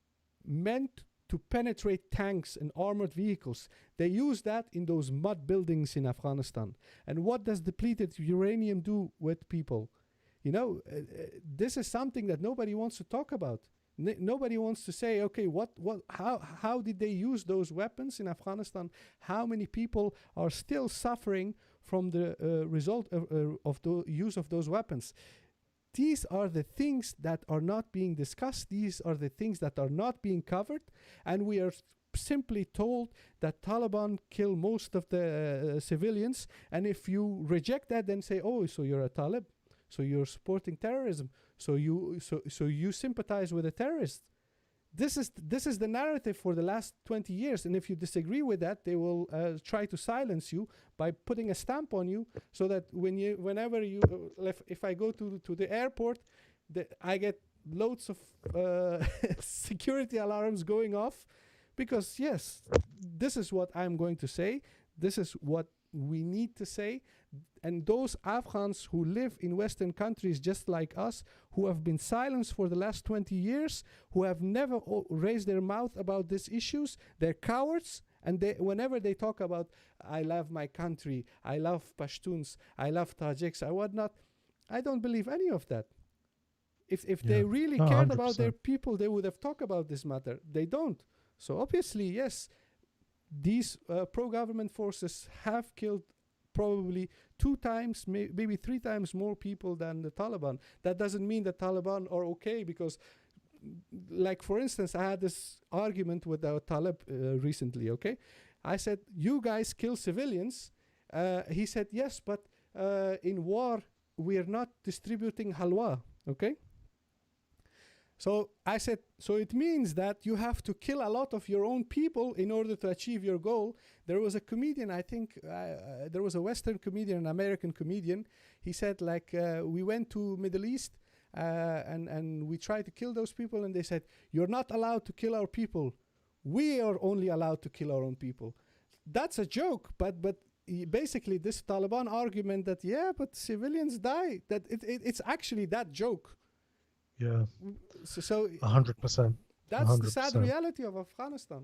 meant to penetrate tanks and armored vehicles. They use that in those mud buildings in Afghanistan. And what does depleted uranium do with people? You know, this is something that nobody wants to talk about. Nobody wants to say, okay, how did they use those weapons in Afghanistan? How many people are still suffering from the result of the use of those weapons? These are the things that are not being discussed. These are the things that are not being covered. And we are simply told that Taliban kill most of the civilians. And if you reject that, then say, oh, so you're a Talib. So you're supporting terrorism. So you sympathize with the terrorists. This is the narrative for the last 20 years. And if you disagree with that, they will try to silence you by putting a stamp on you, so that whenever you, if I go to the airport, I get loads of security alarms going off, because yes, this is what I'm going to say. This is what we need to say. And those Afghans who live in Western countries just like us, who have been silenced for the last 20 years, who have never raised their mouth about these issues, they're cowards. And whenever they talk about, I love my country, I love Pashtuns, I love Tajiks, I whatnot, I don't believe any of that. If they really cared 100%. about their people, they would have talked about this matter. They don't. So obviously, yes, these pro-government forces have killed probably 2 times, maybe 3 times more people than the Taliban. That doesn't mean the Taliban are okay, because, like, for instance, I had this argument with a Talib recently, okay? I said, you guys kill civilians. He said, yes, but in war, we are not distributing halwa, okay? So I said, so it means that you have to kill a lot of your own people in order to achieve your goal. There was a comedian, I think, there was a Western comedian, an American comedian. He said, like, we went to Middle East and we tried to kill those people, and they said, you're not allowed to kill our people. We are only allowed to kill our own people. That's a joke, but basically this Taliban argument that, yeah, but civilians die, that it's actually that joke. Yeah. So 100%. that's 100%. the sad reality of Afghanistan.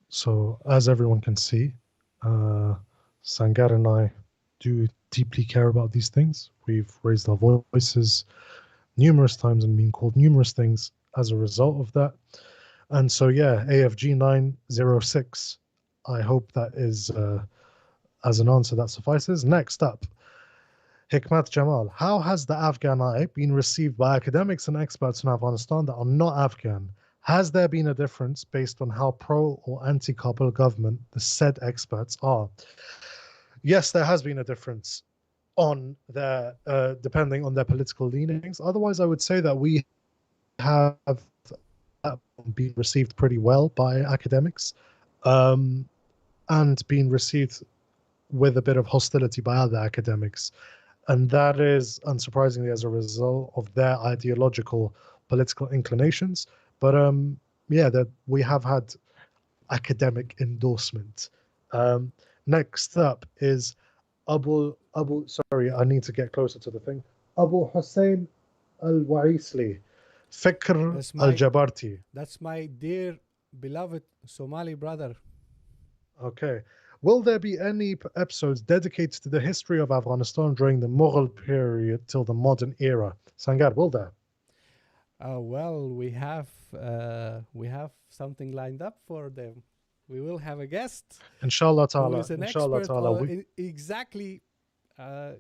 So, as everyone can see, Sangar and I do deeply care about these things. We've raised our voices numerous times and been called numerous things as a result of that. And so, yeah, AFG 906, I hope that is, as an answer that suffices. Next up, Hikmat Jamal. How has the Afghan eye been received by academics and experts in Afghanistan that are not Afghan? Has there been a difference based on how pro or anti-Kabul government the said experts are? Yes, there has been a difference on their depending on their political leanings. Otherwise, I would say that we have been received pretty well by academics, and been received with a bit of hostility by other academics. And that is, unsurprisingly, as a result of their ideological political inclinations. But yeah, that we have had academic endorsement. Next up is sorry, I need to get closer to the thing. Abu Hussein al-Waisli, Fikr al-Jabarti. That's my dear, beloved Somali brother. Okay. Will there be any episodes dedicated to the history of Afghanistan during the Mughal period till the modern era? Sangar, will there? Well, we have something lined up for them. We will have a guest Inshallah who ta'ala. is an Inshallah expert ta'ala. exactly.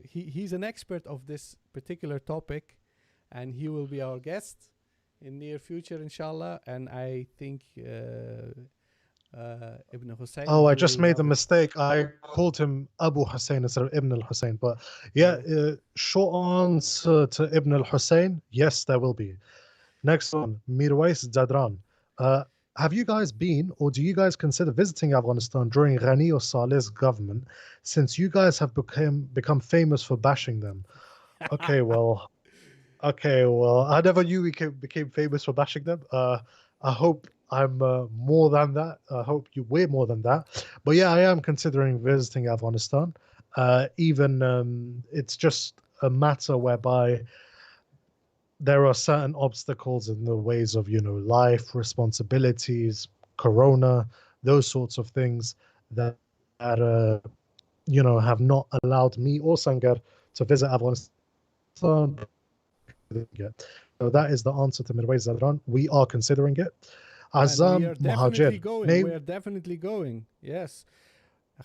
He's an expert of this particular topic, and he will be our guest in near future, inshallah. And I think Ibn Hussein, Oh, I he just will made a love it. mistake. I called him Abu Hussein instead of Ibn al-Hussein. But yeah, short answer to Ibn al-Hussein, yes, there will be. Next one, Mirwais Zadran. Uh, have you guys been, or do you guys consider visiting Afghanistan during Ghani or Saleh's government, since you guys have become famous for bashing them? Okay, well, I never knew we became famous for bashing them. I hope I'm more than that. I hope we're more than that. But yeah, I am considering visiting Afghanistan. Even it's just a matter whereby there are certain obstacles in the ways of, life, responsibilities, corona, those sorts of things that have not allowed me or Sangar to visit Afghanistan yet. So that is the answer to Mirwais Zadran. We are considering it. And we Azam are definitely Muhajir. going. May We are definitely going. Yes.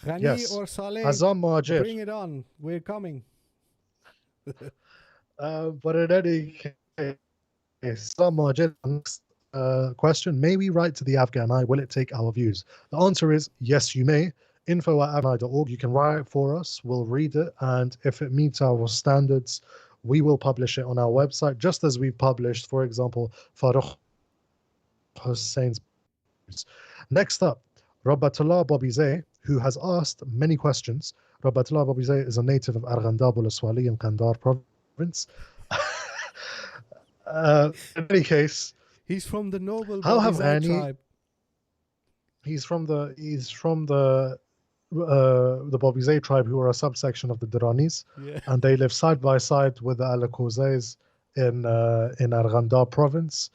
Ghani yes. or Saleh, Azam Muhajir. bring it on. We're coming. But in any case, Azam Muhajir, next question. May we write to the Afghan Eye? Will it take our views? The answer is yes, you may. info@afghaneye.org. You can write for us. We'll read it. And if it meets our standards, we will publish it on our website, just as we published, for example, Farooq Hussein's. Next up, Rabatullah Bobizeh, who has asked many questions. Rabatullah Bobizeh is a native of Arghandab Aswali in Kandahar province. In any case, He's from the noble how have Babizai Ghani? tribe. He's from the Bobizeh tribe, who are a subsection of the Duranis, Yeah. and they live side by side with the Alakouzes in Arghandab province.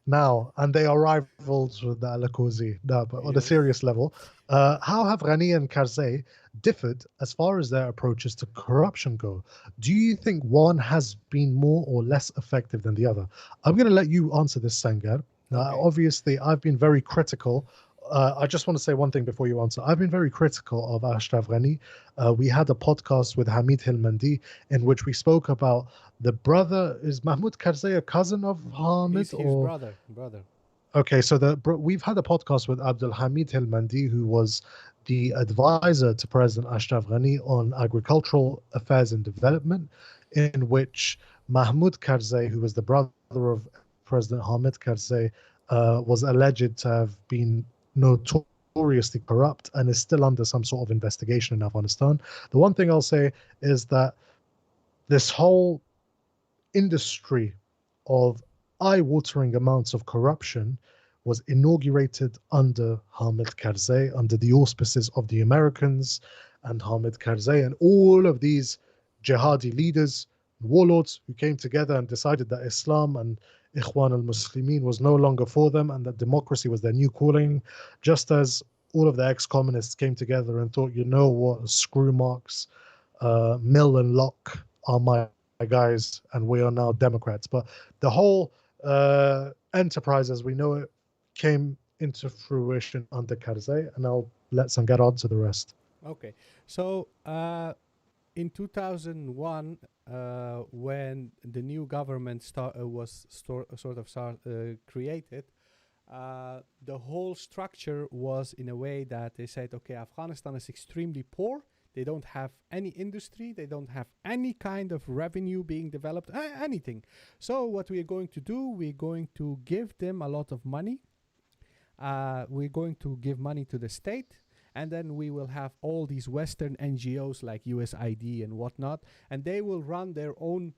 Now, and they are rivals with the Alakouzi. Now, but on a Yes. serious level, how have Ghani and Karzai differed as far as their approaches to corruption go? Do you think one has been more or less effective than the other? I'm going to let you answer this, Sangar. Okay. Obviously, I've been very critical. I just want to say one thing before you answer. I've been very critical of Ashraf Ghani. We had a podcast with Hamid Hilmandi in which we spoke about the brother. Is Mahmoud Karzai a cousin of Hamid? He's his brother. Okay, so we've had a podcast with Abdul Hamid Hilmandi, who was the advisor to President Ashraf Ghani on agricultural affairs and development, in which Mahmoud Karzai, who was the brother of President Hamid Karzai, was alleged to have been notoriously corrupt and is still under some sort of investigation in Afghanistan. The one thing I'll say is that this whole industry of eye-watering amounts of corruption was inaugurated under Hamid Karzai, under the auspices of the Americans and Hamid Karzai and all of these jihadi leaders, warlords who came together and decided that Islam and Ikhwan al-Muslimin was no longer for them and that democracy was their new calling, just as all of the ex-communists came together and thought, you know what, screw Marx, Mill and Locke are my guys, and we are now Democrats. But the whole enterprise as we know it came into fruition under Karzai, and I'll let Sangar answer the rest. Okay. So in 2001, when the new government created, the whole structure was in a way that they said, okay, Afghanistan is extremely poor. They don't have any industry. They don't have any kind of revenue being developed, anything. So what we're going to do, we're going to give them a lot of money. We're going to give money to the state. And then we will have all these Western NGOs like USAID and whatnot, and they will run their own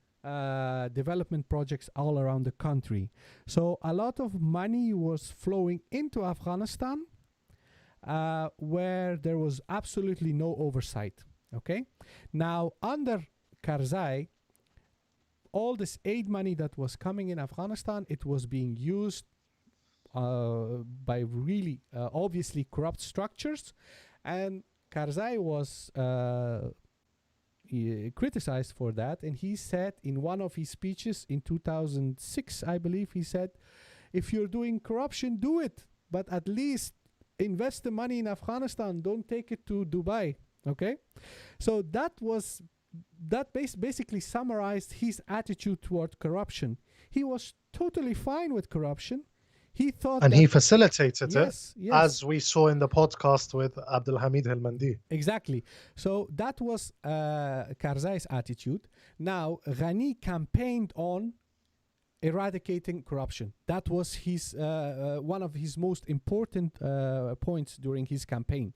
development projects all around the country. So a lot of money was flowing into Afghanistan where there was absolutely no oversight. Okay? Now, under Karzai, all this aid money that was coming in Afghanistan, it was being used by really obviously corrupt structures, And Karzai was criticized for that, and he said in one of his speeches in 2006, I believe, he said, if you're doing corruption, do it, but at least invest the money in Afghanistan, don't take it to Dubai. Okay, so that basically summarized his attitude toward corruption. He was totally fine with corruption. He thought And that, he facilitated yes, it, as we saw in the podcast with Abdulhamid Helmandi. Exactly. So that was Karzai's attitude. Now, Ghani campaigned on eradicating corruption. That was his one of his most important points during his campaign.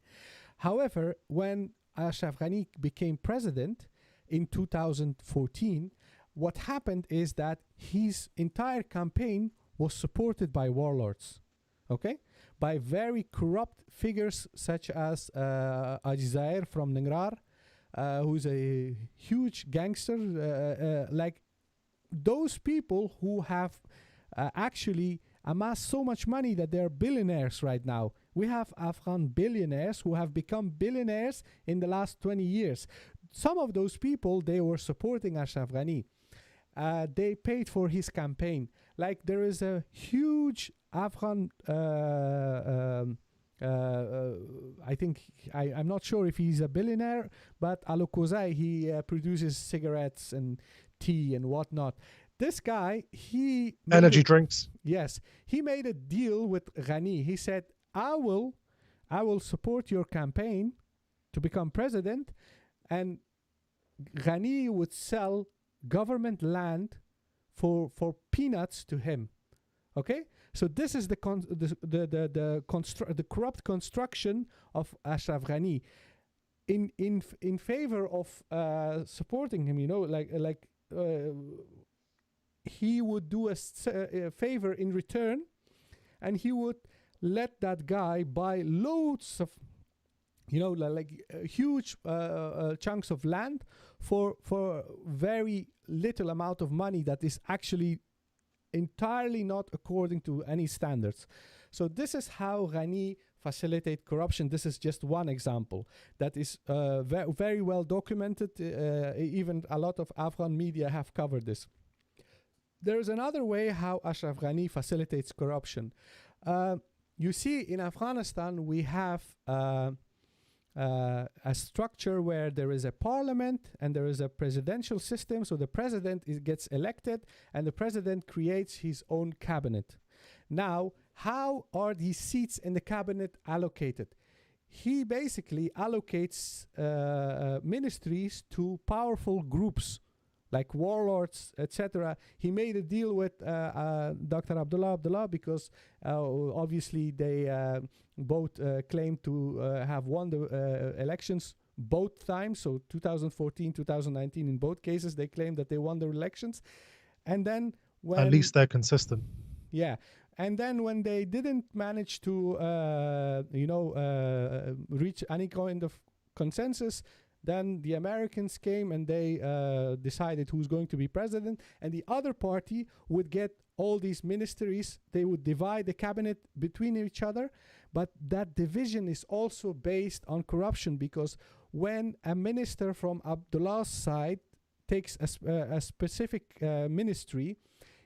However, when Ashraf Ghani became president in 2014, what happened is that his entire campaign was supported by warlords, okay? By very corrupt figures such as Ajizair from Ningrar, who's a huge gangster. Like those people who have actually amassed so much money that they're billionaires right now. We have Afghan billionaires who have become billionaires in the last 20 years. Some of those people, they were supporting Ashraf Ghani. They paid for his campaign. Like there is a huge Afghan, I think, I'm not sure if he's a billionaire, but Alokozai, he produces cigarettes and tea and whatnot. This guy, energy drinks. Yes, he made a deal with Ghani. He said, I will support your campaign to become president, and Ghani would sell government land for peanuts to him. Okay, so this is the corrupt construction of Ashraf Ghani in favor of supporting him. You know, like he would do a favor in return, and he would let that guy buy loads of, you know, like huge chunks of land for very little amount of money that is actually entirely not according to any standards. So this is how Ghani facilitate corruption. This is just one example that is very well documented. Even a lot of Afghan media have covered this. There is another way how Ashraf Ghani facilitates corruption. You see, in Afghanistan, we have a structure where there is a parliament and there is a presidential system. So the president gets elected and the president creates his own cabinet. Now, how are these seats in the cabinet allocated? He basically allocates ministries to powerful groups like warlords, etc. He made a deal with Dr. Abdullah because obviously they both claimed to have won the elections both times. So 2014, 2019, in both cases, they claimed that they won the elections. And then when... At least they're consistent. Yeah. And then when they didn't manage to, reach any kind of consensus, then the Americans came and they decided who's going to be president, and the other party would get all these ministries. They would divide the cabinet between each other, but that division is also based on corruption, because when a minister from Abdullah's side takes a specific ministry,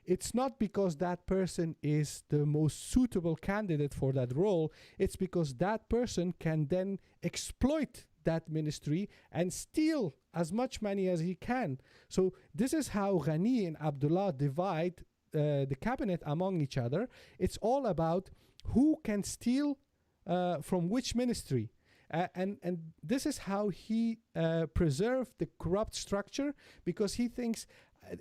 it's not because that person is the most suitable candidate for that role. It's because that person can then exploit that ministry and steal as much money as he can. So this is how Ghani and Abdullah divide the cabinet among each other. It's all about who can steal from which ministry. And this is how he preserved the corrupt structure, because he thinks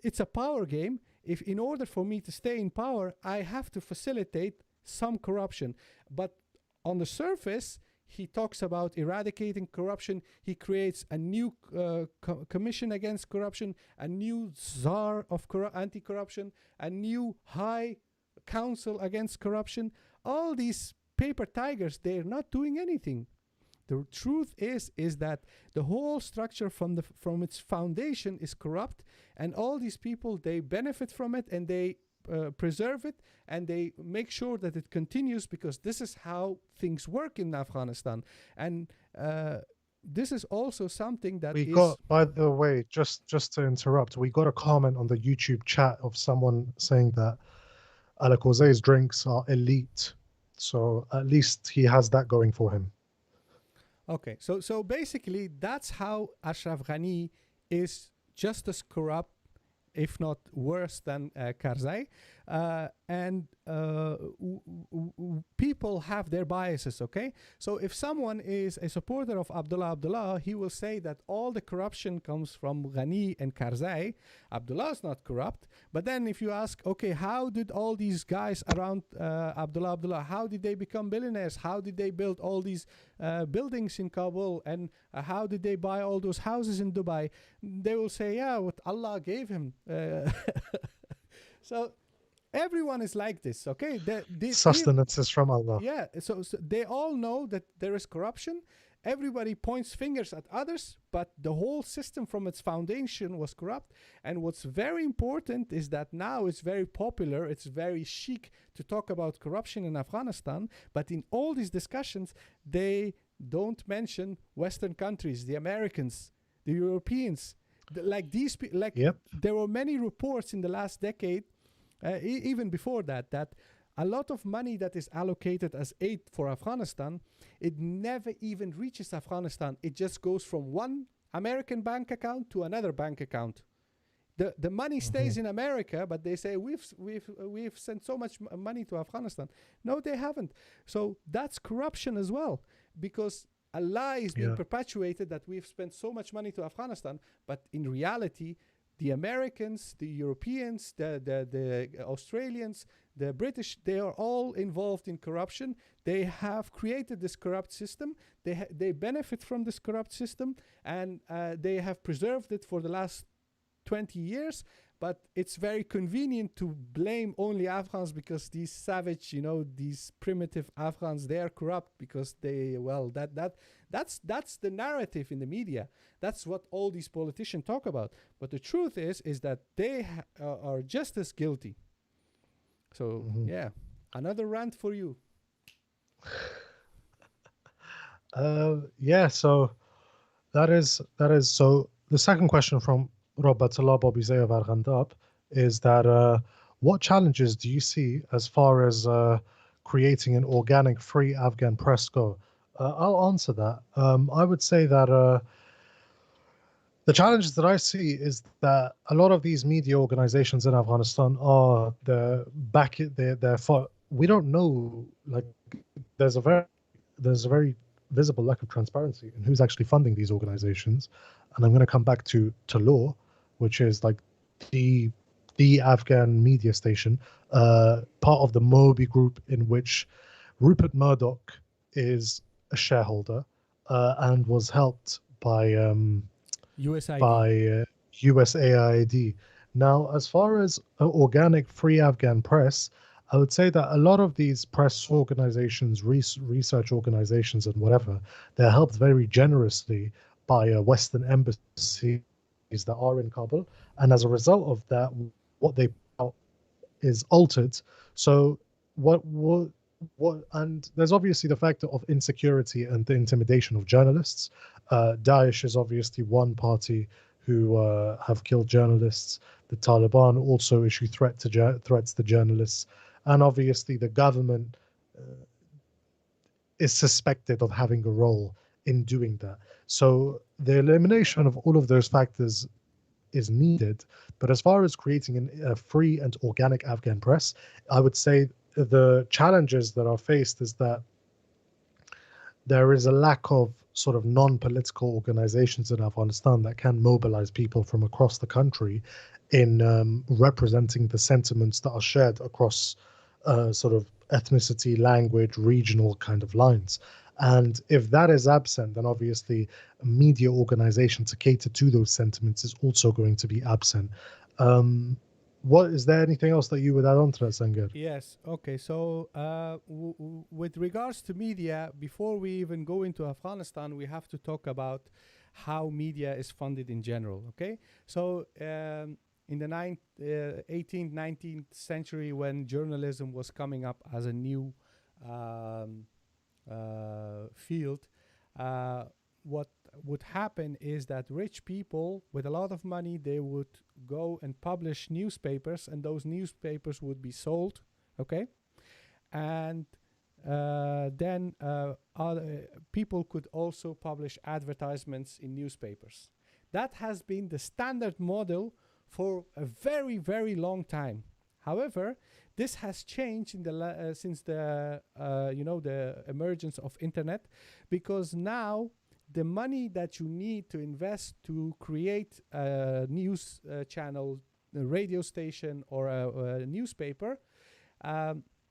it's a power game. If in order for me to stay in power, I have to facilitate some corruption. But on the surface, he talks about eradicating corruption. He creates a new commission against corruption, a new czar of anti-corruption, a new high council against corruption. All these paper tigers, they're not doing anything. The truth is that the whole structure from its foundation is corrupt, and all these people, they benefit from it, and they preserve it, and they make sure that it continues, because this is how things work in Afghanistan. And this is also something that We is... got, by the way, just to interrupt, we got a comment on the YouTube chat of someone saying that Alakoze's drinks are elite. So at least he has that going for him. Okay, so basically that's how Ashraf Ghani is just as corrupt, if not worse, than Karzai. And people have their biases, okay? So if someone is a supporter of Abdullah, he will say that all the corruption comes from Ghani and Karzai. Abdullah is not corrupt. But then if you ask, okay, how did all these guys around Abdullah, how did they become billionaires? How did they build all these buildings in Kabul? And how did they buy all those houses in Dubai? They will say, yeah, what Allah gave him. So everyone is like this, okay? Sustenance is from Allah. Yeah, so they all know that there is corruption. Everybody points fingers at others, but the whole system from its foundation was corrupt. And what's very important is that now it's very popular, it's very chic to talk about corruption in Afghanistan, but in all these discussions, they don't mention Western countries, the Americans, the Europeans. Yep. There were many reports in the last decade, even before that, that a lot of money that is allocated as aid for Afghanistan, it never even reaches Afghanistan. It just goes from one American bank account to another bank account. The money stays in America, but they say we've sent so much money to Afghanistan. No, they haven't. So that's corruption as well, because a lie is being perpetuated that we've spent so much money to Afghanistan, but in reality, the Americans, the Europeans, the Australians, the British, they are all involved in corruption. They have created this corrupt system. They benefit from this corrupt system, and they have preserved it for the last 20 years. But it's very convenient to blame only Afghans because these savage, these primitive Afghans, they are corrupt because that's the narrative in the media. That's what all these politicians talk about. But the truth is that they are just as guilty. So yeah, another rant for you. So that is so. The second question from Robatullah Bobizeo of Arghandab is that what challenges do you see as far as creating an organic free Afghan press go? I'll answer that. I would say that the challenges that I see is that a lot of these media organizations in Afghanistan are we don't know, like there's a very visible lack of transparency in who's actually funding these organizations. And I'm going to come back to law, which is like the Afghan media station, part of the Moby Group, in which Rupert Murdoch is a shareholder and was helped by USAID. Now, as far as organic free Afghan press, I would say that a lot of these press organizations, research organizations and whatever, they're helped very generously by Western embassies that are in Kabul. And as a result of that, what they put is altered. So and there's obviously the factor of insecurity and the intimidation of journalists. Daesh is obviously one party who have killed journalists. The Taliban also issue threats to journalists. And obviously the government is suspected of having a role in doing that. So the elimination of all of those factors is needed. But as far as creating a free and organic Afghan press, I would say the challenges that are faced is that there is a lack of sort of non-political organizations in Afghanistan that can mobilize people from across the country in representing the sentiments that are shared across sort of ethnicity, language, regional kind of lines. And if that is absent, then obviously a media organization to cater to those sentiments is also going to be absent. Is there anything else that you would add on to that, Sangar? Yes. Okay. So with regards to media, before we even go into Afghanistan, we have to talk about how media is funded in general. Okay. So in the 18th, 19th century, when journalism was coming up as a new um, field, what would happen is that rich people with a lot of money, they would go and publish newspapers, and those newspapers would be sold, okay? And then other people could also publish advertisements in newspapers. That has been the standard model for a very, very long time. However, this has changed in the since the the emergence of internet, because now the money that you need to invest to create a news channel, a radio station, or a newspaper,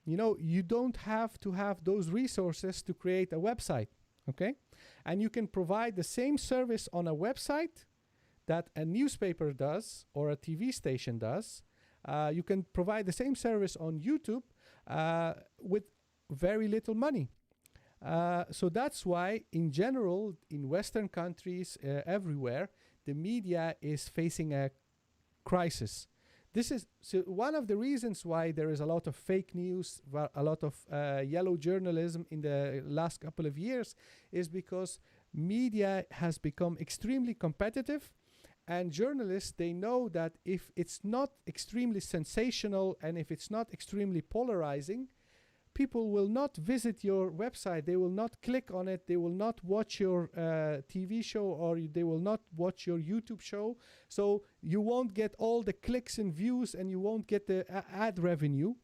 you don't have to have those resources to create a website, okay? And you can provide the same service on a website that a newspaper does or a TV station does. You can provide the same service on YouTube with very little money. So that's why, in general, in Western countries, everywhere, the media is facing a crisis. This is one of the reasons why there is a lot of fake news, a lot of yellow journalism in the last couple of years, is because media has become extremely competitive, and journalists, they know that if it's not extremely sensational and if it's not extremely polarizing, people will not visit your website, they will not click on it, they will not watch your TV show, or they will not watch your YouTube show. So you won't get all the clicks and views, and you won't get the ad revenue.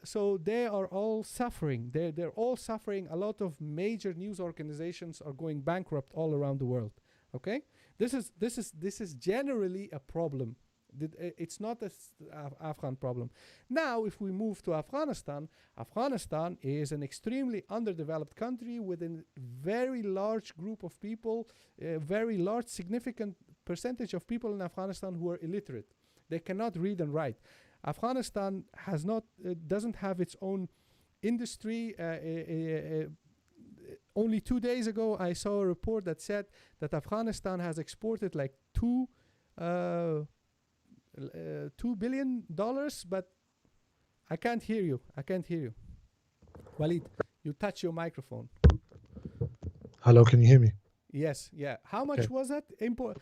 So they are all suffering. They're all suffering. A lot of major news organizations are going bankrupt all around the world. Okay, this is generally a problem. It's not an Afghan problem. Now, if we move to Afghanistan, Afghanistan is an extremely underdeveloped country with a very large group of people, a very large significant percentage of people in Afghanistan who are illiterate. They cannot read and write. Afghanistan doesn't have its own industry. Only 2 days ago, I saw a report that said that Afghanistan has exported like $2 billion, but I can't hear you. Waleed, you touch your microphone. Hello, can you hear me? Yes, yeah. How much was that?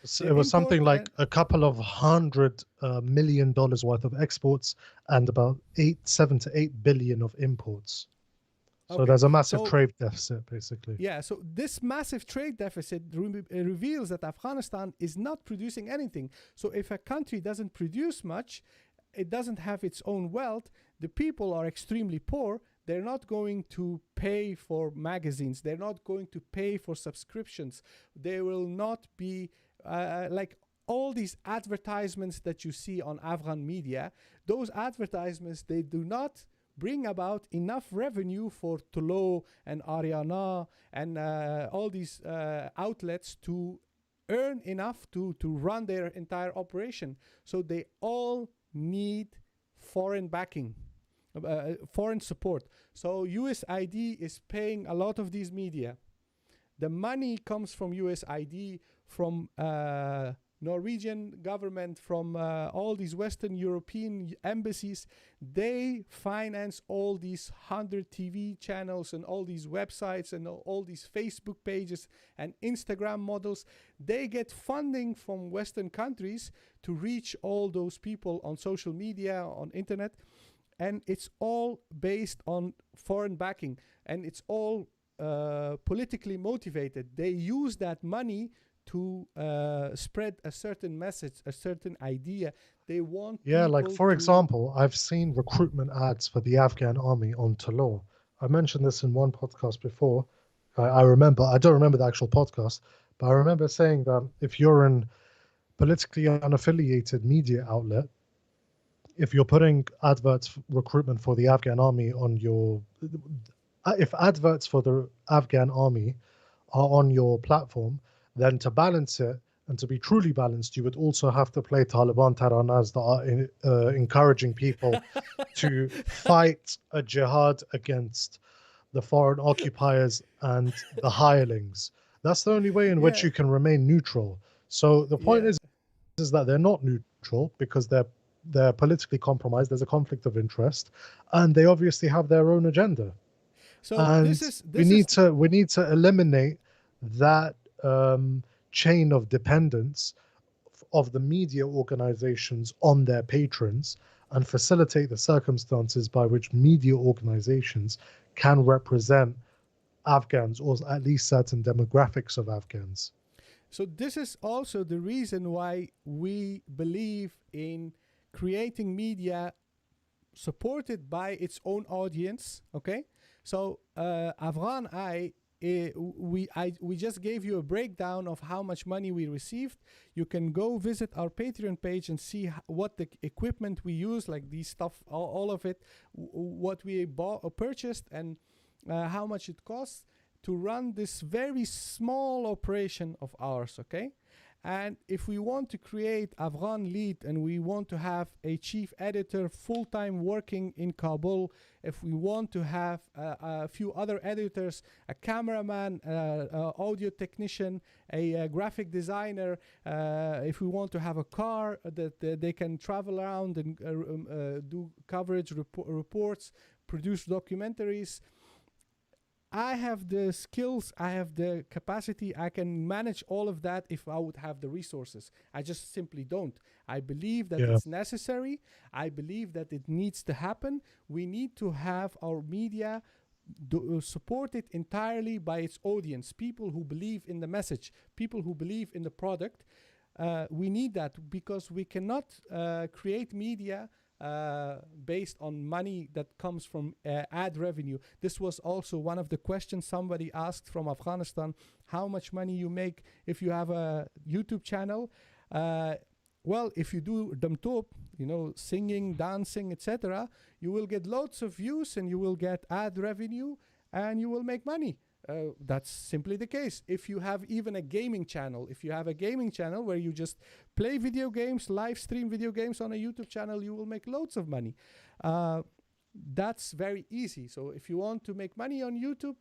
So it was something like a couple of $100 million worth of exports and about 7 to 8 billion of imports. So there's a massive trade deficit, basically. Yeah, so this massive trade deficit reveals that Afghanistan is not producing anything. So if a country doesn't produce much, it doesn't have its own wealth, the people are extremely poor, they're not going to pay for magazines, they're not going to pay for subscriptions, they will not be like all these advertisements that you see on Afghan media, those advertisements, they do not bring about enough revenue for Tolo and Ariana and all these outlets to earn enough to run their entire operation. So they all need foreign backing, foreign support. So USAID is paying a lot of these media. The money comes from USAID, from Norwegian government, from all these Western European embassies. They finance all these 100 TV channels and all these websites and all these Facebook pages and Instagram models. They get funding from Western countries to reach all those people on social media, on internet. And it's all based on foreign backing. And it's all politically motivated. They use that money to spread a certain message, a certain idea. They want like for example, I've seen recruitment ads for the Afghan army on Talor. I mentioned this in one podcast before. I don't remember the actual podcast, but I remember saying that if you're an politically unaffiliated media outlet, if you're putting adverts recruitment for the Afghan army on your, if adverts for the Afghan army are on your platform, then to balance it and to be truly balanced, you would also have to play Taliban Taranas that are encouraging people to fight a jihad against the foreign occupiers and the hirelings. That's the only way in which you can remain neutral. So the point is that they're not neutral. neutral because they're politically compromised. There's a conflict of interest, and they obviously have their own agenda. So And we need to eliminate that chain of dependence of the media organizations on their patrons and facilitate the circumstances by which media organizations can represent Afghans, or at least certain demographics of Afghans. So this is also the reason why we believe in creating media supported by its own audience. Okay, so Afghan Eye, we just gave you a breakdown of how much money we received. You can go visit our Patreon page and see what the equipment we use, like these stuff, all of it, what we bought or purchased, and how much it costs to run this very small operation of ours. Okay, and if we want to create Ahmed-Waleed and we want to have a chief editor full-time working in Kabul, if we want to have a few other editors, a cameraman, audio technician, a graphic designer, if we want to have a car that they can travel around and do coverage reports, produce documentaries, I have the skills, I have the capacity, I can manage all of that if I would have the resources. I just simply don't. I believe that it's necessary. I believe that it needs to happen. We need to have our media supported entirely by its audience, people who believe in the message, people who believe in the product. We need that because we cannot create media based on money that comes from ad revenue. This was also one of the questions somebody asked from Afghanistan, how much money you make if you have a YouTube channel. Well, if you do damtop, singing, dancing, etc., you will get loads of views and you will get ad revenue and you will make money. That's simply the case. If you have even a gaming channel, where you just play video games, live stream video games on a YouTube channel, you will make loads of money. That's very easy. So if you want to make money on YouTube,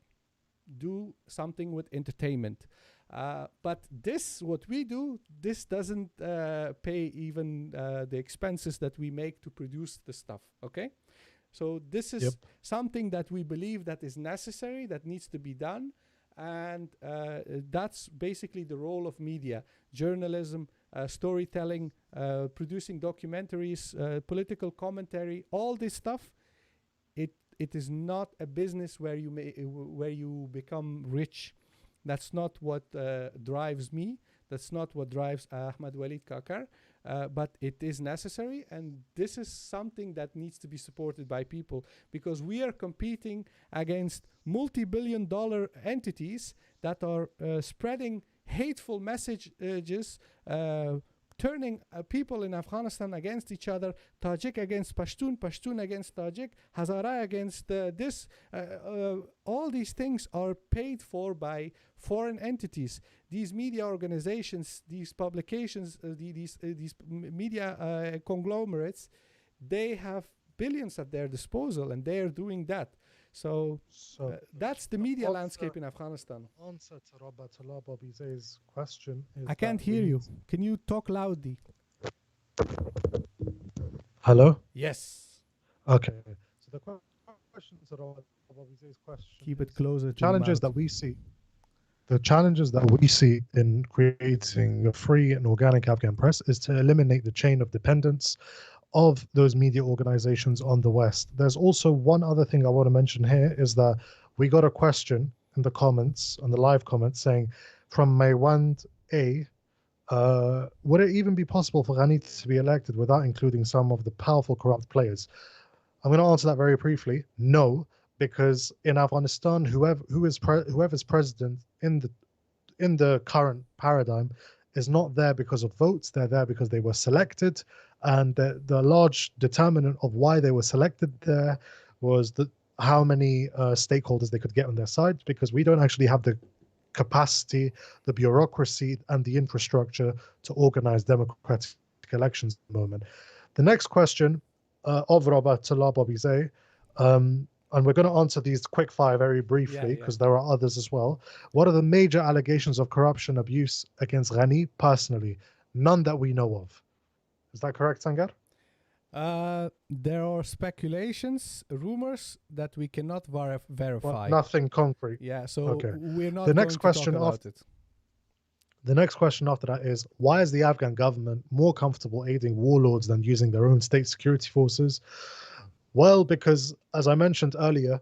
do something with entertainment. But what we do, this doesn't pay even the expenses that we make to produce the stuff, okay? So this is something that we believe that is necessary, that needs to be done. And that's basically the role of media, journalism, storytelling, producing documentaries, political commentary, all this stuff. It is not a business where you become rich. That's not what drives me. That's not what drives Ahmed-Waleed Kakar. But it is necessary, and this is something that needs to be supported by people, because we are competing against multi-billion-dollar entities that are spreading hateful messages, turning people in Afghanistan against each other, Tajik against Pashtun, Pashtun against Tajik, Hazara against this. All these things are paid for by foreign entities. These media organizations, these publications, these media conglomerates, they have billions at their disposal, and they are doing that. So that's the media landscape in Afghanistan. Answer to Rabatullah Bobizay's question is I can't hear you. Can you talk loudly? Hello? Yes. Okay. So the question to Bobizay's question. Keep it closer to challenges that we see. The challenges that we see in creating a free and organic Afghan press is to eliminate the chain of dependence of those media organizations on the West. There's also one other thing I want to mention here, is that we got a question in the comments, on the live comments, saying from Maywand A, would it even be possible for Ghani to be elected without including some of the powerful corrupt players? I'm going to answer that very briefly. No, because in Afghanistan, whoever's president in the current paradigm is not there because of votes. They're there because they were selected, and the large determinant of why they were selected there was how many stakeholders they could get on their side, because we don't actually have the capacity, the bureaucracy, and the infrastructure to organize democratic elections at the moment. The next question of Rabatullah Bobizay, and we're going to answer these quick fire very briefly because there are others as well. What are the major allegations of corruption abuse against Ghani personally? None that we know of. Is that correct, Sangar? There are speculations, rumors that we cannot Well, verify. nothing concrete. Yeah, so Okay. we're The not next going to talk question about it. The next question after that is, why is the Afghan government more comfortable aiding warlords than using their own state security forces? Well, because as I mentioned earlier,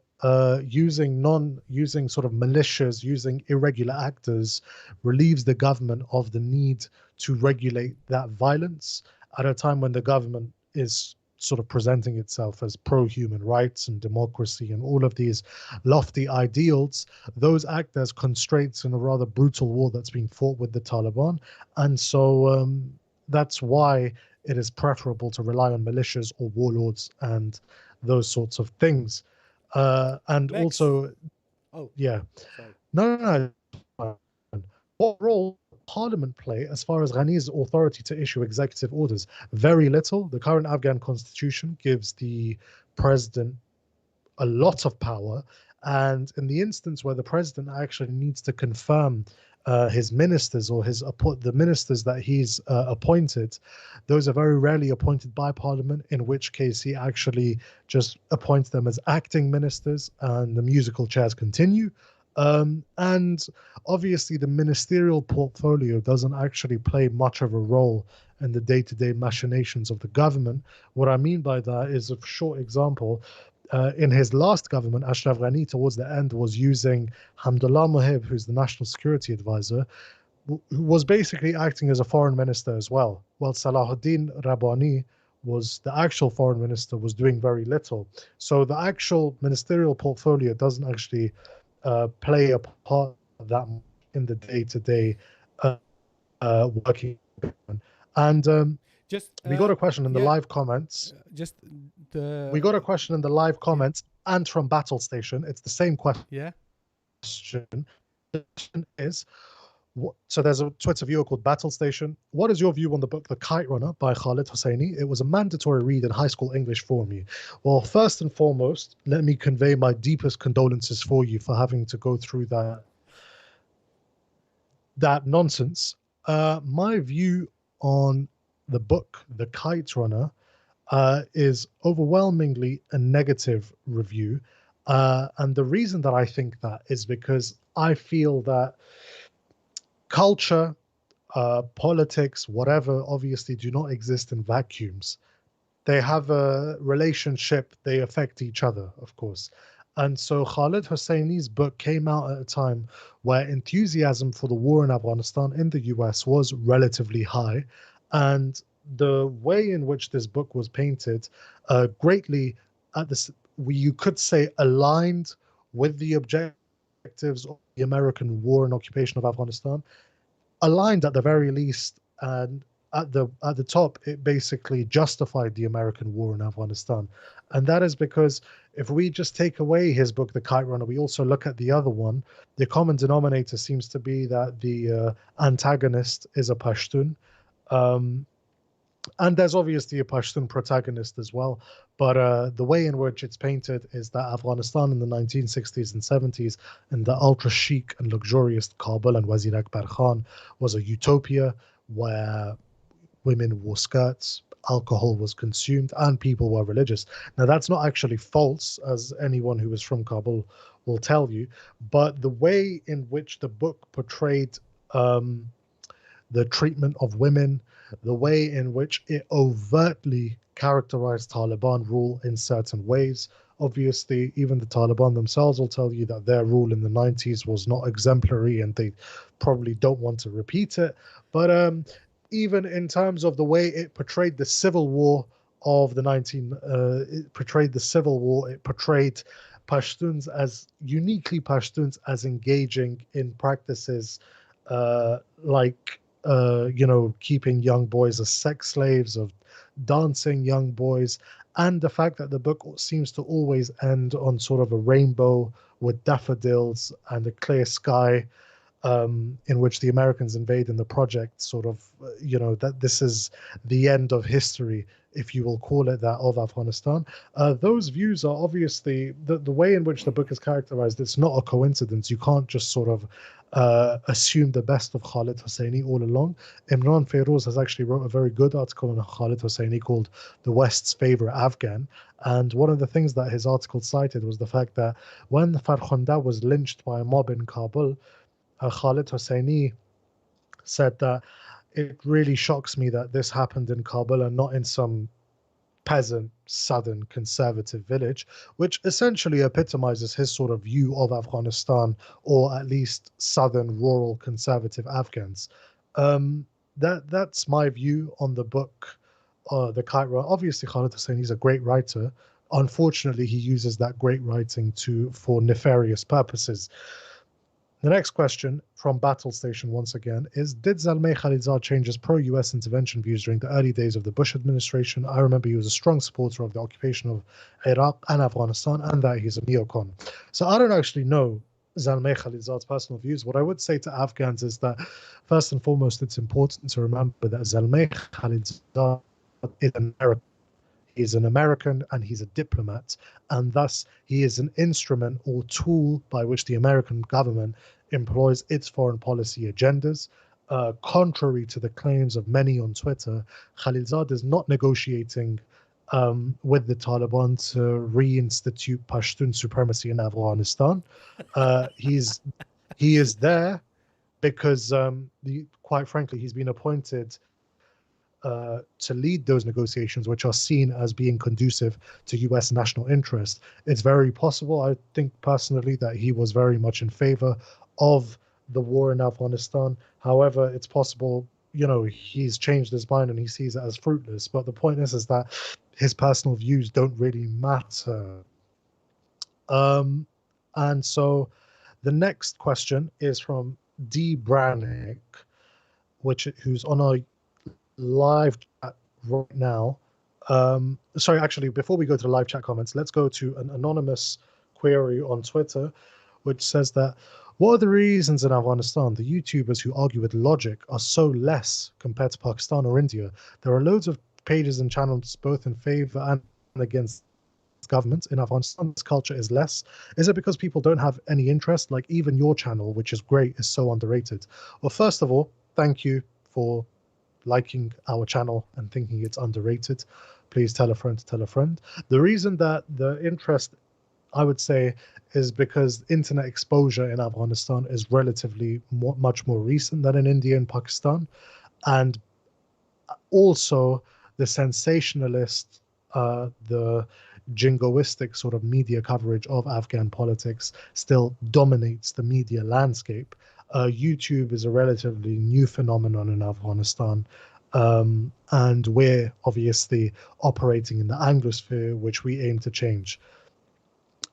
using sort of militias, using irregular actors, relieves the government of the need to regulate that violence at a time when the government is sort of presenting itself as pro-human rights and democracy and all of these lofty ideals. Those act as constraints in a rather brutal war that's being fought with the Taliban, and so that's why it is preferable to rely on militias or warlords and those sorts of things. And Next. also, Oh, yeah, sorry. no. What role does Parliament play as far as Ghani's authority to issue executive orders? Very little. The current Afghan constitution gives the president a lot of power. And in the instance where the president actually needs to confirm his ministers or the ministers that he's appointed, those are very rarely appointed by Parliament, in which case he actually just appoints them as acting ministers and the musical chairs continue. And obviously, the ministerial portfolio doesn't actually play much of a role in the day to day machinations of the government. What I mean by that is a short example. In his last government, Ashraf Ghani, towards the end, was using Hamdullah Mohib, who's the national security advisor, who was basically acting as a foreign minister as well. While Salahuddin Rabbani was the actual foreign minister, was doing very little. So the actual ministerial portfolio doesn't actually play a part that much in the day-to-day working. And Just we got a question in the yeah, live comments. just We got the a question in the live comments and from Battle Station. It's the same question. yeah. The question is, so there's a Twitter viewer called Battle Station. What is your view on the book The Kite Runner by Khalid Hosseini? It was a mandatory read in high school English for me. Well, first and foremost, let me convey my deepest condolences for you for having to go through that nonsense. My view on the book The Kite Runner is overwhelmingly a negative review. And the reason that I think that is because I feel that culture, politics, whatever, obviously do not exist in vacuums. They have a relationship, they affect each other, of course. And so Khalid Hosseini's book came out at a time where enthusiasm for the war in Afghanistan in the US was relatively high. And the way in which this book was painted greatly at this, you could say, aligned with the objectives of the American war and occupation of Afghanistan, aligned at the very least, and at the top, it basically justified the American war in Afghanistan. And that is because if we just take away his book, The Kite Runner, we also look at the other one, the common denominator seems to be that the antagonist is a Pashtun. Um, and there's obviously a Pashtun protagonist as well. But the way in which it's painted is that Afghanistan in the 1960s and 70s, and the ultra chic and luxurious Kabul and Wazir Akbar Khan, was a utopia where women wore skirts, alcohol was consumed, and people were religious. Now, that's not actually false, as anyone who is from Kabul will tell you, but the way in which the book portrayed the treatment of women, the way in which it overtly characterized Taliban rule in certain ways. Obviously, even the Taliban themselves will tell you that their rule in the 90s was not exemplary and they probably don't want to repeat it. But even in terms of the way it portrayed the civil war of the it portrayed the civil war, it portrayed Pashtuns as uniquely Pashtuns as engaging in practices like keeping young boys as sex slaves, of dancing young boys, and the fact that the book seems to always end on sort of a rainbow with daffodils and a clear sky, in which the Americans invade in the project, sort of, that this is the end of history, if you will call it that, of Afghanistan. Those views are obviously the way in which the book is characterized. It's not a coincidence. You can't just sort of assume the best of Khalid Hosseini all along. Imran Fayrouz has actually wrote a very good article on Khalid Hosseini called "The West's Favorite Afghan," and one of the things that his article cited was the fact that when Farkhanda was lynched by a mob in Kabul, Khalid Hosseini said that it really shocks me that this happened in Kabul and not in some peasant southern conservative village, which essentially epitomizes his sort of view of Afghanistan, or at least southern rural conservative Afghans. Um, that's my view on the book, The Kite Runner. Obviously, Khalid Hosseini is a great writer. Unfortunately, he uses that great writing to for nefarious purposes. The next question from Battle Station once again is: did Zalmay Khalilzad change his pro-US intervention views during the early days of the Bush administration? I remember he was a strong supporter of the occupation of Iraq and Afghanistan, and that he's a neocon. So I don't actually know Zalmay Khalilzad's personal views. What I would say to Afghans is that, first and foremost, it's important to remember that Zalmay Khalilzad is an American. He's an American and he's a diplomat, and thus he is an instrument or tool by which the American government employs its foreign policy agendas. Contrary to the claims of many on Twitter, Khalilzad is not negotiating with the Taliban to reinstitute Pashtun supremacy in Afghanistan. He is there because, quite frankly, he's been appointed to lead those negotiations, which are seen as being conducive to US national interest. It's very possible, I think personally, that he was very much in favor of the war in Afghanistan. However, it's possible, he's changed his mind and he sees it as fruitless. But the point is that his personal views don't really matter. Um, and so the next question is from D. Brannick, who's on our live chat right now. Sorry, actually, before we go to the live chat comments, let's go to an anonymous query on Twitter, which says that: what are the reasons in Afghanistan the YouTubers who argue with logic are so less compared to Pakistan or India? There are loads of pages and channels both in favor and against government. In Afghanistan, this culture is less. Is it because people don't have any interest? Like even your channel, which is great, is so underrated. Well, first of all, thank you for liking our channel and thinking it's underrated. Please tell a friend to tell a friend. The reason that the interest, I would say, is because internet exposure in Afghanistan is relatively much more recent than in India and Pakistan. And also the sensationalist, the jingoistic sort of media coverage of Afghan politics still dominates the media landscape. YouTube is a relatively new phenomenon in Afghanistan. And we're obviously operating in the Anglosphere, which we aim to change.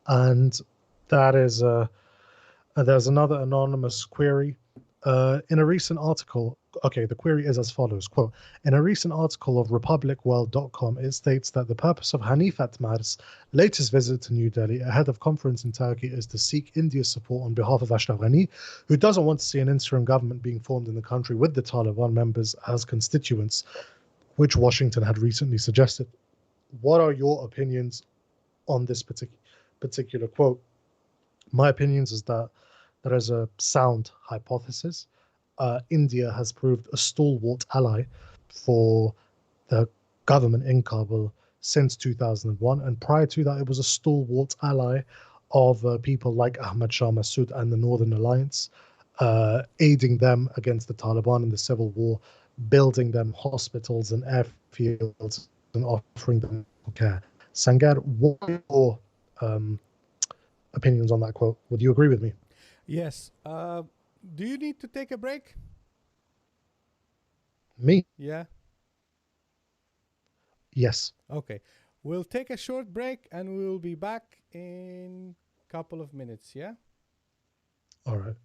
And that is there's another anonymous query. In a recent article, okay, the query is as follows, quote: in a recent article of republicworld.com, it states that the purpose of Hanif Atmar's latest visit to New Delhi ahead of conference in Turkey is to seek India's support on behalf of Ashraf Ghani, who doesn't want to see an interim government being formed in the country with the Taliban members as constituents, which Washington had recently suggested. What are your opinions on this particular quote? My opinions is that there is a sound hypothesis. India has proved a stalwart ally for the government in Kabul since 2001, and prior to that, it was a stalwart ally of people like Ahmad Shah Massoud and the Northern Alliance, aiding them against the Taliban in the civil war, building them hospitals and airfields, and offering them care. Sangar, what are your opinions on that quote? Would you agree with me? Yes. Do you need to take a break? Me? Yeah. Yes. Okay. We'll take a short break and we will be back in a couple of minutes. Yeah. All right.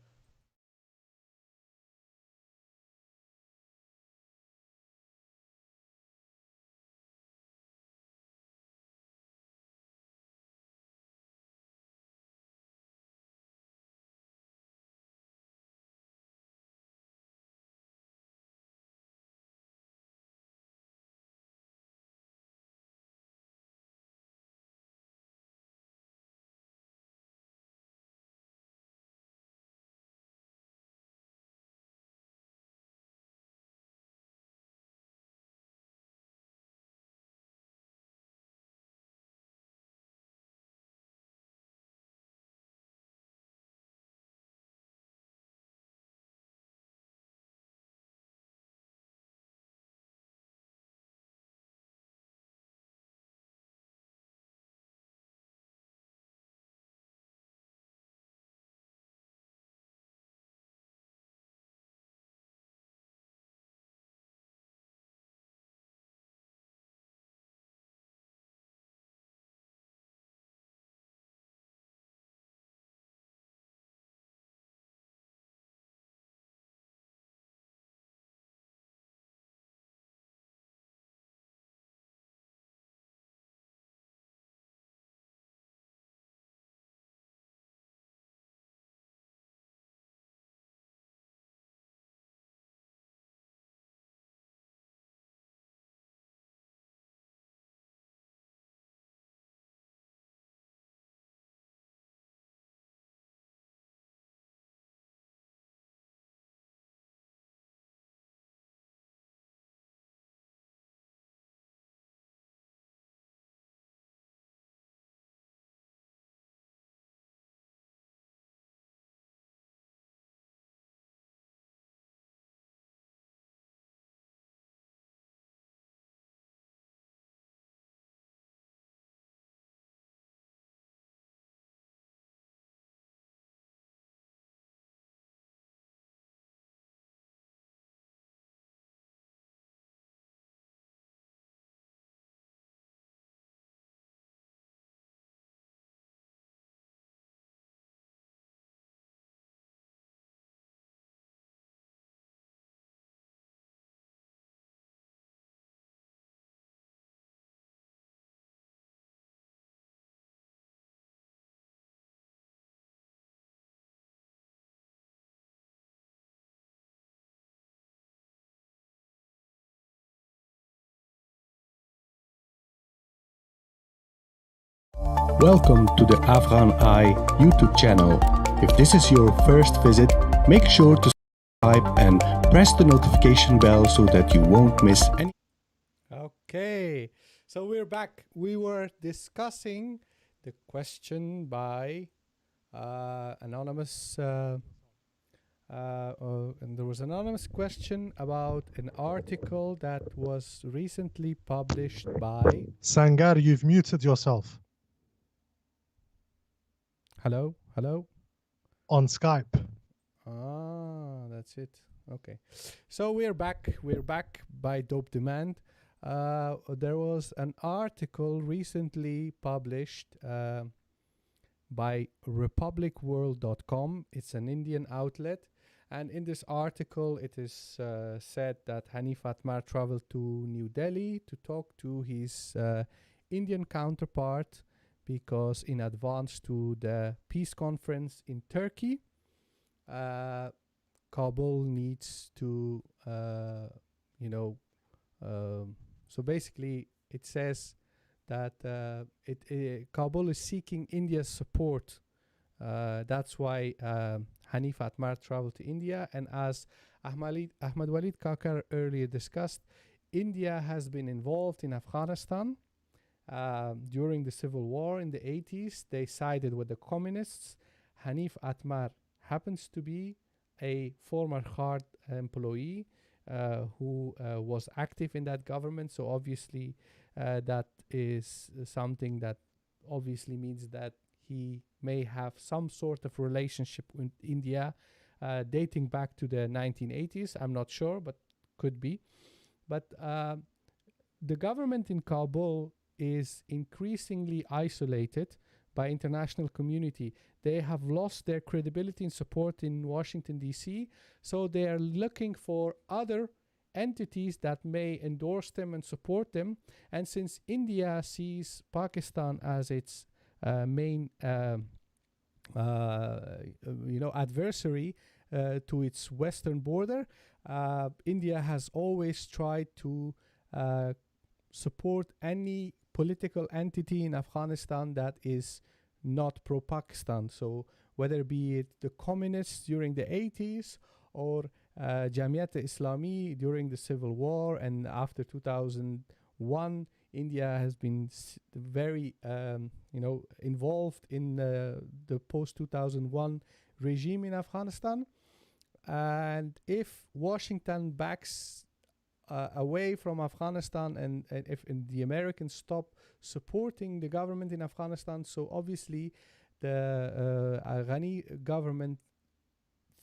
Welcome to the Afghan Eye YouTube channel. If this is your first visit, make sure to subscribe and press the notification bell so that you won't miss any. Okay, so we're back. We were discussing the question by anonymous, and there was an anonymous question about an article that was recently published by. Sangar, you've muted yourself Hello. on Skype. Ah, that's it. Okay, so we're back. We're back by Dope Demand. There was an article recently published by republicworld.com. It's an Indian outlet, and in this article it is said that Hanif Atmar traveled to New Delhi to talk to his Indian counterpart because in advance to the peace conference in Turkey, Kabul needs to, so basically it says that Kabul is seeking India's support. That's why Hanif Atmar traveled to India. And as Ahmed-Waleed Kakar earlier discussed, India has been involved in Afghanistan during the civil war in the 80s. They sided with the communists. Hanif Atmar happens to be a former hard employee who was active in that government. So obviously that is something that obviously means that he may have some sort of relationship with India dating back to the 1980s. I'm not sure, but could be. But the government in Kabul is increasingly isolated by international community. They have lost their credibility and support in Washington, D.C., so they are looking for other entities that may endorse them and support them. And since India sees Pakistan as its main adversary to its western border, India has always tried to support any political entity in Afghanistan that is not pro-Pakistan. So whether be it the communists during the 80s or Jamiat-e-Islami during the civil war, and after 2001, India has been very involved in the post-2001 regime in Afghanistan. And if Washington backs away from Afghanistan, and if the Americans stop supporting the government in Afghanistan, so obviously the Ghani government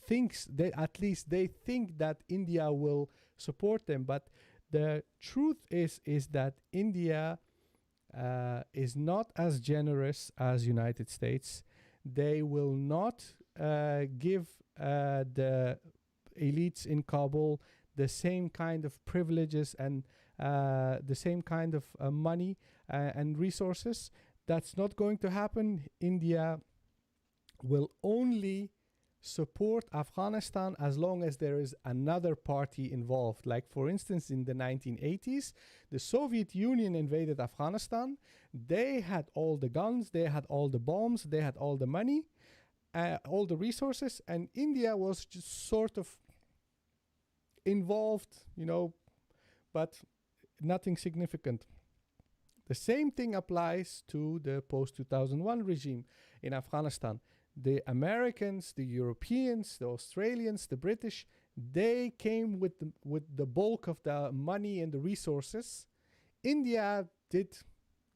thinks that at least they think that India will support them. But the truth is that India is not as generous as United States. They will not give the elites in Kabul the same kind of privileges and the same kind of money and resources. That's not going to happen. India will only support Afghanistan as long as there is another party involved. Like, for instance, in the 1980s, the Soviet Union invaded Afghanistan. They had all the guns, they had all the bombs, they had all the money, all the resources, and India was just sort of involved, but nothing significant. The same thing applies to the post-2001 regime in Afghanistan. The Americans, the Europeans, the Australians, the British, they came with the bulk of the money and the resources. India did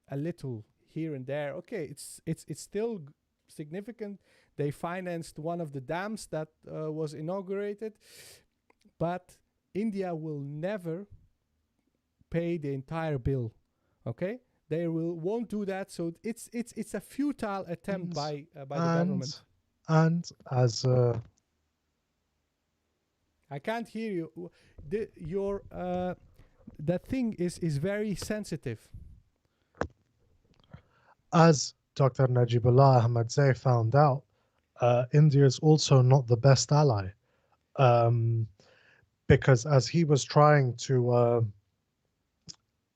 a little here and there. Okay, it's still significant. They financed one of the dams that was inaugurated, but India will never pay the entire bill. Okay, they won't do that. So it's a futile attempt by the government. And as I can't hear you. That thing is very sensitive. As Dr. Najibullah Ahmadzai found out, India is also not the best ally. Because as he was trying to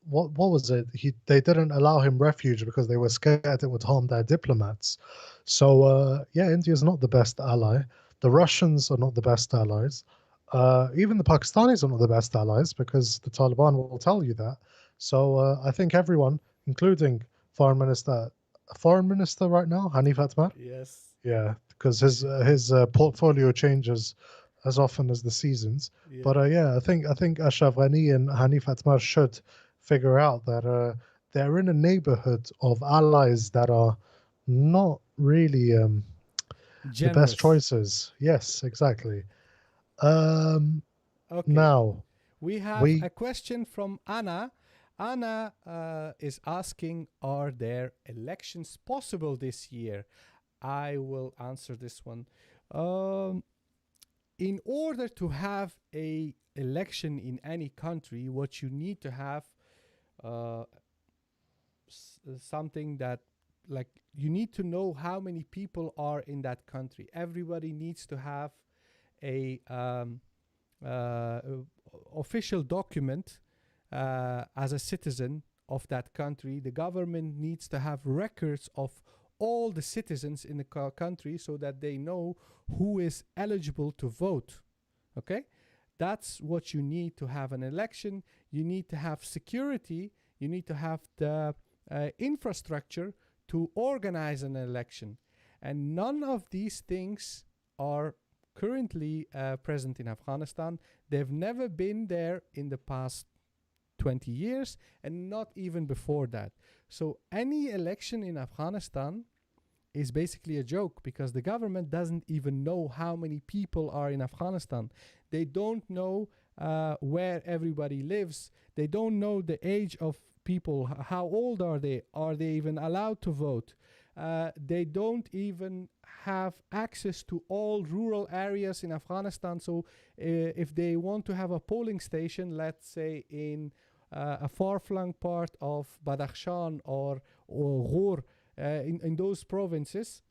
what was it? They didn't allow him refuge because they were scared it would harm their diplomats. So yeah, India's not the best ally. The Russians are not the best allies. Even the Pakistanis are not the best allies because the Taliban will tell you that. So I think everyone, including Foreign Minister right now, Hanif Atmar, Yes. yeah, because his portfolio changes as often as the seasons. But Yeah. yeah, I think Ashraf Ghani and Hanif Atmar should figure out that they're in a neighborhood of allies that are not really the best Generous. choices. Yes, exactly. Um, Okay. now We have we a question from Anna. Anna is asking, are there elections possible this year? I will answer this one. Um, in order to have a election in any country, what you need to have uh, something that, like, you need to know how many people are in that country. Everybody needs to have a uh, official document as a citizen of that country. The government needs to have records of all the citizens in the country so that they know who is eligible to vote. Okay? That's what you need to have an election. You need to have security. You need to have the infrastructure to organize an election. And none of these things are currently present in Afghanistan. They've never been there in the past 20 years and not even before that. So any election in Afghanistan is basically a joke because the government doesn't even know how many people are in Afghanistan. They don't know where everybody lives. They don't know the age of people. How old are they? Are they even allowed to vote? They don't even have access to all rural areas in Afghanistan. So if they want to have a polling station, let's say in a far-flung part of Badakhshan or Ghor, in those provinces,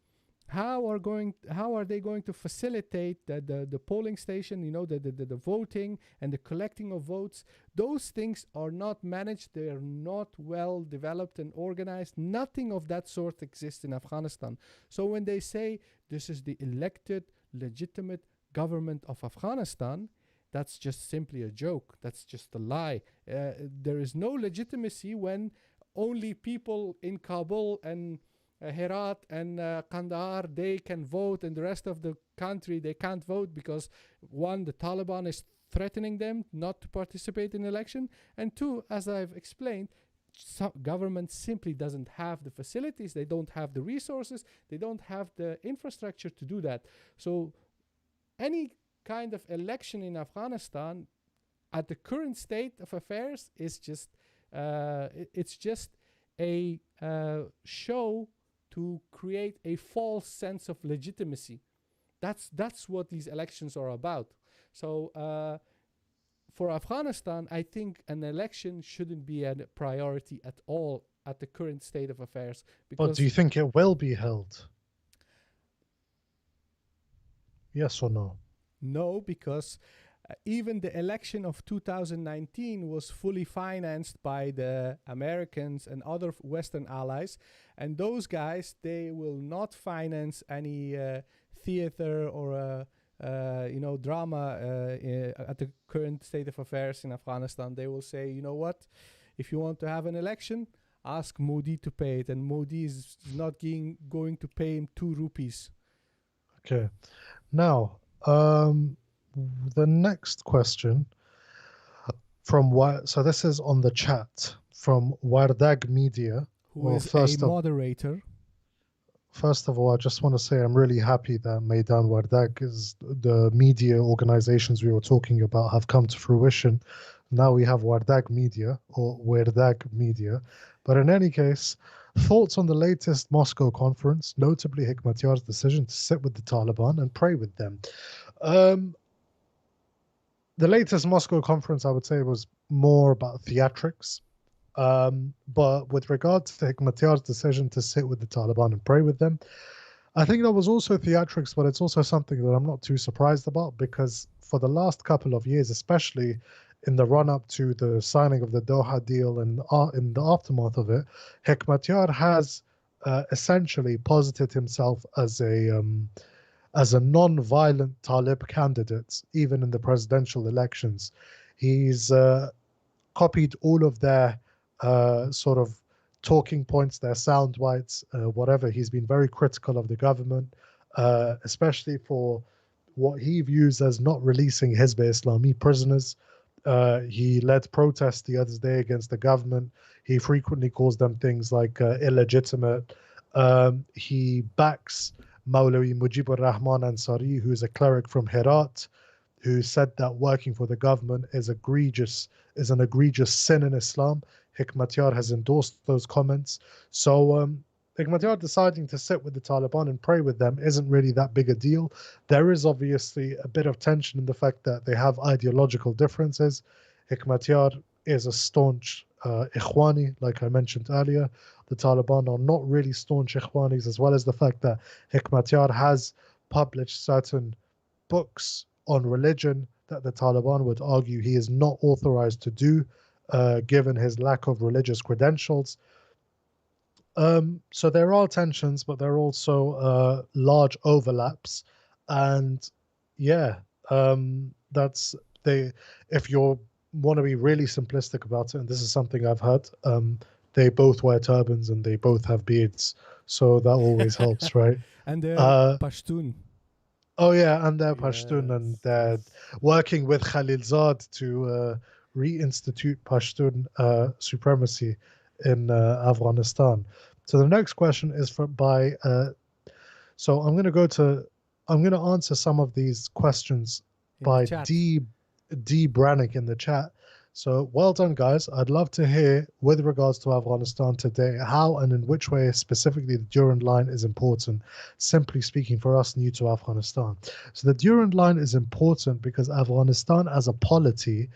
how are they going to facilitate the polling station, the voting and the collecting of votes? Those things are not managed. They are not well developed and organized. Nothing of that sort exists in Afghanistan. So when they say this is the elected legitimate government of Afghanistan, that's just simply a joke. That's just a lie. There is no legitimacy when only people in Kabul and Herat and Kandahar, they can vote, and the rest of the country, they can't vote because, one, the Taliban is threatening them not to participate in election, and two, as I've explained, government simply doesn't have the facilities, they don't have the resources, they don't have the infrastructure to do that. So any kind of election in Afghanistan at the current state of affairs is just it's just a show to create a false sense of legitimacy. That's what these elections are about. So for Afghanistan, I think an election shouldn't be a priority at all at the current state of affairs, But do because you think it will be held? Yes or no? no, because even the election of 2019 was fully financed by the Americans and other Western allies. And those guys, they will not finance any theater or drama at the current state of affairs in Afghanistan. They will say, you know what, if you want to have an election, ask Modi to pay it. And Modi is not going to pay him 2 rupees. Okay. Now, the next question so this is on the chat from Wardag Media. Who is a moderator. First of all, I just want to say I'm really happy that Maidan Wardag is the media organizations we were talking about have come to fruition. Now we have Wardag Media or Wardag Media. But in any case, thoughts on the latest Moscow conference, notably Hikmatyar's decision to sit with the Taliban and pray with them. The latest Moscow conference, I would say, was more about theatrics. But with regards to Hikmatyar's decision to sit with the Taliban and pray with them, I think that was also theatrics, but it's also something that I'm not too surprised about, because for the last couple of years, especially in the run-up to the signing of the Doha deal and in the aftermath of it, Hekmatyar has essentially posited himself as a non-violent Talib candidate, even in the presidential elections. He's copied all of their sort of talking points, their sound bites, whatever. He's been very critical of the government, especially for what he views as not releasing Hizb Islami prisoners. He led protests the other day against the government. He frequently calls them things like illegitimate. He backs Maulawi Mujibur Rahman Ansari, who is a cleric from Herat, who said that working for the government is an egregious sin in Islam. Hekmatyar has endorsed those comments. So Hekmatyar deciding to sit with the Taliban and pray with them isn't really that big a deal. There is obviously a bit of tension in the fact that they have ideological differences. Hekmatyar is a staunch Ikhwani, like I mentioned earlier. The Taliban are not really staunch Ikhwanis, as well as the fact that Hekmatyar has published certain books on religion that the Taliban would argue he is not authorized to do, given his lack of religious credentials. So there are tensions, but there are also large overlaps, and yeah, that's they. If you want to be really simplistic about it, and this is something I've heard, they both wear turbans and they both have beards, so that always helps, right? And they're Uh, Pashtun. Oh yeah, and they're Pashtun, and Yes, they're yes. working with Khalilzad to reinstitute Pashtun supremacy in Afghanistan. So the next question is by. So I'm going to answer some of these questions In the by chat. D Brannick in the chat. So well done, guys. I'd love to hear, with regards to Afghanistan today, how and in which way specifically the Durand Line is important, simply speaking, for us new to Afghanistan. So the Durand Line is important because Afghanistan as a polity,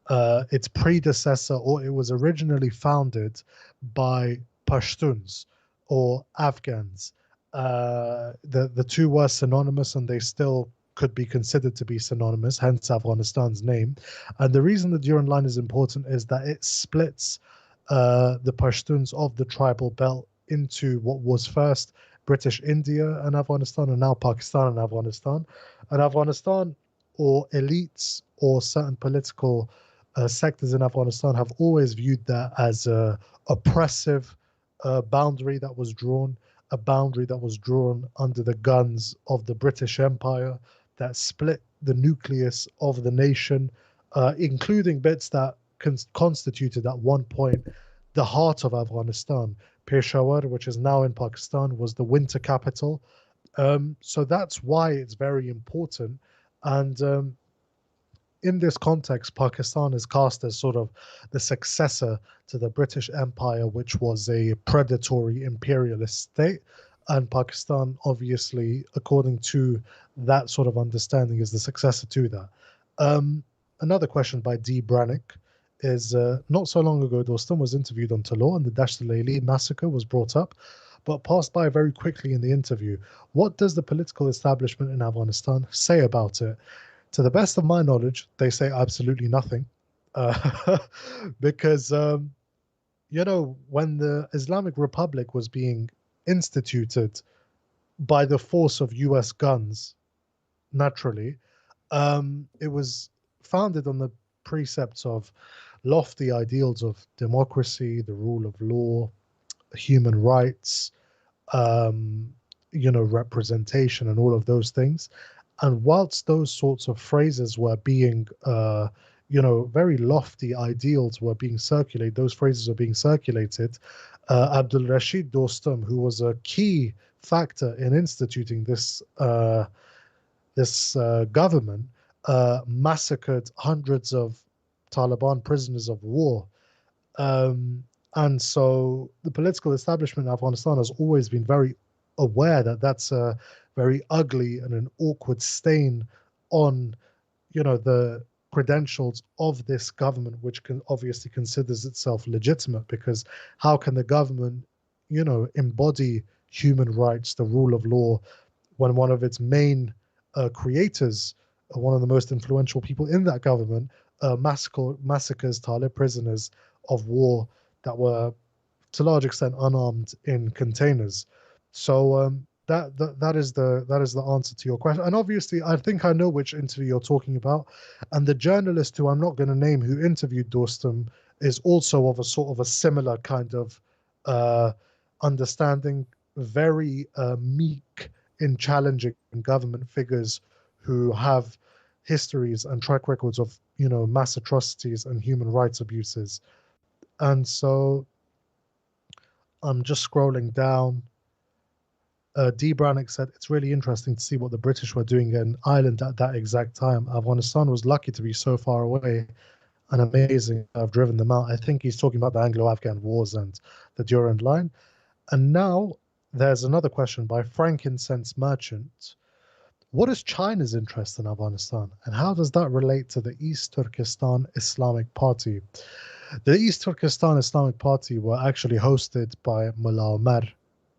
its predecessor, or it was originally founded by Pashtuns or Afghans. The two were synonymous and they still could be considered to be synonymous, hence Afghanistan's name. And the reason the Durand Line is important is that it splits the Pashtuns of the tribal belt into what was first British India and Afghanistan, and now Pakistan and Afghanistan. And Afghanistan, or elites, or certain political sectors in Afghanistan have always viewed that as a oppressive boundary that was drawn, a boundary that was drawn under the guns of the British Empire, that split the nucleus of the nation, including bits that constituted at one point the heart of Afghanistan. Peshawar, which is now in Pakistan, was the winter capital. So that's why it's very important. And in this context, Pakistan is cast as sort of the successor to the British Empire, which was a predatory imperialist state. And Pakistan, obviously, according to that sort of understanding, is the successor to that. Another question by D. Brannick is not so long ago, Dostum was interviewed on Talor and the Dasht al massacre was brought up, but passed by very quickly in the interview. What does the political establishment in Afghanistan say about it? To the best of my knowledge, they say absolutely nothing. Because, when the Islamic Republic was being instituted by the force of US guns, naturally, it was founded on the precepts of lofty ideals of democracy, the rule of law, human rights, representation, and all of those things. And whilst those sorts of phrases were being, very lofty ideals were being circulated, those phrases were being circulated, Abdul Rashid Dostum, who was a key factor in instituting this government, massacred hundreds of Taliban prisoners of war. And so the political establishment in Afghanistan has always been very aware that that's a very ugly and an awkward stain on, the credentials of this government, which obviously considers itself legitimate, because how can the government, embody human rights, the rule of law, when one of its main creators, one of the most influential people in that government, massacres Talib prisoners of war that were to a large extent unarmed in containers. So that is the answer to your question. And obviously, I think I know which interview you're talking about. And the journalist who I'm not going to name who interviewed Dostum is also of a sort of a similar kind of uh, understanding, very meek in challenging government figures who have histories and track records of mass atrocities and human rights abuses. And so I'm just scrolling down. D. Brannick said, it's really interesting to see what the British were doing in Ireland at that exact time. Afghanistan was lucky to be so far away and amazing to have driven them out. I think he's talking about the Anglo-Afghan wars and the Durand Line. And now there's another question by Frankincense Merchant. What is China's interest in Afghanistan, and how does that relate to the East Turkestan Islamic Party? The East Turkestan Islamic Party were actually hosted by Mullah Omar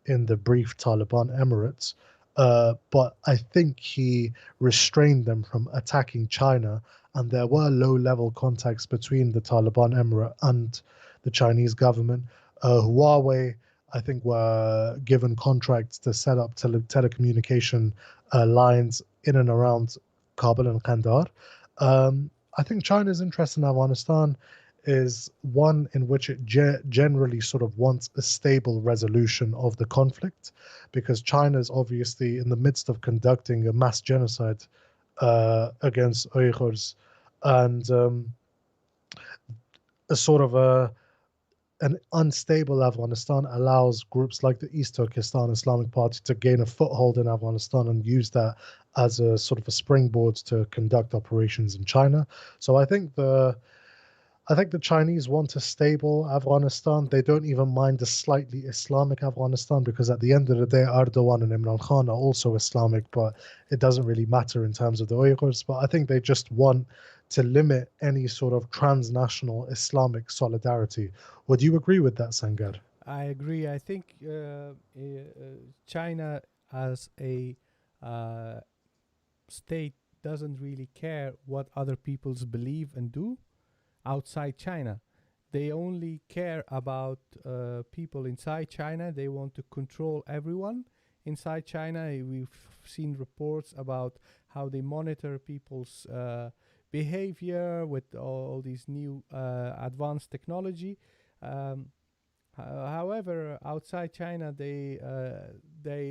in the brief Taliban emirates, but I think he restrained them from attacking China, and there were low-level contacts between the Taliban emirate and the Chinese government. Huawei, I think, were given contracts to set up telecommunication lines in and around Kabul and Kandahar. I think China's interest in Afghanistan is one in which it generally sort of wants a stable resolution of the conflict, because China is obviously in the midst of conducting a mass genocide against Uyghurs, and a sort of an unstable Afghanistan allows groups like the East Turkestan Islamic Party to gain a foothold in Afghanistan and use that as a sort of a springboard to conduct operations in China. So I think the Chinese want a stable Afghanistan. They don't even mind a slightly Islamic Afghanistan, because at the end of the day, Erdogan and Imran Khan are also Islamic, but it doesn't really matter in terms of the Uyghurs. But I think they just want to limit any sort of transnational Islamic solidarity. Would you agree with that, Sangar? I agree. I think China as a uh, state doesn't really care what other peoples believe and do outside China. They only care about people inside China. They want to control everyone inside China. We've seen reports about how they monitor people's behavior with all these new advanced technology. Um, However, outside China, they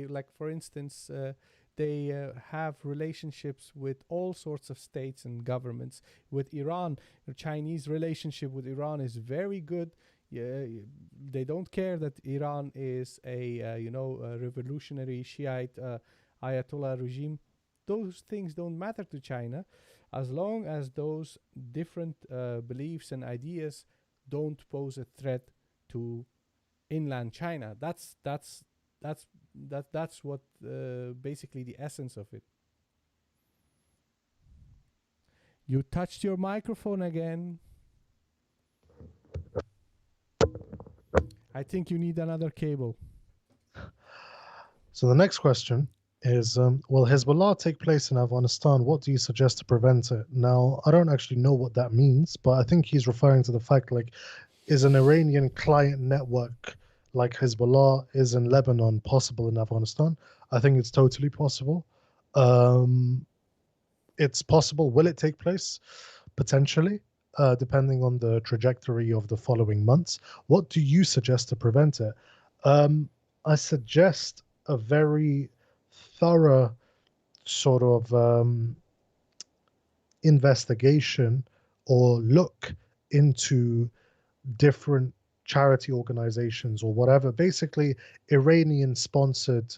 like, for instance, they have relationships with all sorts of states and governments. With Iran, the Chinese relationship with Iran is very good. Yeah, they don't care that Iran is a revolutionary Shiite Ayatollah regime. Those things don't matter to China, as long as those different beliefs and ideas don't pose a threat to inland China. That's what basically the essence of it. You touched your microphone again. I think you need another cable. So the next question is, will Hezbollah take place in Afghanistan? What do you suggest to prevent it? Now, I don't actually know what that means, but I think he's referring to the fact, like, is an Iranian client network like Hezbollah is in Lebanon possible in Afghanistan? I think it's totally possible. Um, it's possible. Will it take place? Potentially, depending on the trajectory of the following months. What do you suggest to prevent it? Um, I suggest a very thorough sort of investigation or look into different charity organizations or whatever, basically Iranian sponsored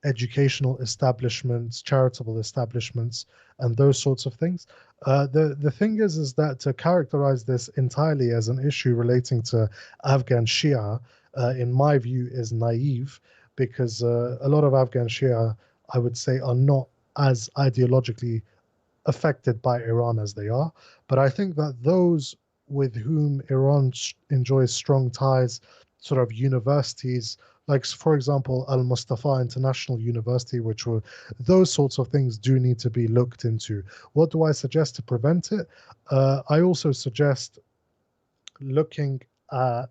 educational establishments, charitable establishments, and those sorts of things. The thing is that to characterize this entirely as an issue relating to Afghan Shia, in my view, is naive, because a lot of Afghan Shia, I would say, are not as ideologically affected by Iran as they are. But I think that those with whom Iran enjoys strong ties, sort of universities, like for example, Al Mustafa International University, which were those sorts of things do need to be looked into. What do I suggest to prevent it? I also suggest looking at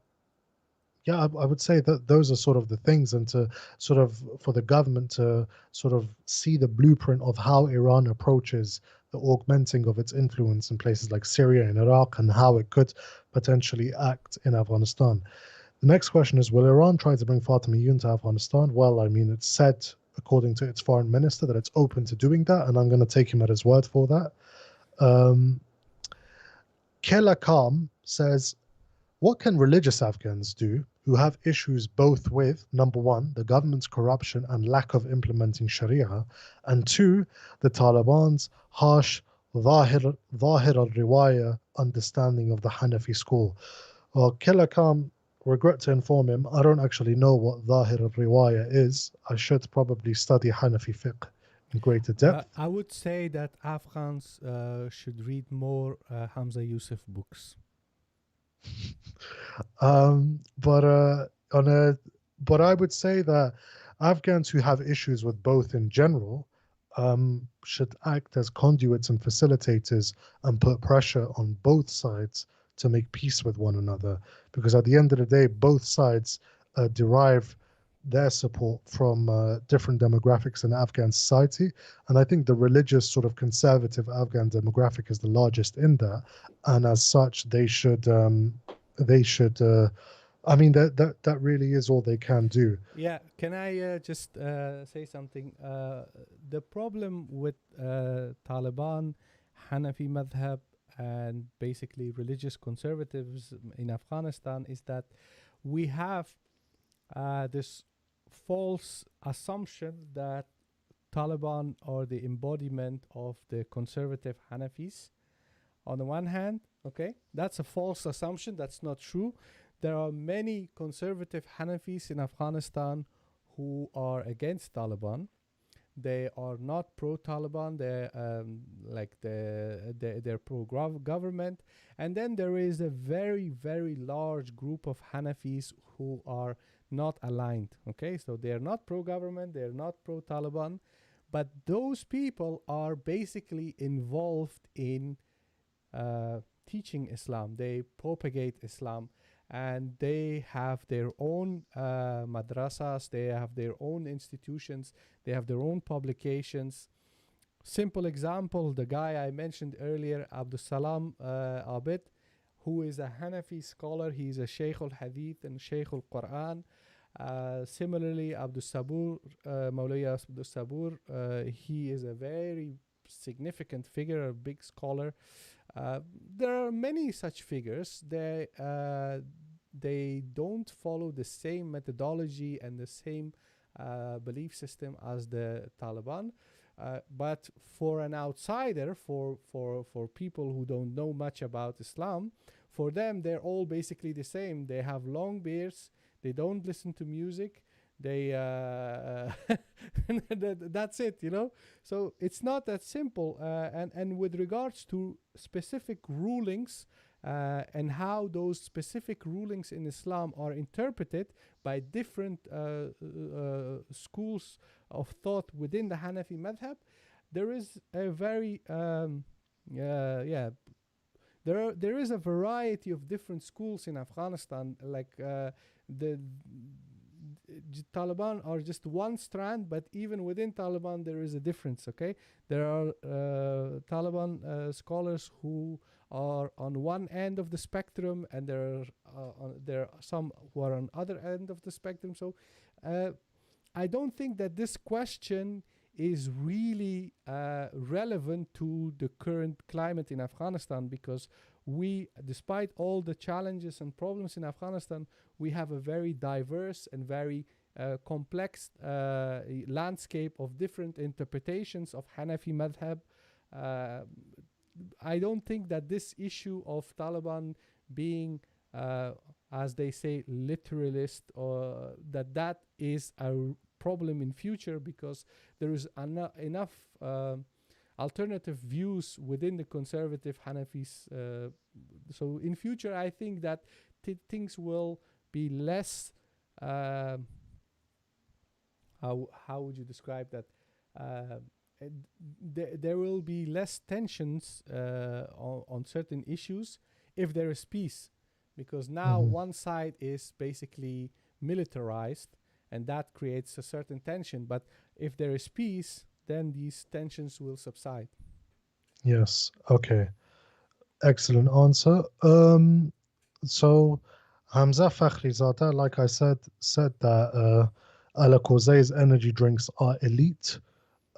yeah, I would say that those are sort of the things, and to sort of for the government to sort of see the blueprint of how Iran approaches the augmenting of its influence in places like Syria and Iraq, and how it could potentially act in Afghanistan. The next question is, will Iran try to bring Fatimiyun to Afghanistan? Well, I mean, it's said, according to its foreign minister, that it's open to doing that, and I'm going to take him at his word for that. Um, Kela Kam says, what can religious Afghans do who have issues both with, number one, the government's corruption and lack of implementing Sharia, and two, the Taliban's harsh Zahir al-Riwaya understanding of the Hanafi school? Well, Killer Khan, regret to inform him, I don't actually know what Zahir al-Riwaya is. I should probably study Hanafi fiqh in greater depth. I would say that Afghans should read more Hamza Yusuf books. But on a but I would say that Afghans who have issues with both in general should act as conduits and facilitators and put pressure on both sides to make peace with one another. Because at the end of the day, both sides derive their support from different demographics in Afghan society. And I think the religious, sort of conservative Afghan demographic is the largest in that. And as such, they should I mean that really is all they can do. Yeah, can I just say something? The problem with Taliban, Hanafi madhab, and basically religious conservatives in Afghanistan is that we have this false assumption that Taliban are the embodiment of the conservative Hanafis. On the one hand, okay, that's a false assumption. That's not true. There are many conservative Hanafis in Afghanistan who are against Taliban. They are not pro-Taliban. They're pro-government. And then there is a very, very large group of Hanafis who are not aligned. Okay, so they're not pro-government. They're not pro-Taliban. But those people are basically involved in teaching Islam. They propagate Islam. And they have their own madrasas, they have their own institutions, they have their own publications. Simple example, the guy I mentioned earlier, Abdul Salam Abid, who is a Hanafi scholar. He's a Shaykh al-Hadith and Shaykh al-Quran. Similarly, Abdul Sabur, Mawlaya Abdul Sabur, he is a very significant figure, a big scholar. There are many such figures. They don't follow the same methodology and the same belief system as the Taliban. But for an outsider, for people who don't know much about Islam, for them, they're all basically the same. They have long beards. They don't listen to music. They that's it, you know. So it's not that simple. And with regards to specific rulings and how those specific rulings in Islam are interpreted by different schools of thought within the Hanafi madhab, there is a very there is a variety of different schools in Afghanistan. Like the Taliban are just one strand, but even within Taliban there is a difference. Okay, there are Taliban scholars who are on one end of the spectrum, and there are some who are on other end of the spectrum. So I don't think that this question is really relevant to the current climate in Afghanistan, because we, despite all the challenges and problems in Afghanistan, we have a very diverse and very complex landscape of different interpretations of Hanafi madhab. I don't think that this issue of Taliban being, as they say, literalist, or that is a problem in future, because there is enough alternative views within the conservative Hanafis. So in future, I think that things will be less how would you describe that? Uh, there will be less tensions on certain issues if there is peace, because now Hmm. one side is basically militarized, and that creates a certain tension. But if there is peace, then these tensions will subside. Yes. Okay. Excellent answer. So Hamza Fakhrizadeh, like I said that Alakozei's energy drinks are elite.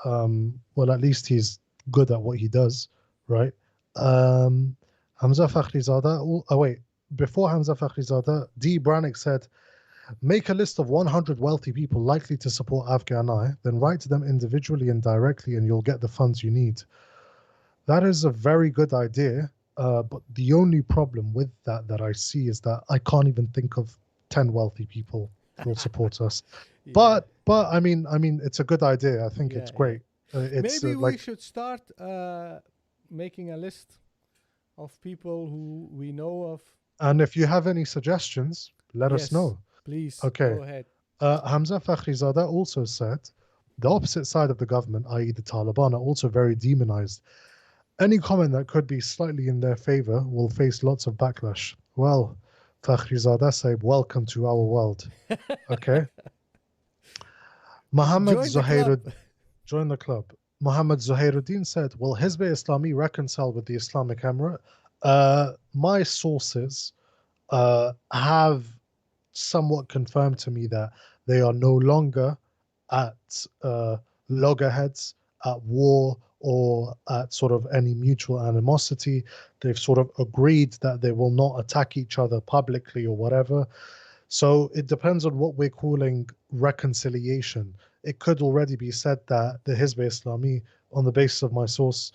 Well, at least he's good at what he does, right? Um, Hamza Fakhrizadeh. Oh, wait. Before Hamza Fakhrizadeh, D. Brannick said, make a list of 100 wealthy people likely to support Afghan Eye, then write to them individually and directly, and you'll get the funds you need. That is a very good idea, but the only problem with that I see is that I can't even think of 10 wealthy people who will support us. Yeah, But I mean, it's a good idea. I think yeah, it's yeah. great. It's Maybe we like, should start making a list of people who we know of. and if you have any suggestions, let us Yes, know. please Okay. go ahead. Hamza Fakhrizadeh also said the opposite side of the government, i.e., the Taliban, are also very demonized. Any comment that could be slightly in their favor will face lots of backlash. Well, Fakhrizadeh Saib, welcome to our world. Okay. Mohammed Join the club. Zuhairud, join the club. Mohammed Zuhairuddin said, will Hizb Islami reconcile with the Islamic Emirate? My sources have somewhat confirmed to me that they are no longer at loggerheads, at war, or at sort of any mutual animosity. They've sort of agreed that they will not attack each other publicly or whatever. So it depends on what we're calling reconciliation. It could already be said that the Hizb Islami, on the basis of my source,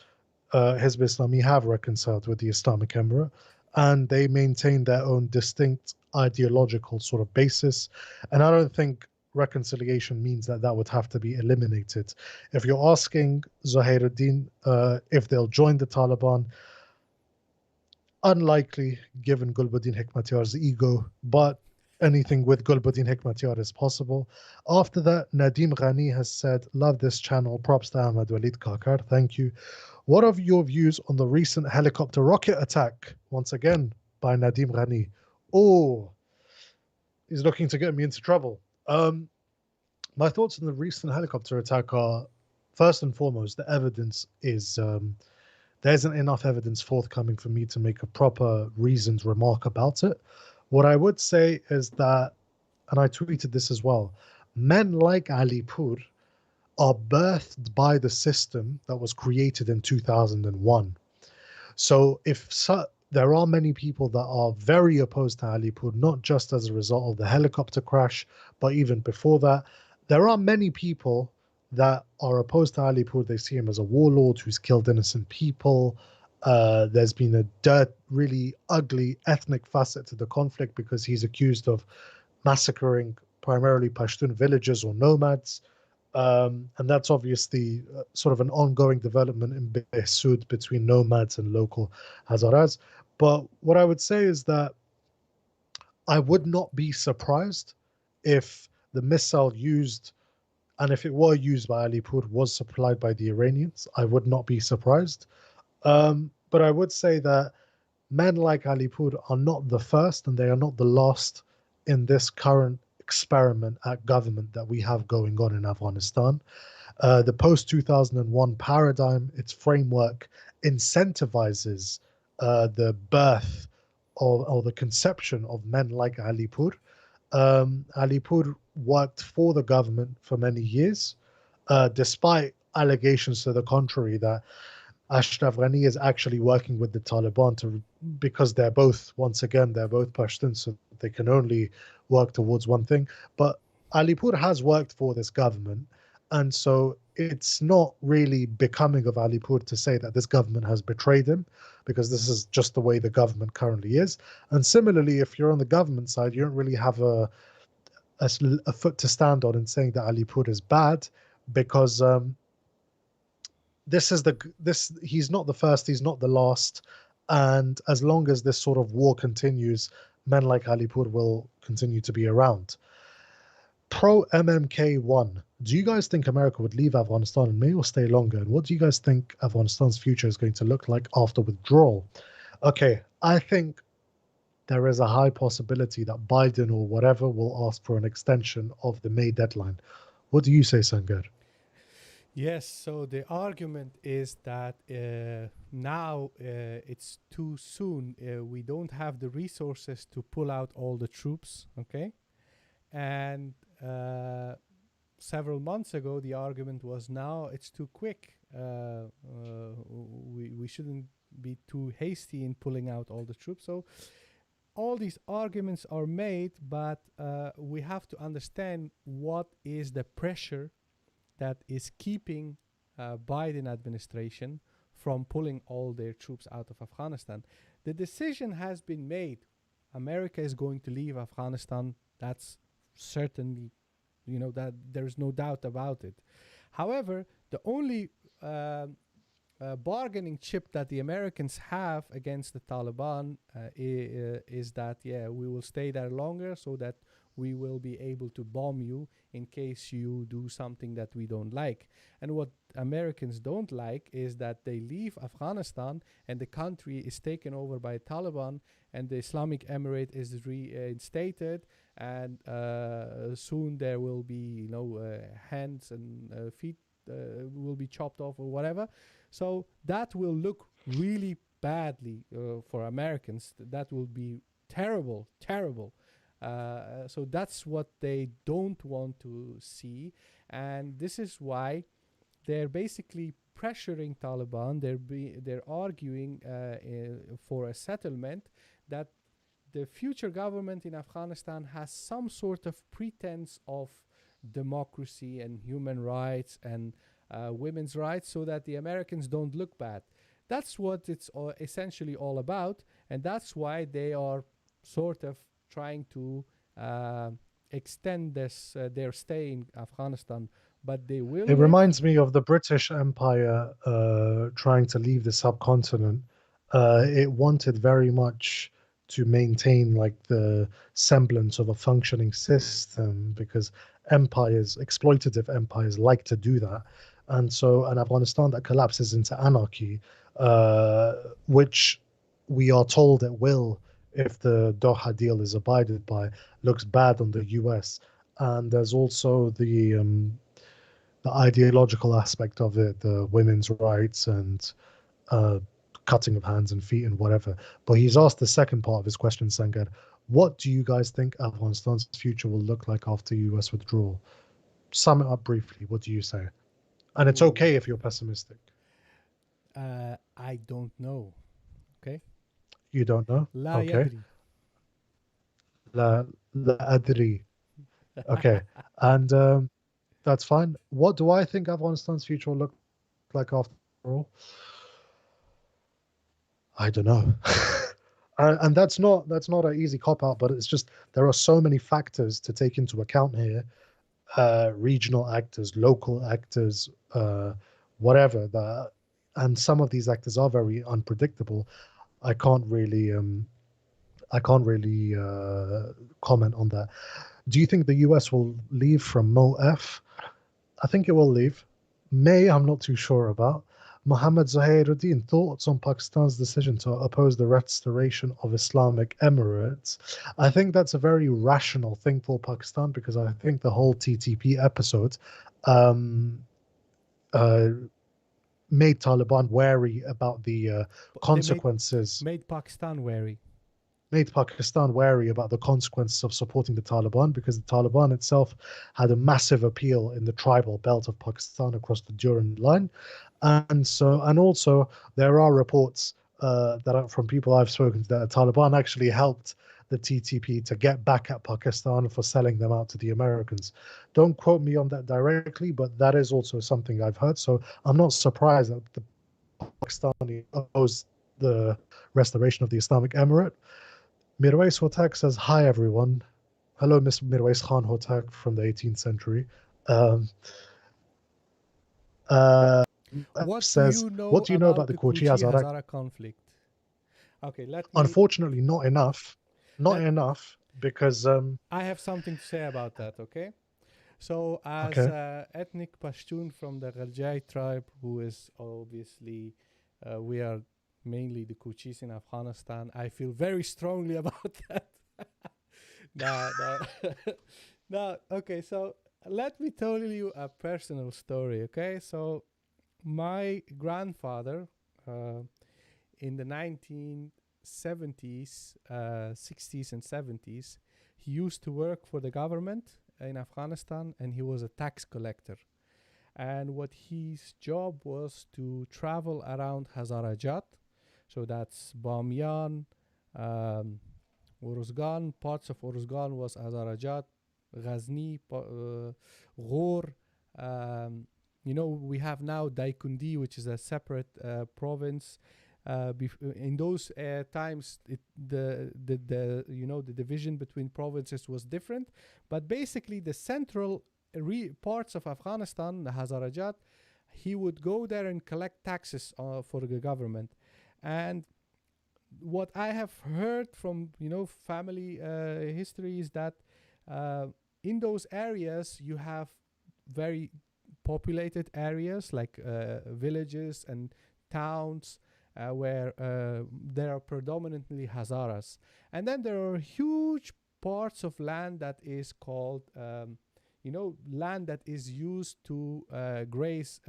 Hizb Islami have reconciled with the Islamic Emirate, and they maintain their own distinct ideological sort of basis. And I don't think reconciliation means that that would have to be eliminated. If you're asking Zuhairuddin if they'll join the Taliban, unlikely given Gulbuddin Hekmatyar's ego, but anything with Gulbuddin Hekmatyar is possible. After that, Nadim Ghani has said, love this channel, props to Ahmed-Waleed Kakar, thank you. What are your views on the recent helicopter rocket attack? Once again, by Nadim Ghani. Oh, he's looking to get me into trouble. My thoughts on the recent helicopter attack are, first and foremost, the evidence is there isn't enough evidence forthcoming for me to make a proper reasoned remark about it. What I would say is that, and I tweeted this as well, men like Alipur are birthed by the system that was created in 2001. So there are many people that are very opposed to Alipur, not just as a result of the helicopter crash, but even before that. There are many people that are opposed to Alipur. They see him as a warlord who's killed innocent people. There's been really ugly ethnic facet to the conflict because he's accused of massacring primarily Pashtun villagers or nomads. And that's obviously sort of an ongoing development in Behsud between nomads and local Hazaras. But what I would say is that I would not be surprised if the missile used, and if it were used by Alipur, was supplied by the Iranians. I would not be surprised. But I would say that men like Alipur are not the first and they are not the last in this current experiment at government that we have going on in Afghanistan. The post 2001 paradigm, its framework, incentivizes the birth or the conception of men like Alipur. Alipur worked for the government for many years, despite allegations to the contrary that Ashraf Ghani is actually working with the Taliban because they're both, once again, they're both Pashtuns, so they can only work towards one thing. But Alipur has worked for this government, and so it's not really becoming of Alipur to say that this government has betrayed him, because this is just the way the government currently is. And similarly, if you're on the government side, you don't really have a foot to stand on in saying that Alipur is bad, because this he's not the first, he's not the last, and as long as this sort of war continues, men like Alipur will continue to be around. Pro MMK1. Do you guys think America would leave Afghanistan and may or stay longer? And what do you guys think Afghanistan's future is going to look like after withdrawal? Okay, I think there is a high possibility that Biden or whatever will ask for an extension of the May deadline. What do you say, Sangar? Yes, so the argument is that now it's too soon. We don't have the resources to pull out all the troops, okay? And several months ago, the argument was now it's too quick. We shouldn't be too hasty in pulling out all the troops. So all these arguments are made, but we have to understand what is the pressure that is keeping Biden administration from pulling all their troops out of Afghanistan. The decision has been made. America is going to leave Afghanistan. That's certainly, that there's no doubt about it. However, the only bargaining chip that the Americans have against the Taliban is that, we will stay there longer so that we will be able to bomb you in case you do something that we don't like. And what Americans don't like is that they leave Afghanistan and the country is taken over by Taliban and the Islamic Emirate is reinstated, and soon there will be, hands and feet will be chopped off or whatever. So that will look really badly for Americans. That will be terrible, terrible. So that's what they don't want to see, and this is why they're basically pressuring Taliban. They're arguing for a settlement that the future government in Afghanistan has some sort of pretense of democracy and human rights and women's rights, so that the Americans don't look bad. That's what it's essentially all about, and that's why they are sort of trying to extend their stay in Afghanistan, but they will It live. reminds me of the British Empire trying to leave the subcontinent. It wanted very much to maintain like the semblance of a functioning system because exploitative empires, like to do that. And so, an Afghanistan that collapses into anarchy, which we are told it will if the Doha deal is abided by, looks bad on the US. And there's also the ideological aspect of it, the women's rights and uh, cutting of hands and feet and whatever. But he's asked the second part of his question, Sangar. What do you guys think Afghanistan's future will look like after US withdrawal? Sum it up briefly. What do you say? And it's Ooh, okay if you're pessimistic. I don't know. Okay. You don't know? لا Okay. يدري. La adri. Okay. And that's fine. What do I think Afghanistan's future will look like after all? I don't know. And that's not an easy cop out, but it's just there are so many factors to take into account here. Regional actors, local actors, whatever that, and some of these actors are very unpredictable. I can't really comment on that. Do you think the US will leave from MOF? I think it will leave. May, I'm not too sure about. Mohammed Zahiruddin, thoughts on Pakistan's decision to oppose the restoration of Islamic Emirates? I think that's a very rational thing for Pakistan because I think the whole TTP episode um, uh, made Taliban wary about the They consequences made Pakistan wary. made Pakistan wary about the consequences of supporting the Taliban because the Taliban itself had a massive appeal in the tribal belt of Pakistan across the Durand line. And also there are reports that are from people I've spoken to that the Taliban actually helped the TTP to get back at Pakistan for selling them out to the Americans. Don't quote me on that directly, but that is also something I've heard. So I'm not surprised that the Pakistani opposed the restoration of the Islamic Emirate. Mirwais Hotak says, "Hi everyone. Hello, Miss Mirwais Khan Hotak from the 18th century." Um, uh, What do says, you know "What do you know about about the the Kochi Kuchi Hazara?" Hazara conflict? Okay, Unfortunately, not enough. Not let enough because I have something to say about that, okay? So, as Okay. ethnic Pashtun from the Gharjai tribe, who is obviously, we are mainly the Kuchis in Afghanistan, I feel very strongly about that. No, no. No, okay, so let me tell you a personal story, okay? So, my grandfather, uh, in the 1970s, 60s, and 70s, he used to work for the government in Afghanistan, and he was a tax collector. And what his job was to travel around Hazarajat, so that's Bamyan, um, Uruzgan, parts of Uruzgan was Hazarajat, Ghazni, Ghor. We have now Daikundi, which is a separate province. In those times, the division between provinces was different, but basically the central parts of Afghanistan, the Hazarajat, he would go there and collect taxes for the government. And what I have heard from family history is that in those areas you have very populated areas like villages and towns where there are predominantly Hazaras, and then there are huge parts of land that is called land that is used to graze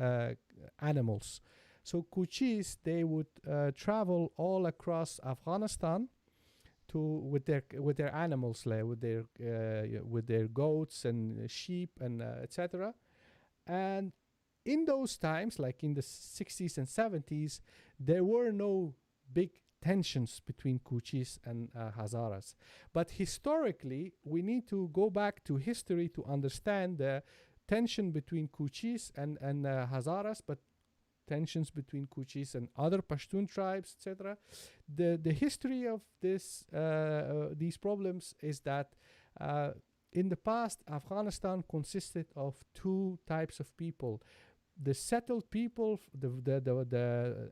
animals. So Kuchis, they would travel all across Afghanistan to with their animals, like with their goats and sheep and etc. And in those times, like in the 60s and 70s, there were no big tensions between Kuchis and Hazaras. But historically, we need to go back to history to understand the tension between Kuchis and Hazaras, but tensions between Kuchis and other Pashtun tribes, etc. The history of these problems is that in the past, Afghanistan consisted of two types of people: the settled people, the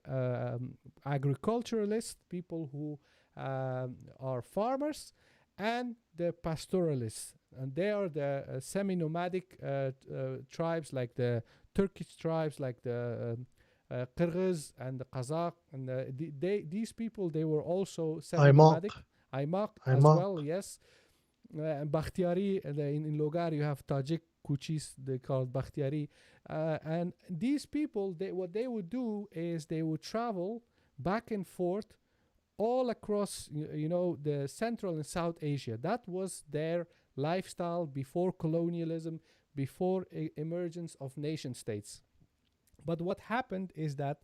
agriculturalist people who are farmers, and the pastoralists. And they are the semi-nomadic tribes, like the Turkish tribes, like the Kyrgyz and the Kazakh. And these people, they were also semi-nomadic. Aymaq. Aymaq as Aymaq. well, yes. And Bakhtiari, in Logar, you have Tajik Kuchis, they called Bakhtiari. And these people, what they would do is they would travel back and forth all across, the Central and South Asia. That was their lifestyle before colonialism, before emergence of nation states. But what happened is that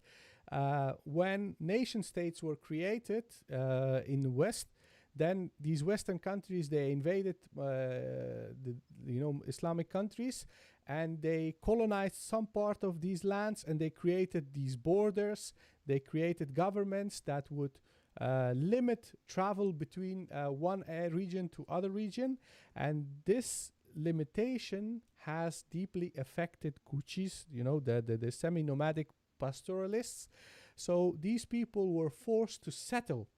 when nation states were created in the West, then these Western countries, they invaded Islamic countries, and they colonized some part of these lands, and they created these borders. They created governments that would limit travel between one region to other region, and this limitation has deeply affected Kuchis, the semi-nomadic pastoralists. So these people were forced to settle.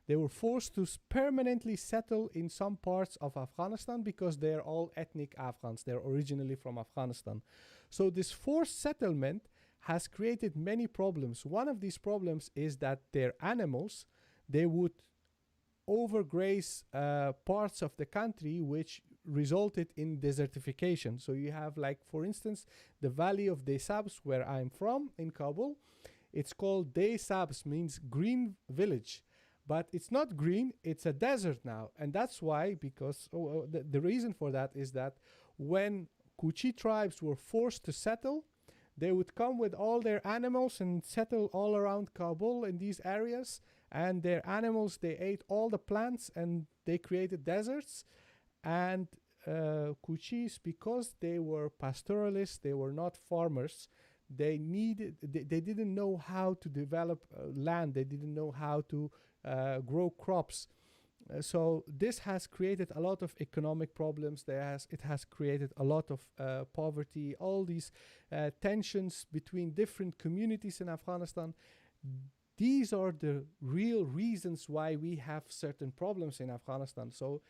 They were forced to permanently settle in some parts of Afghanistan because they're all ethnic Afghans. They're originally from Afghanistan. So this forced settlement has created many problems. One of these problems is that their animals, they would overgraze parts of the country, which resulted in desertification. So you have, like, for instance, the valley of Desabs, where I'm from in Kabul. It's called Desabs, means green village. But it's not green, it's a desert now. And that's why, because the reason for that is that when Kuchi tribes were forced to settle, they would come with all their animals and settle all around Kabul in these areas. And their animals, they ate all the plants and they created deserts. And Kuchis, because they were pastoralists, they were not farmers, they didn't know how to develop land, they didn't know how to grow crops. So this has created a lot of economic problems. It has created a lot of poverty, all these tensions between different communities in Afghanistan. These are the real reasons why we have certain problems in Afghanistan. So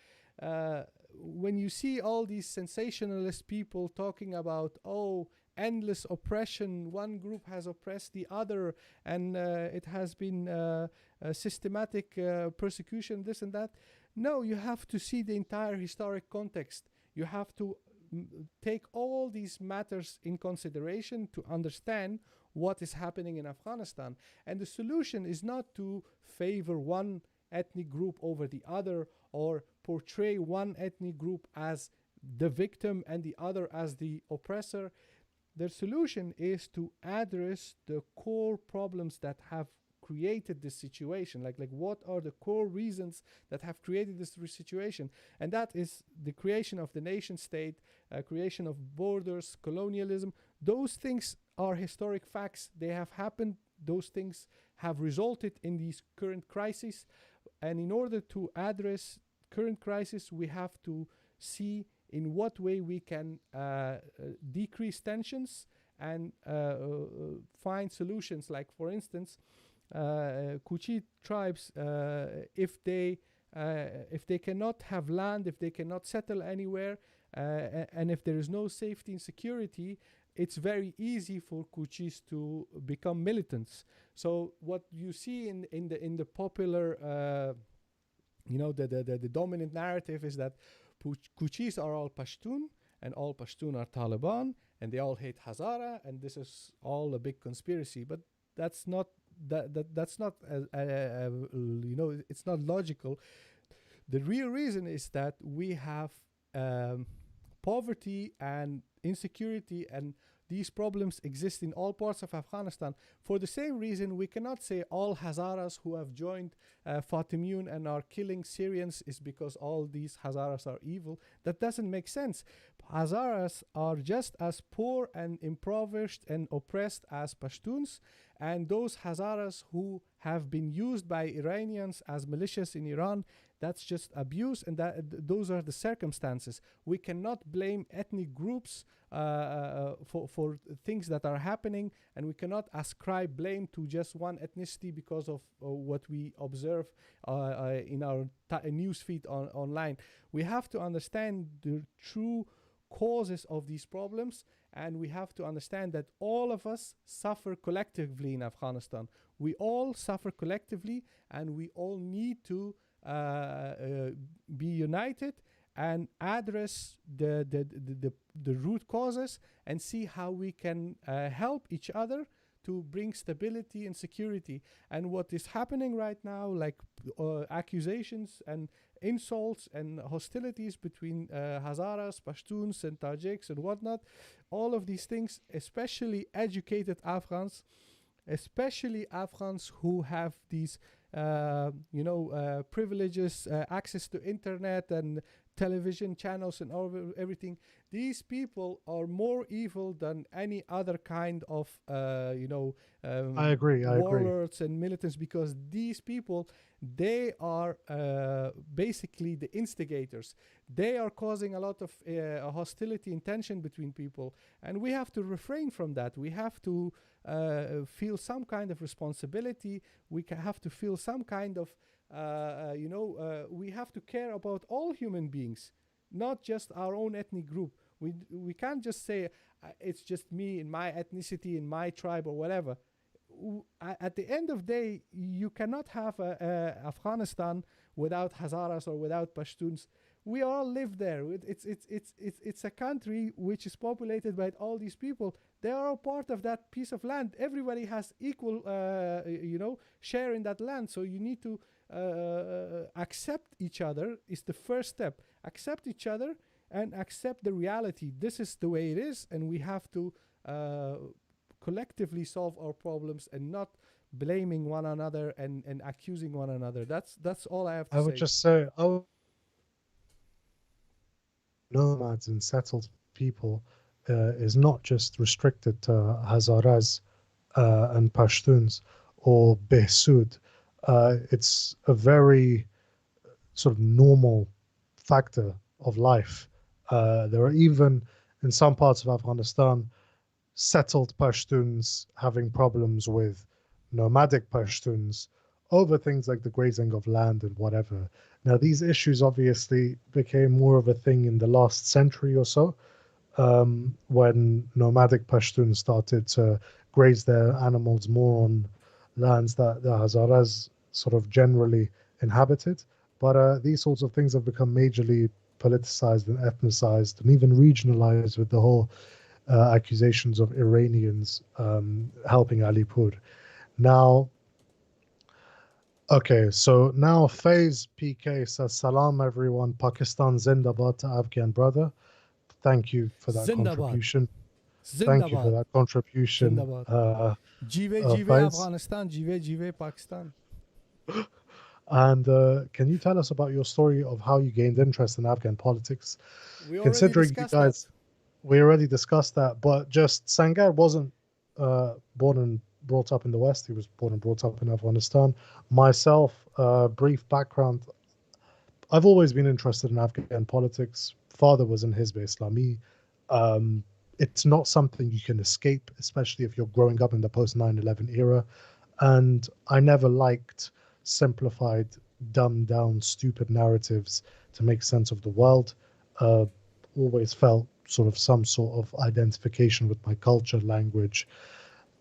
when you see all these sensationalist people talking about, oh, endless oppression, one group has oppressed the other, and it has been systematic persecution, this and that. No, you have to see the entire historic context. You have to take all these matters in consideration to understand what is happening in Afghanistan. And the solution is not to favor one ethnic group over the other, or portray one ethnic group as the victim and the other as the oppressor. The solution is to address the core problems that have created this situation. Like what are the core reasons that have created this situation? And that is the creation of the nation state, creation of borders, colonialism. Those things are historic facts. They have happened. Those things have resulted in these current crises. And in order to address current crisis, we have to see in what way we can decrease tensions and find solutions. Like, for instance, Kuchi tribes, if they cannot have land, if they cannot settle anywhere, and if there is no safety and security, it's very easy for Kuchis to become militants. So what you see in the popular, the dominant narrative is that Kuchis are all Pashtun, and all Pashtun are Taliban, and they all hate Hazara, and this is all a big conspiracy. But that's not that's not it's not logical. The real reason is that we have poverty and insecurity, and these problems exist in all parts of Afghanistan. For the same reason, we cannot say all Hazaras who have joined Fatimiyun and are killing Syrians is because all these Hazaras are evil. That doesn't make sense. Hazaras are just as poor and impoverished and oppressed as Pashtuns, and those Hazaras who have been used by Iranians as militias in Iran, that's just abuse, and those are the circumstances. We cannot blame ethnic groups for things that are happening, and we cannot ascribe blame to just one ethnicity because of what we observe in our newsfeed online. We have to understand the true causes of these problems, and we have to understand that all of us suffer collectively in Afghanistan. We all suffer collectively, and we all need to be united and address the root causes and see how we can help each other to bring stability and security. And what is happening right now, like accusations and insults and hostilities between Hazaras, Pashtuns, and Tajiks and whatnot, all of these things, especially educated Afghans, especially Afghans who have these privileges, access to internet and television channels and everything. These people are more evil than any other kind of I agree. warlords and militants, because these people, they are basically the instigators. They are causing a lot of hostility and tension between people, and we have to refrain from that. We have to feel some kind of responsibility. We have to feel some kind of we have to care about all human beings, not just our own ethnic group. We can't just say it's just me and my ethnicity and my tribe or whatever. At the end of the day, you cannot have Afghanistan without Hazaras or without Pashtuns. We all live there. It's a country which is populated by all these people. They are a part of that piece of land. Everybody has equal share in that land. So you need to accept each other is the first step. Accept each other and accept the reality. This is the way it is, and we have to collectively solve our problems and not blaming one another and accusing one another. That's all I have to say. I would just say, nomads and settled people is not just restricted to Hazaras and Pashtuns or Behsud. It's a very sort of normal factor of life. There are even, in some parts of Afghanistan, settled Pashtuns having problems with nomadic Pashtuns over things like the grazing of land and whatever. Now, these issues obviously became more of a thing in the last century or so, when nomadic Pashtuns started to graze their animals more on lands that the Hazaras sort of generally inhabited. But these sorts of things have become majorly politicized and ethnicized and even regionalized with the whole accusations of Iranians helping Alipur. Now, okay, so now Faiz PK says, Salam everyone, Pakistan Zindabad to Afghan brother. Thank you for that Zindabad. contribution. Thank you for Zindabad. that contribution, Zindabad. Jive Jive Faiz. Afghanistan. Jive Jive Pakistan. And can you tell us about your story of how you gained interest in Afghan politics? We already Considering you discussed that. guys, we already discussed that, but just Sangar wasn't born and brought up in the West. He was born and brought up in Afghanistan. Myself, brief background. I've always been interested in Afghan politics. Father was in Hizb Islami. It's not something you can escape, especially if you're growing up in the post 9/11 era. And I never liked simplified, dumbed down, stupid narratives to make sense of the world. Always felt sort of some sort of identification with my culture, language,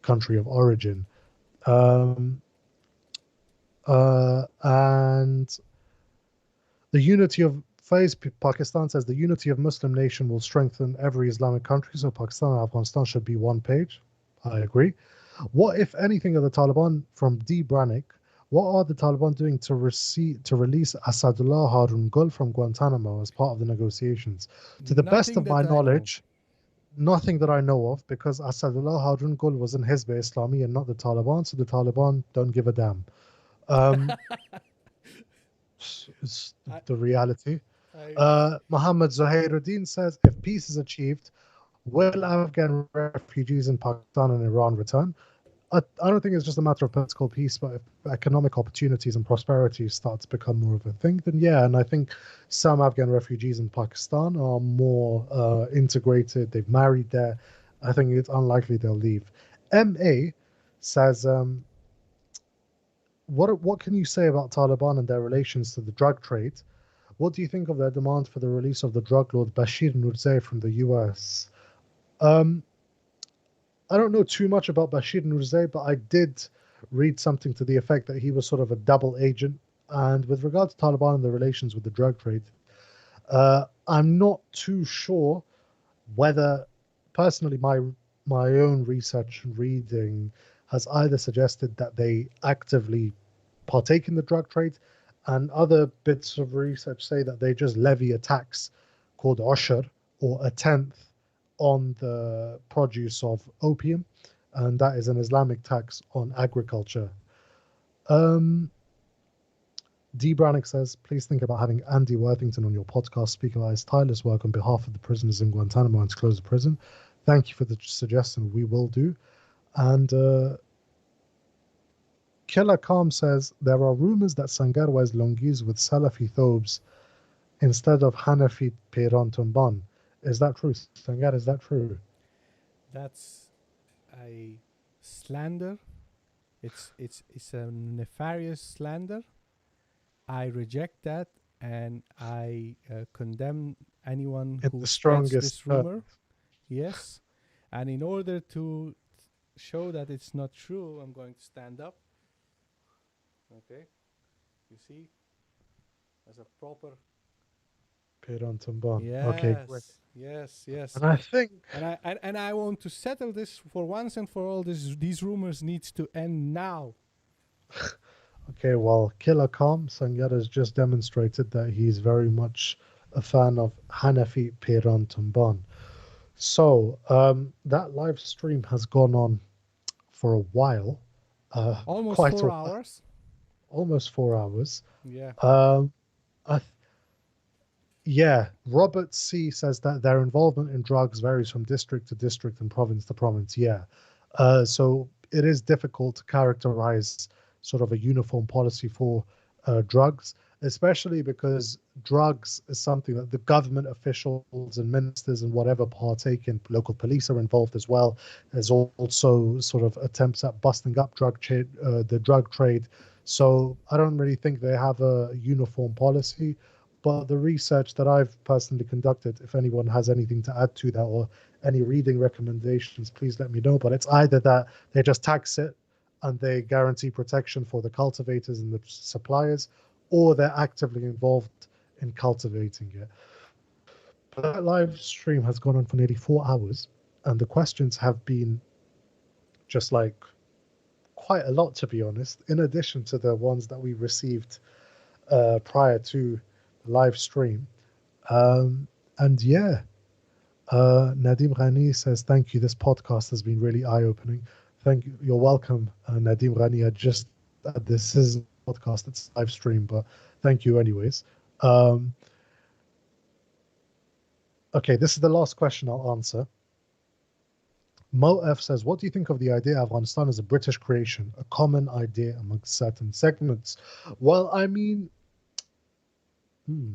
country of origin. And the unity of Faiz Pakistan says the unity of Muslim nation will strengthen every Islamic country, so Pakistan and Afghanistan should be one page. I agree. What, if anything, are the Taliban from D. Brannick? What are the Taliban doing to release Asadullah Harun Gul from Guantanamo as part of the negotiations? To the best of my knowledge, nothing that I know of, because Asadullah Harun Gul was in Hizb Islami and not the Taliban, so the Taliban don't give a damn. It's the reality. Muhammad Zuhairuddin says, if peace is achieved, will Afghan refugees in Pakistan and Iran return? I don't think it's just a matter of political peace, but if economic opportunities and prosperity start to become more of a thing, then yeah. And I think some Afghan refugees in Pakistan are more integrated. They've married there. I think it's unlikely they'll leave. MA says, what can you say about Taliban and their relations to the drug trade? What do you think of their demand for the release of the drug lord Bashir Nurzai from the US? I don't know too much about Bashir Nurzai, but I did read something to the effect that he was sort of a double agent. And with regard to Taliban and the relations with the drug trade, I'm not too sure whether, personally, my own research and reading has either suggested that they actively partake in the drug trade, and other bits of research say that they just levy a tax called Ushr, or a tenth, on the produce of opium, and that is an Islamic tax on agriculture. D. Brannick says, please think about having Andy Worthington on your podcast, speak about his tireless work on behalf of the prisoners in Guantanamo and to close the prison. Thank you for the suggestion. We will do. And Killer Calm says, there are rumors that Sangar wears longis with Salafi thobes instead of Hanafi Peyran Tumban. Is that true, Sangar? Is that true? That's a slander. It's a nefarious slander. I reject that, and I condemn anyone who spreads this rumor. Yes, and in order to show that it's not true, I'm going to stand up. Okay, you see, as a proper. Peyran Tumban. Yes, okay, great. Yes. And I think, and I want to settle this for once and for all. These rumors needs to end now. Okay, well, Killer Khan Sangar has just demonstrated that he's very much a fan of Hanafi Peyran Tumban. So that live stream has gone on for a while. Almost quite 4 hours. Almost 4 hours. Yeah. Yeah, Robert C. says that their involvement in drugs varies from district to district and province to province. Yeah. So it is difficult to characterize sort of a uniform policy for drugs, especially because drugs is something that the government officials and ministers and whatever partake in. Local police are involved as well. There's also sort of attempts at busting up the drug trade So I don't really think they have a uniform policy. But the research that I've personally conducted, if anyone has anything to add to that or any reading recommendations, please let me know. But it's either that they just tax it and they guarantee protection for the cultivators and the suppliers, or they're actively involved in cultivating it. But that live stream has gone on for nearly 4 hours, and the questions have been just like quite a lot, to be honest, in addition to the ones that we received prior to the live stream. Um, and yeah, Nadim Ghani says, thank you. This podcast has been really eye opening. Thank you. You're welcome, Nadim Ghani. This is a podcast, it's a live stream, but thank you, anyways. Um, okay, this is the last question I'll answer. Mo F says, what do you think of the idea of Afghanistan as a British creation, a common idea amongst certain segments? Well, I mean, hmm,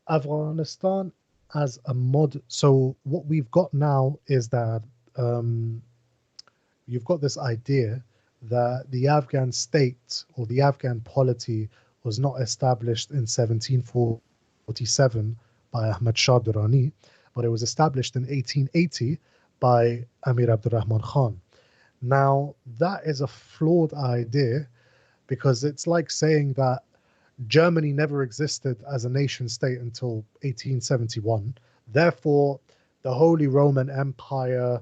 Afghanistan as a mod. So what we've got now is that um, you've got this idea that the Afghan state or the Afghan polity was not established in 1747 by Ahmad Shah Durrani, but it was established in 1880 by Amir Abdurrahman Khan. Now, that is a flawed idea because it's like saying that Germany never existed as a nation state until 1871. Therefore, the Holy Roman Empire,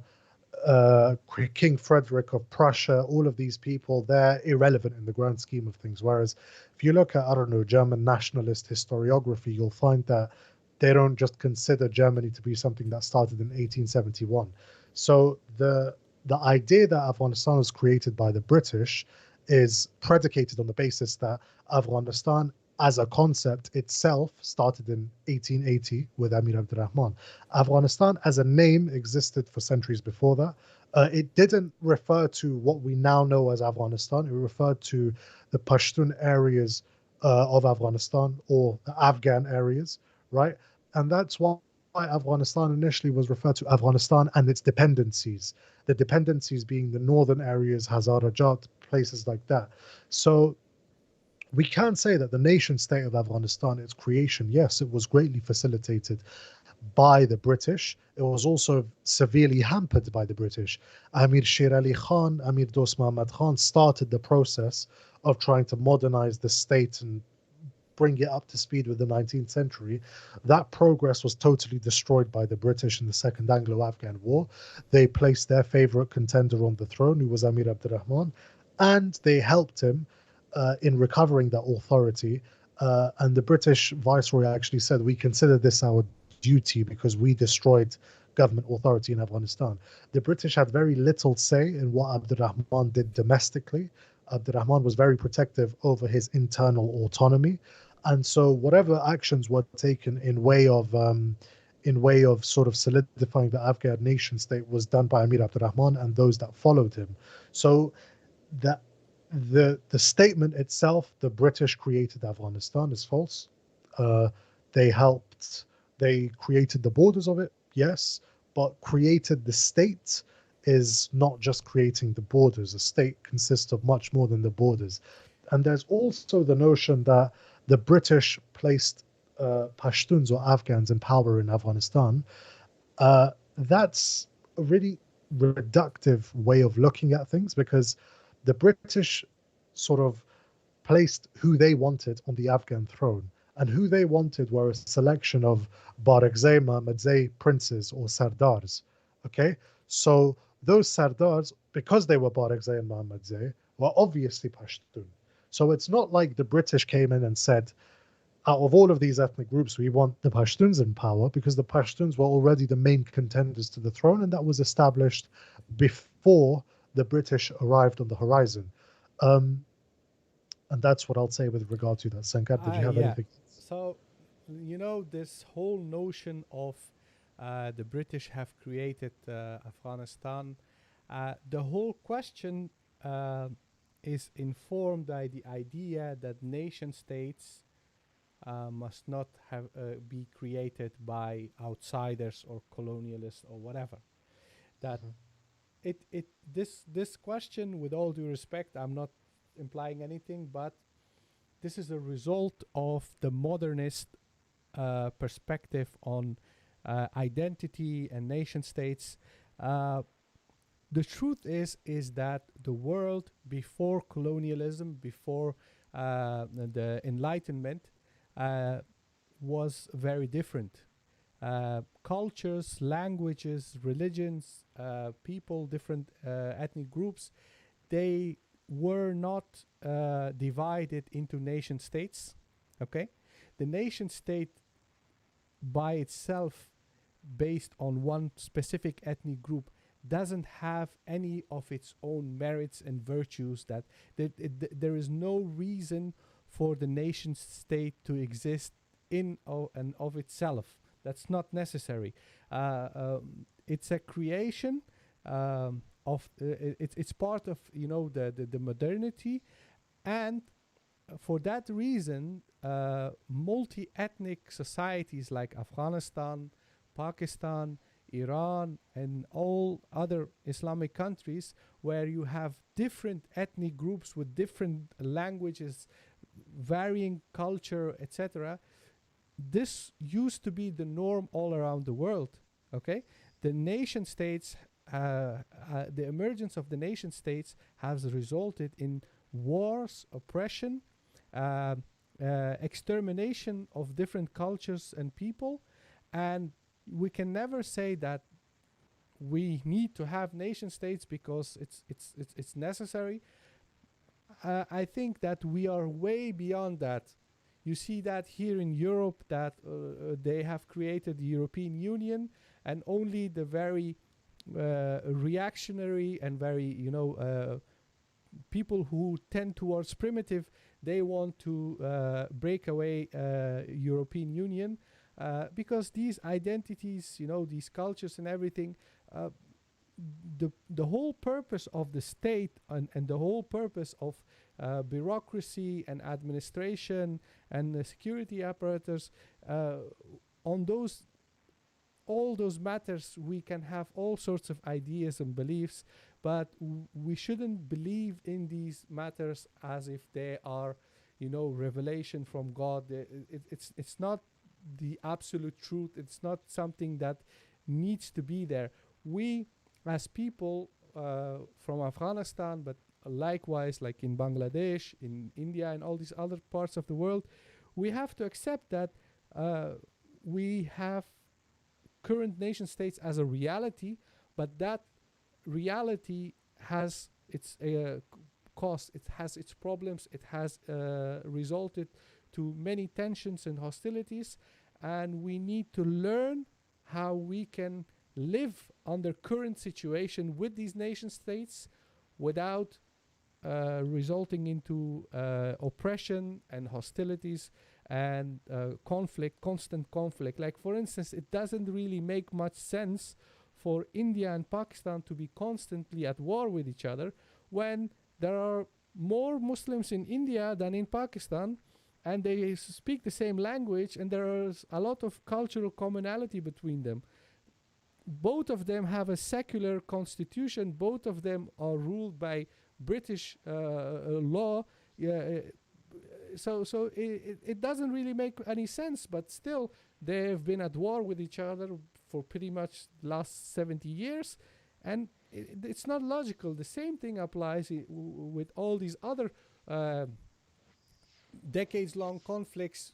King Frederick of Prussia, all of these people, they're irrelevant in the grand scheme of things. Whereas if you look at, I don't know, German nationalist historiography, you'll find that they don't just consider Germany to be something that started in 1871. So the idea that Afghanistan was created by the British is predicated on the basis that Afghanistan as a concept itself started in 1880 with Amir Abdurrahman. Afghanistan as a name existed for centuries before that. It didn't refer to what we now know as Afghanistan. It referred to the Pashtun areas of Afghanistan or the Afghan areas, right? And that's why Afghanistan initially was referred to Afghanistan and its dependencies. The dependencies being the northern areas, Hazarajat, places like that. So we can say that the nation state of Afghanistan, its creation, yes, it was greatly facilitated by the British. It was also severely hampered by the British. Amir Sher Ali Khan, Amir Dost Muhammad Khan started the process of trying to modernize the state and bring it up to speed with the 19th century. That progress was totally destroyed by the British in the Second Anglo-Afghan War. They placed their favorite contender on the throne, who was Amir Abdurrahman, and they helped him in recovering that authority. And the British viceroy actually said, we consider this our duty because we destroyed government authority in Afghanistan. The British had very little say in what Abdurrahman did domestically. Abdurrahman was very protective over his internal autonomy, and so whatever actions were taken in way of sort of solidifying the Afghan nation state was done by Amir Abdurrahman and those that followed him. So that the statement itself, the British created Afghanistan, is false. Uh, they helped, they created the borders of it, yes, but created the state is not just creating the borders. A state consists of much more than the borders. And there's also the notion that the British placed Pashtuns or Afghans in power in Afghanistan. That's a really reductive way of looking at things because the British sort of placed who they wanted on the Afghan throne. And who they wanted were a selection of Barakzai Mahmadzai princes or Sardars. Okay? So those Sardars, because they were Barakzai and Mahmadzai, were obviously Pashtun. So it's not like the British came in and said, out of all of these ethnic groups, we want the Pashtuns in power because the Pashtuns were already the main contenders to the throne, and that was established before the British arrived on the horizon. Um, and that's what I'll say with regard to that. Sangar, did you have Yeah. anything? So, this whole notion of the British have created Afghanistan, the whole question uh, is informed by the idea that nation states must not have be created by outsiders or colonialists or whatever. That Mhm. it this question, with all due respect, I'm not implying anything, but this is a result of the modernist perspective on identity and nation states. Uh, the truth is that the world before colonialism, before the Enlightenment, uh, was very different. Cultures, languages, religions, people, different ethnic groups, they were not divided into nation states. Okay, the nation state by itself, based on one specific ethnic group, doesn't have any of its own merits and virtues. There is no reason for the nation state to exist and of itself. That's not necessary. It's a creation it's part of the modernity, and for that reason, multi-ethnic societies like Afghanistan, Pakistan, Iran, and all other Islamic countries, where you have different ethnic groups with different languages, varying culture, etc. This used to be the norm all around the world. Okay, the nation states, the emergence of the nation states has resulted in wars, oppression, extermination of different cultures and people, and we can never say that we need to have nation states because it's necessary. I think that we are way beyond that. You see that here in Europe, that they have created the European Union, and only the very reactionary and very people who tend towards primitive, they want to break away European Union, because these identities, these cultures and everything, the whole purpose of the state and the whole purpose of bureaucracy and administration and the security apparatus, on all those matters, we can have all sorts of ideas and beliefs, but we shouldn't believe in these matters as if they are, revelation from God. It's not the absolute truth. It's not something that needs to be there. We, as people from Afghanistan, but likewise, like in Bangladesh, in India, and all these other parts of the world, we have to accept that we have current nation states as a reality, but that reality has its cost, it has its problems, it has resulted to many tensions and hostilities, and we need to learn how we can live under current situation with these nation states without resulting into oppression and hostilities and conflict, constant conflict. Like, for instance, it doesn't really make much sense for India and Pakistan to be constantly at war with each other when there are more Muslims in India than in Pakistan, and they speak the same language, and there is a lot of cultural commonality between them. Both of them have a secular constitution. Both of them are ruled by British law. So it doesn't really make any sense, but still they have been at war with each other for pretty much last 70 years, and it's not logical. The same thing applies with all these other decades-long conflicts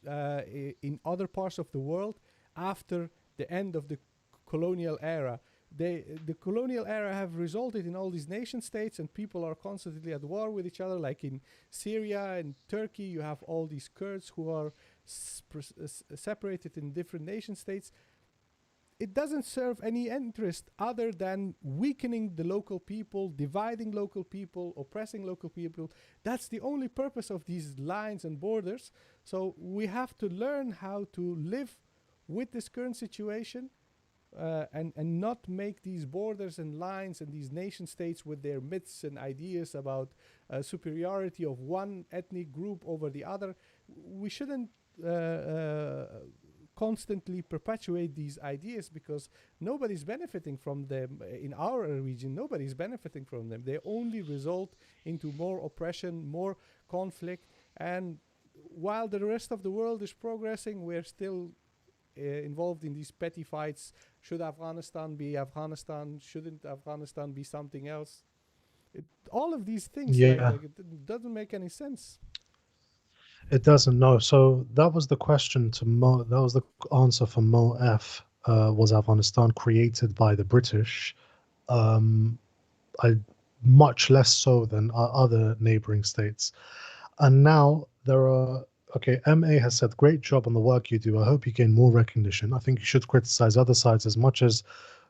in other parts of the world after the end of the colonial era. The colonial era have resulted in all these nation states, and people are constantly at war with each other. Like in Syria and Turkey, you have all these Kurds who are separated in different nation states. It doesn't serve any interest other than weakening the local people, dividing local people, oppressing local people. That's the only purpose of these lines and borders. So we have to learn how to live with this current situation, and not make these borders and lines and these nation states with their myths and ideas about superiority of one ethnic group over the other. We shouldn't constantly perpetuate these ideas because nobody's benefiting from them in our region. Nobody's benefiting from them. They only result into more oppression, more conflict, and while the rest of the world is progressing, we're still involved in these petty fights. Should Afghanistan be Afghanistan? Shouldn't Afghanistan be something else? All of these things, Yeah, it doesn't make any sense. it doesn't know. So that was the question to Mo. That was the answer for Mo F. Was Afghanistan created by the British? Um, I much less so than other neighboring states. And now there are, okay, MA has said, great job on the work you do. I hope you gain more recognition. I think you should criticize other sides as much as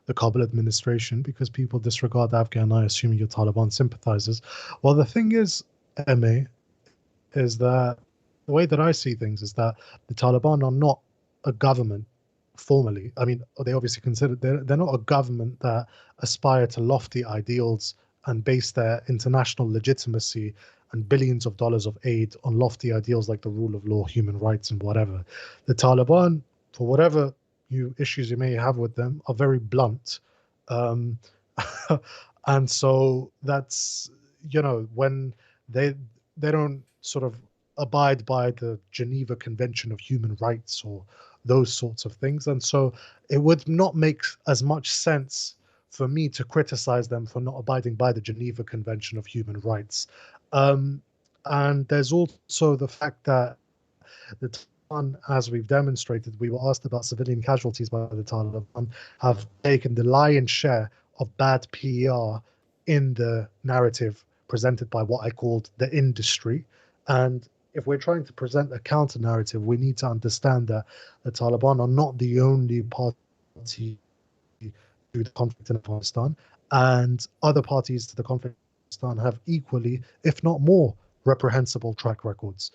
the Kabul administration because people disregard Afghan, I assume you're Taliban sympathizers. Well, the thing is, MA, is that the way that I see things is that the Taliban are not a government formally. I mean, they obviously consider they're not a government that aspire to lofty ideals and base their international legitimacy and billions of dollars of aid on lofty ideals like the rule of law, human rights, and whatever. The Taliban, for whatever issues you may have with them, are very blunt. Um, and so that's, when they they don't sort of abide by the Geneva Convention of Human Rights or those sorts of things. And so it would not make as much sense for me to criticize them for not abiding by the Geneva Convention of Human Rights. Um, and there's also the fact that the Taliban, as we've demonstrated, we were asked about civilian casualties by the Taliban, have taken the lion's share of bad PR in the narrative presented by what I called the industry. And if we're trying to present a counter narrative, we need to understand that the Taliban are not the only party to the conflict in Afghanistan, and other parties to the conflict in Afghanistan have equally, if not more, reprehensible track records.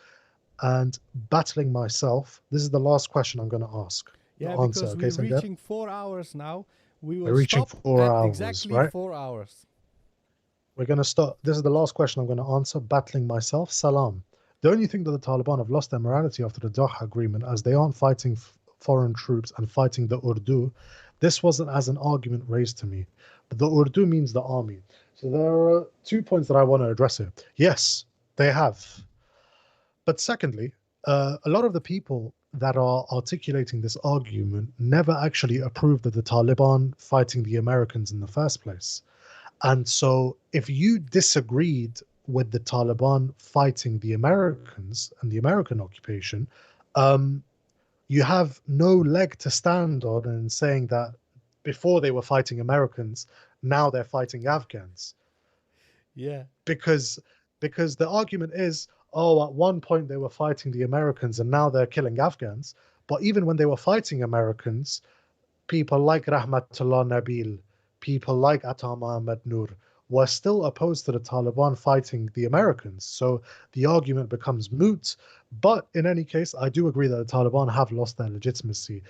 And battling myself, this is the last question I'm going to ask. The Yeah, answer, because okay, we're Sangar? reaching 4 hours now. We We're will reaching stop 4 hours, exactly right? 4 hours. We're going to start. This is the last question I'm going to answer. Battling myself, salam. The only thing that the Taliban have lost their morality after the Doha agreement, as they aren't fighting foreign troops and fighting the Urdu. This wasn't as an argument raised to me, but the Urdu means the army. So there are 2 points that I want to address here. Yes, they have. But secondly, a lot of the people that are articulating this argument never actually approved of the Taliban fighting the Americans in the first place. And so, if you disagreed with the Taliban fighting the Americans and the American occupation, um, you have no leg to stand on in saying that before they were fighting Americans, now they're fighting Afghans. Yeah. Because the argument is, oh, at one point they were fighting the Americans and now they're killing Afghans. But even when they were fighting Americans, people like Rahmatullah Nabil, people like Atta Mohamed Noor were still opposed to the Taliban fighting the Americans. So the argument becomes moot. But in any case, I do agree that the Taliban have lost their legitimacy.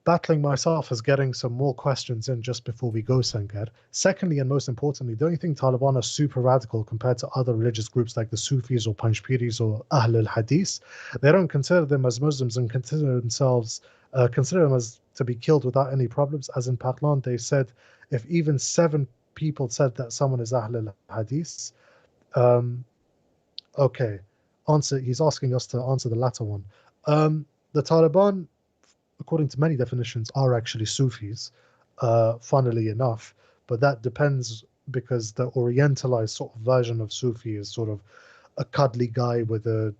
Battling myself is getting some more questions in just before we go, Sangar. Secondly, and most importantly, don't you think Taliban are super radical compared to other religious groups like the Sufis or Panjshiris or Ahl al-Hadith? They don't consider them as Muslims and consider them as to be killed without any problems. As in Pakistan, they said if even 7 people said that someone is Ahl al-Hadith, um, okay, he's asking us to answer the latter one. The Taliban, according to many definitions, are actually Sufis, funnily enough, but that depends because the Orientalized sort of version of Sufi is sort of a cuddly guy with a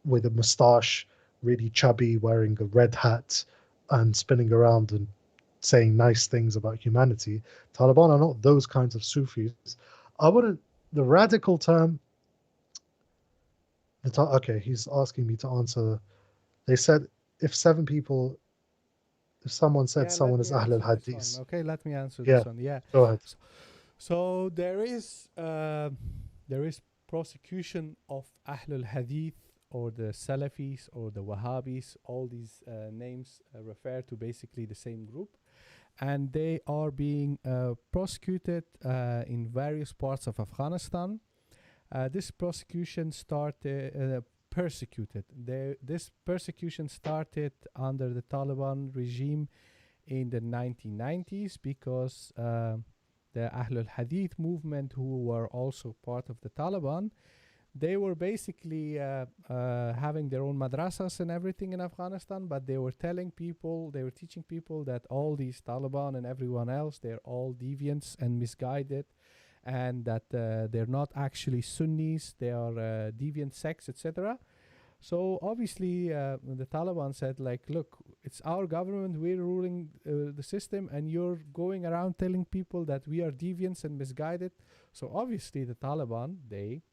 mustache, really chubby, wearing a red hat, and spinning around and saying nice things about humanity. Taliban are not those kinds of Sufis. I wouldn't. The radical term. Okay, he's asking me to answer. They said if 7 people, if someone said Yeah, let someone me is Ahl al answer this one. Hadith. Okay, let me answer Yeah, this one. Yeah. go ahead. So there is prosecution of Ahlul Hadith or the Salafis or the Wahhabis. All these names refer to basically the same group, and they are being prosecuted in various parts of Afghanistan. This prosecution started persecuted. This persecution started under the Taliban regime in the 1990s because the Ahlul Hadith movement, who were also part of the Taliban, they were basically having their own madrasas and everything in Afghanistan, but they were teaching people that all these Taliban and everyone else, they're all deviants and misguided, and that they're not actually Sunnis, they are deviant sects, etc. So obviously the Taliban said, like, look, it's our government, we're ruling the system, and you're going around telling people that we are deviants and misguided. So obviously the Taliban, they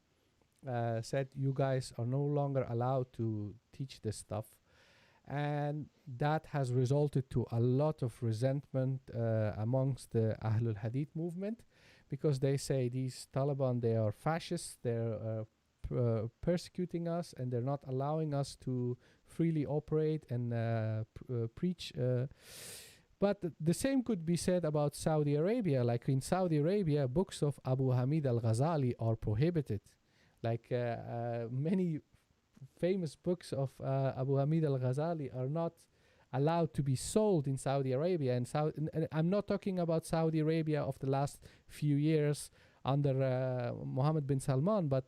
said, you guys are no longer allowed to teach this stuff. And that has resulted to a lot of resentment amongst the Ahlul Hadith movement, because they say these Taliban, they are fascists, they're persecuting us, and they're not allowing us to freely operate and preach. But the same could be said about Saudi Arabia. Like in Saudi Arabia, books of Abu Hamid al-Ghazali are prohibited. Like many famous books of Abu Hamid al-Ghazali are not allowed to be sold in Saudi Arabia. And I'm not talking about Saudi Arabia of the last few years under Mohammed bin Salman, but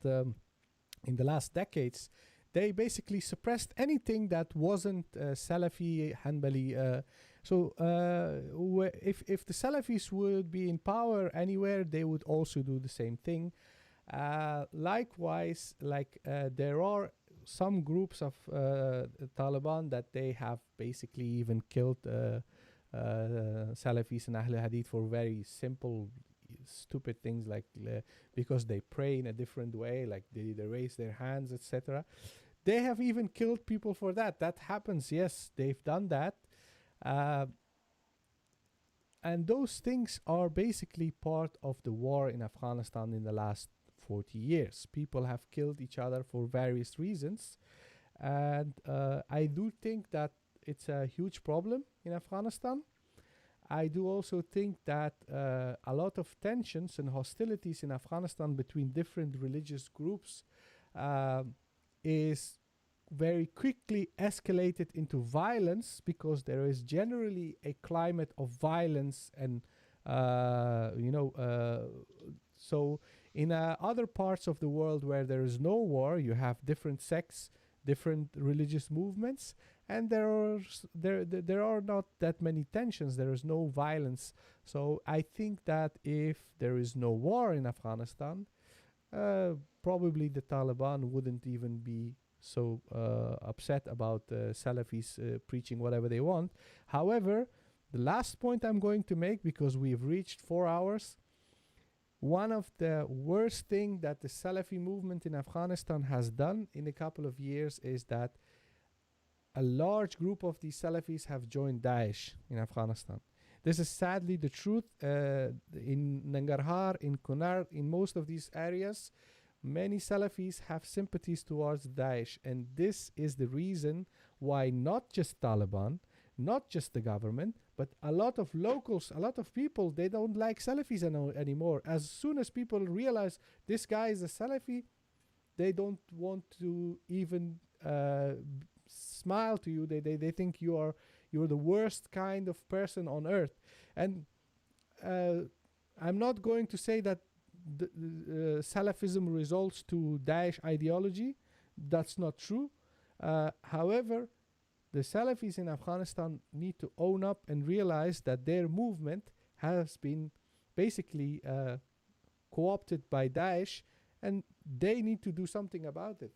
in the last decades, they basically suppressed anything that wasn't Salafi, Hanbali. So if the Salafis would be in power anywhere, they would also do the same thing. Likewise, there are some groups of Taliban that they have basically even killed Salafis and Ahl Hadith for very simple, stupid things, like because they pray in a different way, like they raise their hands, etc. They have even killed people for that. That happens, yes, they've done that. And those things are basically part of the war in Afghanistan in the last 40 years. People have killed each other for various reasons. And I do think that it's a huge problem in Afghanistan. I do also think that a lot of tensions and hostilities in Afghanistan between different religious groups is very quickly escalated into violence, because there is generally a climate of violence and so in other parts of the world where there is no war, you have different sects, different religious movements, and there are not that many tensions. There is no violence. So I think that if there is no war in Afghanistan, probably the Taliban wouldn't even be so upset about Salafis preaching whatever they want. However, the last point I'm going to make, because we've reached 4 hours, one of the worst thing that the Salafi movement in Afghanistan has done in a couple of years is that a large group of these Salafis have joined Daesh in Afghanistan. This is sadly the truth. In Nangarhar, in Kunar, in most of these areas, many Salafis have sympathies towards Daesh. And this is the reason why not just Taliban, not just the government, but a lot of locals, a lot of people, they don't like Salafis anymore. As soon as people realize this guy is a Salafi, they don't want to even smile to you. They think you're the worst kind of person on earth. And I'm not going to say that the Salafism results to Daesh ideology. That's not true. However, the Salafis in Afghanistan need to own up and realize that their movement has been basically co-opted by Daesh, and they need to do something about it.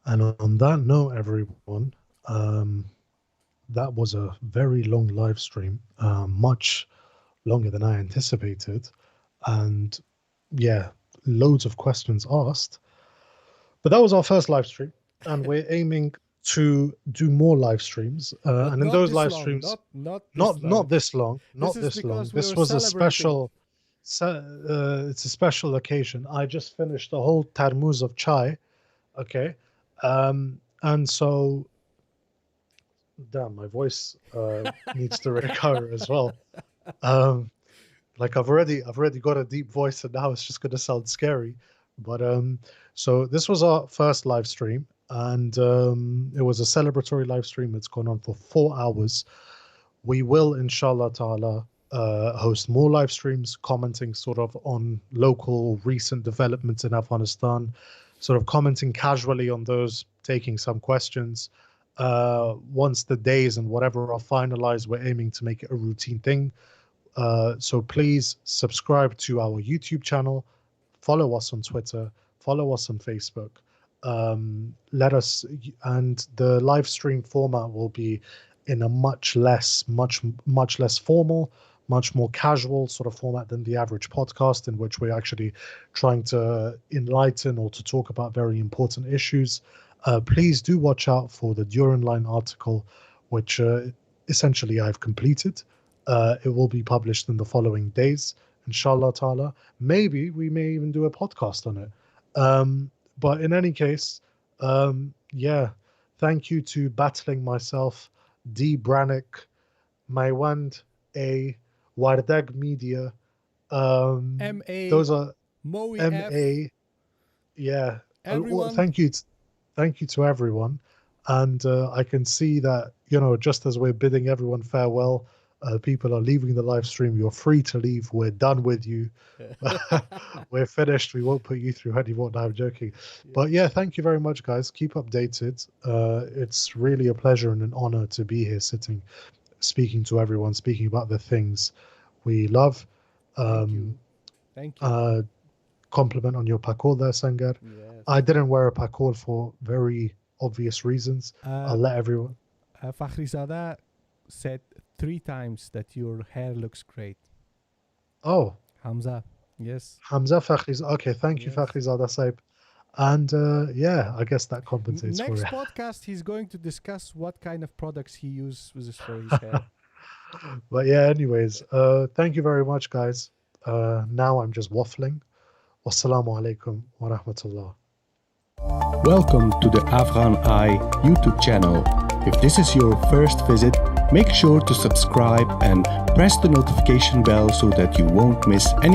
And on that note, everyone, that was a very long live stream, much longer than I anticipated. And yeah, loads of questions asked. But that was our first live stream, and we're aiming to do more live streams. And in those live streams, not this long, not this long. This was a special. It's a special occasion. I just finished the whole tarmuz of chai. Okay. And so, damn, my voice needs to recover as well. Like I've already got a deep voice, and now it's just going to sound scary. But so this was our first live stream, and it was a celebratory live stream. It's gone on for 4 hours. We will, inshallah ta'ala, host more live streams, commenting sort of on local recent developments in Afghanistan, sort of commenting casually on those, taking some questions. Once the days and whatever are finalized, we're aiming to make it a routine thing. So please subscribe to our YouTube channel, follow us on Twitter, follow us on Facebook. Let us, and the live stream format will be in a much less formal, much more casual sort of format than the average podcast, in which we're actually trying to enlighten or to talk about very important issues. Please do watch out for the Duran Line article, which essentially I've completed. It will be published in the following days, inshallah ta'ala. Maybe we may even do a podcast on it. But in any case, yeah, thank you to Battling Myself, D. Brannick, Maywand A, Wardeg Media. MA, those are Moe MA. Yeah. Everyone. Thank you to everyone. And I can see that, just as we're bidding everyone farewell, people are leaving the live stream. You're free to leave. We're done with you. We're finished. We won't put you through anymore. No, I'm joking. Yeah. But yeah, thank you very much, guys. Keep updated. It's really a pleasure and an honor to be here sitting, speaking to everyone, speaking about the things we love. Thank you. Compliment on your pakol there, Sangar. Yes. I didn't wear a pakol for very obvious reasons. I'll let everyone. Fakhrizada said 3 times that your hair looks great. Oh. Hamza. Yes. Hamza Fakhrizada. Okay, thank you, Fakhrizada Saib. And yeah, I guess that compensates for it. Next podcast, he's going to discuss what kind of products he uses for his hair. But yeah, anyways, thank you very much, guys. Now I'm just waffling. Wassalamu alaikum wa rahmatullah. Welcome to the Afghan Eye YouTube channel. If this is your first visit, make sure to subscribe and press the notification bell so that you won't miss any